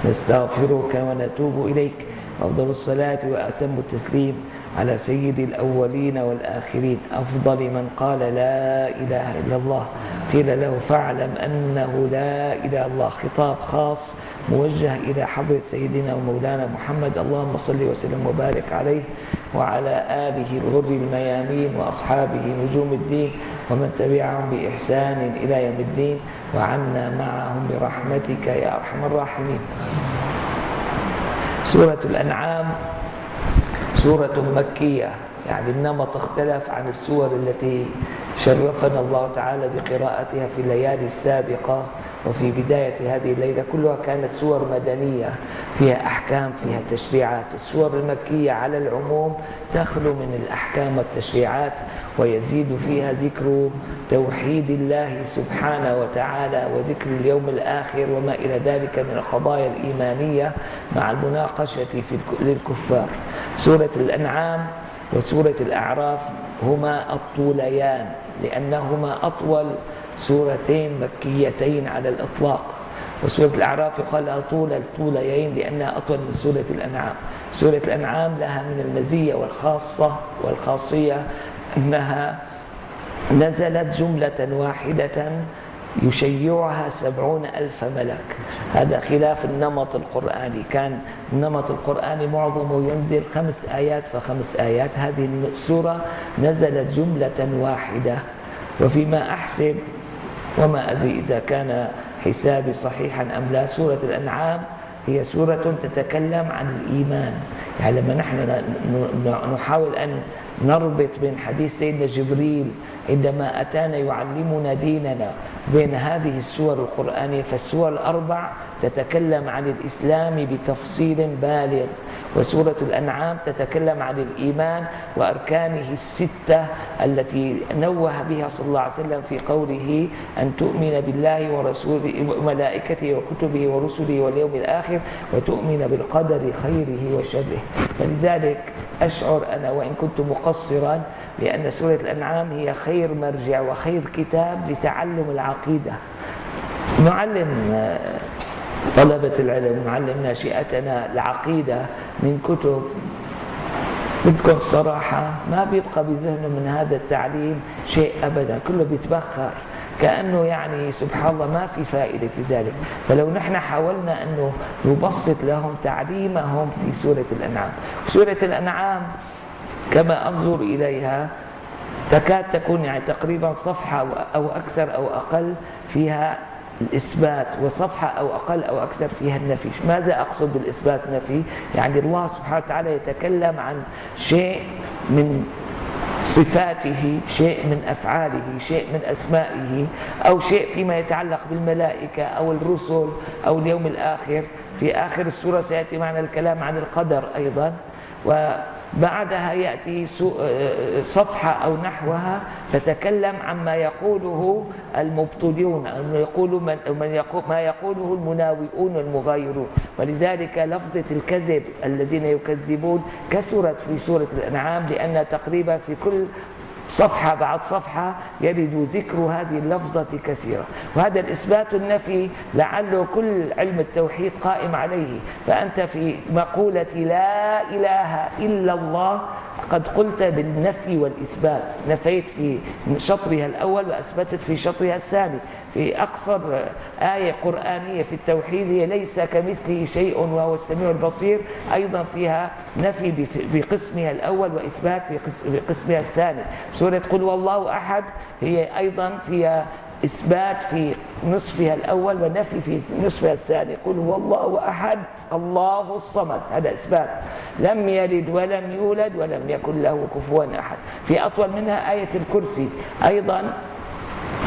نستغفرك ونتوب إليك. أفضل الصلاة وأتم التسليم على سيد الأولين والآخرين، أفضل من قال لا إله إلا الله. قيل له فاعلم أنه لا إله إلا الله. خطاب خاص موجه إلى حضرة سيدنا ومولانا محمد. اللهم صل وسلم وبارك عليه وعلى آله الغر الميامين وأصحابه نجوم الدين ومن تبعهم بإحسان إلى يوم الدين، وعنا معهم برحمتك يا أرحم الراحمين. سورة الأنعام سورة مكية، يعني النمط اختلف عن السور التي شرفنا الله تعالى بقراءتها في الليالي السابقة وفي بداية هذه الليلة. كلها كانت سور مدنية فيها أحكام، فيها تشريعات. السور المكية على العموم تخلو من الأحكام والتشريعات، ويزيد فيها ذكر توحيد الله سبحانه وتعالى وذكر اليوم الآخر وما إلى ذلك من القضايا الإيمانية مع المناقشة للكفار. سورة الأنعام وسورة الأعراف هما الطوليان لأنهما أطول سورتين مكيتين على الإطلاق. وسورة الأعراف يقال لها طول الطوليين لأنها أطول من سورة الأنعام. سورة الأنعام لها من المزية والخاصية أنها نزلت جملة واحدة يشيعها 70,000 ملك. هذا خلاف النمط القرآني. كان النمط القرآني معظمه ينزل 5 آيات ف5 آيات. هذه السورة نزلت جملة واحدة. وفيما أحسب وما أدري إذا كان حسابي صحيحا أم لا، سورة الأنعام هي سورة تتكلم عن الإيمان. يعني لما نحن نحاول أن نربط بين حديث سيدنا جبريل عندما أتانا يعلمنا ديننا بين هذه السور القرآنية. فالسور الأربع تتكلم عن الإسلام بتفصيل بالغ، وسورة الأنعام تتكلم عن الإيمان وأركانه الستة التي نوه بها صلى الله عليه وسلم في قوله أن تؤمن بالله ورسوله وملائكته وكتبه ورسله واليوم الآخر وتؤمن بالقدر خيره وشره. فلذلك أشعر أنا وإن كنت مقصرا بأن سورة الأنعام هي خير مرجع وخير كتاب لتعلم العقيدة. نعلم طلبة العلم، نعلم ناشئتنا العقيدة من كتب بدكم الصراحة ما بيبقى بذهنه من هذا التعليم شيء أبدا، كله بيتبخر كأنه يعني سبحان الله ما في فائدة في ذلك. فلو نحن حاولنا أنه نبسط لهم تعليمهم في سورة الأنعام. سورة الأنعام كما أنظر إليها تكاد تكون يعني تقريبا صفحة أو أكثر أو أقل فيها الإثبات، وصفحة أو أقل أو أكثر فيها النفي. ماذا أقصد بالإثبات نفي؟ يعني الله سبحانه وتعالى يتكلم عن شيء من صفاته، شيء من أفعاله، شيء من أسمائه، أو شيء فيما يتعلق بالملائكة أو الرسل أو اليوم الآخر. في آخر السورة سيأتي معنا الكلام عن القدر أيضا، وبعدها يأتي صفحة أو نحوها تتكلم عما يقوله المبطلون، ما يقوله المناوئون والمغايرون. ولذلك لفظة الكذب الذين يكذبون كثرت في سورة الأنعام، لأن تقريبا في كل صفحة بعد صفحة يرد ذكر هذه اللفظة كثيرا. وهذا الإثبات النفي لعله كل علم التوحيد قائم عليه. فأنت في مقولة لا إله إلا الله قد قلت بالنفي والإثبات، نفيت في شطرها الأول وأثبتت في شطرها الثاني. في أقصر آية قرآنية في التوحيد هي ليس كمثله شيء وهو السميع البصير، أيضا فيها نفي بقسمها الأول وإثبات في قسمها الثاني. سورة قل والله أحد هي أيضا فيها إثبات في نصفها الأول ونفي في نصفها الثاني. قل هو الله أحد الله الصمد، هذا إثبات. لم يلد ولم يولد ولم يكن له كفوا أحد. في أطول منها آية الكرسي أيضا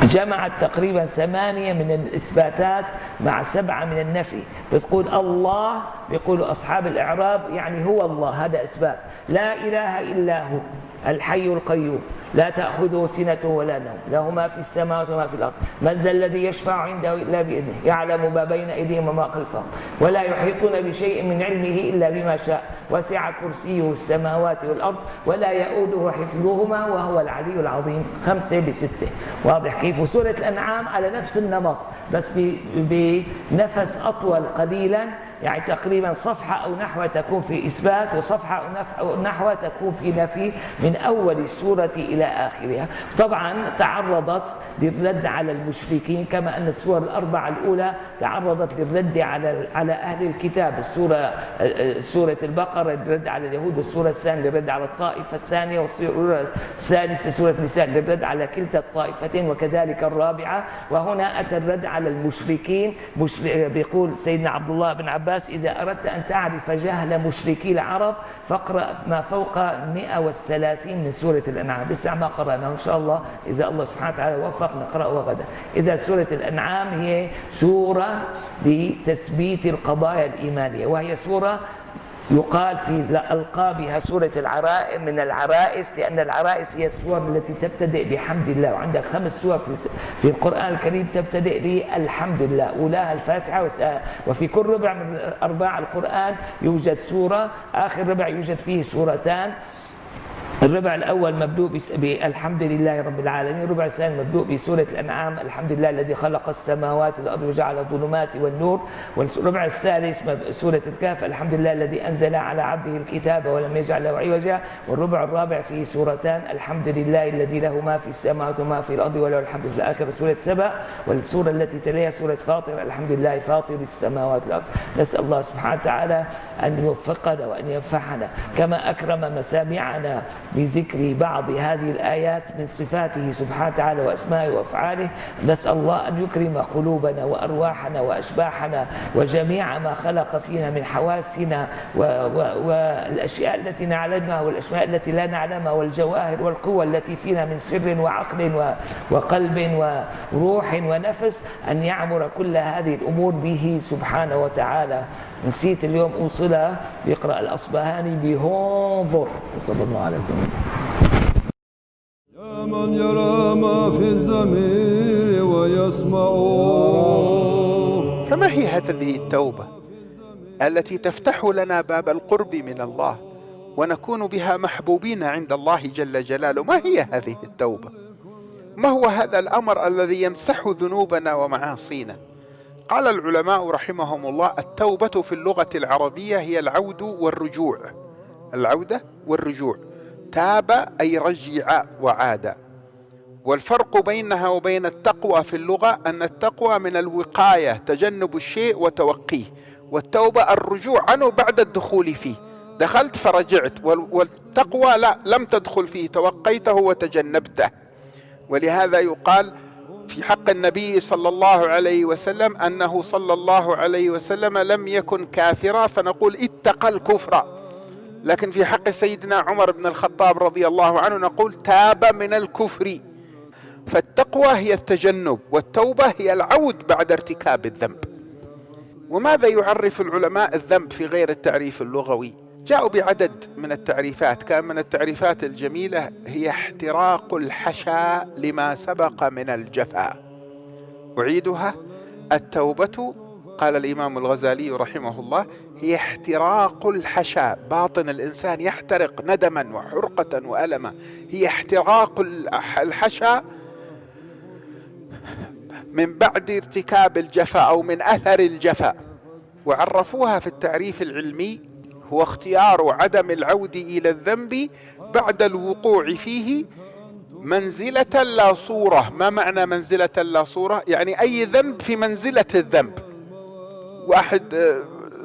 جمعت تقريبا 8 من الإثباتات مع 7 من النفي. بتقول الله، بيقولوا أصحاب الإعراب يعني هو الله، هذا إثبات. لا إله إلا هو الحي القيوم لا تأخذه سنة ولا نوم، له ما في السماوات وما في الأرض، من ذا الذي يشفع عنده إلا بإذنه، يعلم ما بين أيديهم وما خلفهم، ولا يحيطون بشيء من علمه إلا بما شاء، وسع كرسيه السماوات والأرض ولا يؤوده حفظهما وهو العلي العظيم. 5 ب6. واضح كيف؟ وسورة الأنعام على نفس النمط بس بنفس أطول قليلا، يعني تقريبا صفحة أو نحو تكون في إثبات، وصفحة أو نحو تكون في نفي من أول السورة إلى آخرها. طبعا تعرضت للرد على المشركين، كما أن السور الأربعة الأولى تعرضت للرد على أهل الكتاب. سورة البقرة للرد على اليهود، والسورة الثانية للرد على الطائفة الثانية، والسورة الثالثة سورة النساء للرد على كلتا الطائفتين، وكذلك الرابعة. وهنا أتى الرد على المشركين. بيقول سيدنا عبد الله بن عباس إذا أردت أن تعرف جهل مشركي العرب فاقرأ ما فوق 130 من سورة الأنعام. لسه ما قرأناه، إن شاء الله إذا الله سبحانه وتعالى وفق نقرأه غدا. إذا سورة الأنعام هي سورة لتثبيت القضايا الإيمانية، وهي سورة يقال في ألقابها سورة العرائس من العرائس، لأن العرائس هي السور التي تبتدئ بحمد الله. وعندك 5 سور في القرآن الكريم تبتدئ بالحمد لله، أولاها الفاتحة، وفي كل ربع من أرباع القرآن يوجد سورة، آخر ربع يوجد فيه سورتان. الربع الأول مبدوء بالحمد لله رب العالمين، الربع الثاني مبدوء بسورة الأنعام الحمد لله الذي خلق السماوات والأرض وجعل الظلمات والنور، والربع الثالث سورة الكهف الحمد لله الذي أنزل على عبده الكتاب ولم يجعل له عوجا، والربع الرابع فيه سورتان الحمد لله الذي له ما في السماوات وما في الأرض وله الحمد في الآخرة سورة سبأ، والسورة التي تليها سورة فاطر الحمد لله فاطر السماوات والأرض. نسأل الله سبحانه وتعالى أن يوفقنا وأن ينفعنا، كما أكرم مسامعنا بذكر بعض هذه الآيات من صفاته سبحانه وتعالى وأسمائه وأفعاله. نسأل الله أن يكرم قلوبنا وأرواحنا وأشباحنا وجميع ما خلق فينا من حواسنا والأشياء التي نعلمها والأشياء التي لا نعلمها والجواهر والقوة التي فينا من سر وعقل وقلب وروح ونفس، أن يعمر كل هذه الأمور به سبحانه وتعالى. نسيت اليوم أوصلها، يقرأ الأصبهاني بهونظر صلى الله عليه وسلم. يا من يرى ما في الضمير ويسمع. فما هي هذه التوبة التي تفتح لنا باب القرب من الله ونكون بها محبوبين عند الله جل جلاله؟ ما هي هذه التوبة؟ ما هو هذا الأمر الذي يمسح ذنوبنا ومعاصينا؟ قال العلماء رحمهم الله: التوبة في اللغة العربية هي العود والرجوع. العودة والرجوع. تاب أي رجع وعاد. والفرق بينها وبين التقوى في اللغة أن التقوى من الوقاية، تجنب الشيء وتوقيه، والتوبة الرجوع عنه بعد الدخول فيه. دخلت فرجعت، والتقوى لا، لم تدخل فيه، توقيته وتجنبته. ولهذا يقال في حق النبي صلى الله عليه وسلم أنه صلى الله عليه وسلم لم يكن كافرا فنقول اتقى الكفر، لكن في حق سيدنا عمر بن الخطاب رضي الله عنه نقول تاب من الكفر. فالتقوى هي التجنب، والتوبة هي العود بعد ارتكاب الذنب. وماذا يعرف العلماء الذنب في غير التعريف اللغوي؟ جاءوا بعدد من التعريفات. كان من التعريفات الجميلة هي احتراق الحشا لما سبق من الجفا. أعيدها: التوبة قال الإمام الغزالي رحمه الله هي احتراق الحشا، باطن الإنسان يحترق ندما وحرقة وألما، هي احتراق الحشا من بعد ارتكاب الجفا أو من أثر الجفا. وعرفوها في التعريف العلمي هو اختيار عدم العود إلى الذنب بعد الوقوع فيه منزلة لا صورة. ما معنى منزلة لا صورة؟ يعني أي ذنب في منزلة الذنب. واحد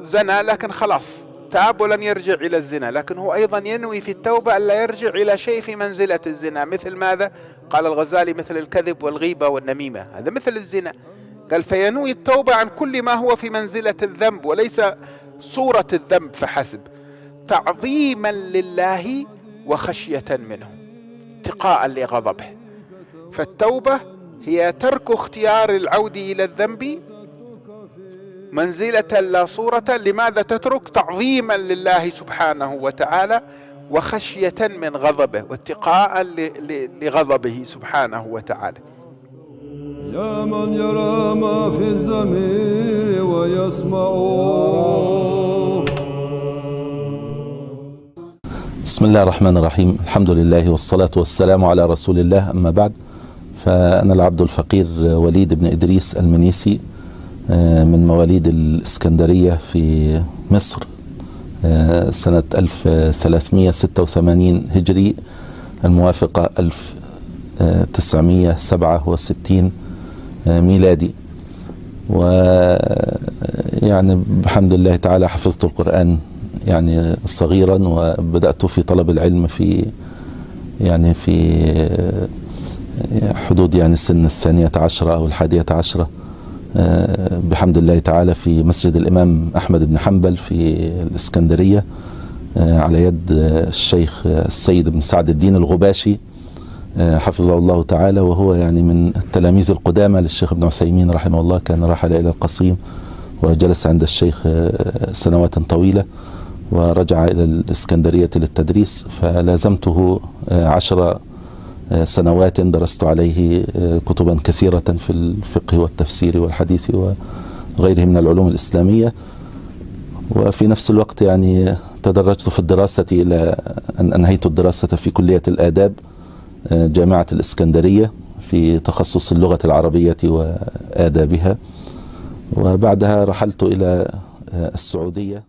زنى لكن خلاص تاب ولن يرجع إلى الزنا، لكن هو أيضا ينوي في التوبة ألا يرجع إلى شيء في منزلة الزنا. مثل ماذا؟ قال الغزالي: مثل الكذب والغيبة والنميمة، هذا مثل الزنا. قال: فينوي التوبة عن كل ما هو في منزلة الذنب وليس صورة الذنب فحسب، تعظيما لله وخشية منه، اتقاء لغضبه. فالتوبة هي ترك اختيار العود إلى الذنب منزلة لا صورة. لماذا تترك؟ تعظيما لله سبحانه وتعالى وخشية من غضبه واتقاء لغضبه سبحانه وتعالى. يا من يرى ما في الضمير ويسمع. بسم الله الرحمن الرحيم، الحمد لله والصلاة والسلام على رسول الله، أما بعد. فأنا العبد الفقير وليد بن إدريس المنيسي من مواليد الإسكندرية في مصر سنة 1386 هجري الموافقة 1967 ميلادي. ويعني بحمد الله تعالى حفظت القرآن يعني صغيرا، وبدأت في طلب العلم في حدود يعني السن 12 أو 11 بحمد الله تعالى في مسجد الإمام أحمد بن حنبل في الإسكندرية على يد الشيخ السيد بن سعد الدين الغباشي حفظه الله تعالى، وهو يعني من التلاميذ القدامى للشيخ ابن عثيمين رحمه الله. كان رحل إلى القصيم وجلس عند الشيخ سنوات طويلة، ورجع إلى الإسكندرية للتدريس، فلازمته 10 سنوات درست عليه كتبا كثيرة في الفقه والتفسير والحديث وغيره من العلوم الإسلامية. وفي نفس الوقت يعني تدرجت في الدراسة إلى أن أنهيت الدراسة في كلية الآداب جامعة الإسكندرية في تخصص اللغة العربية وآدابها، وبعدها رحلت إلى السعودية.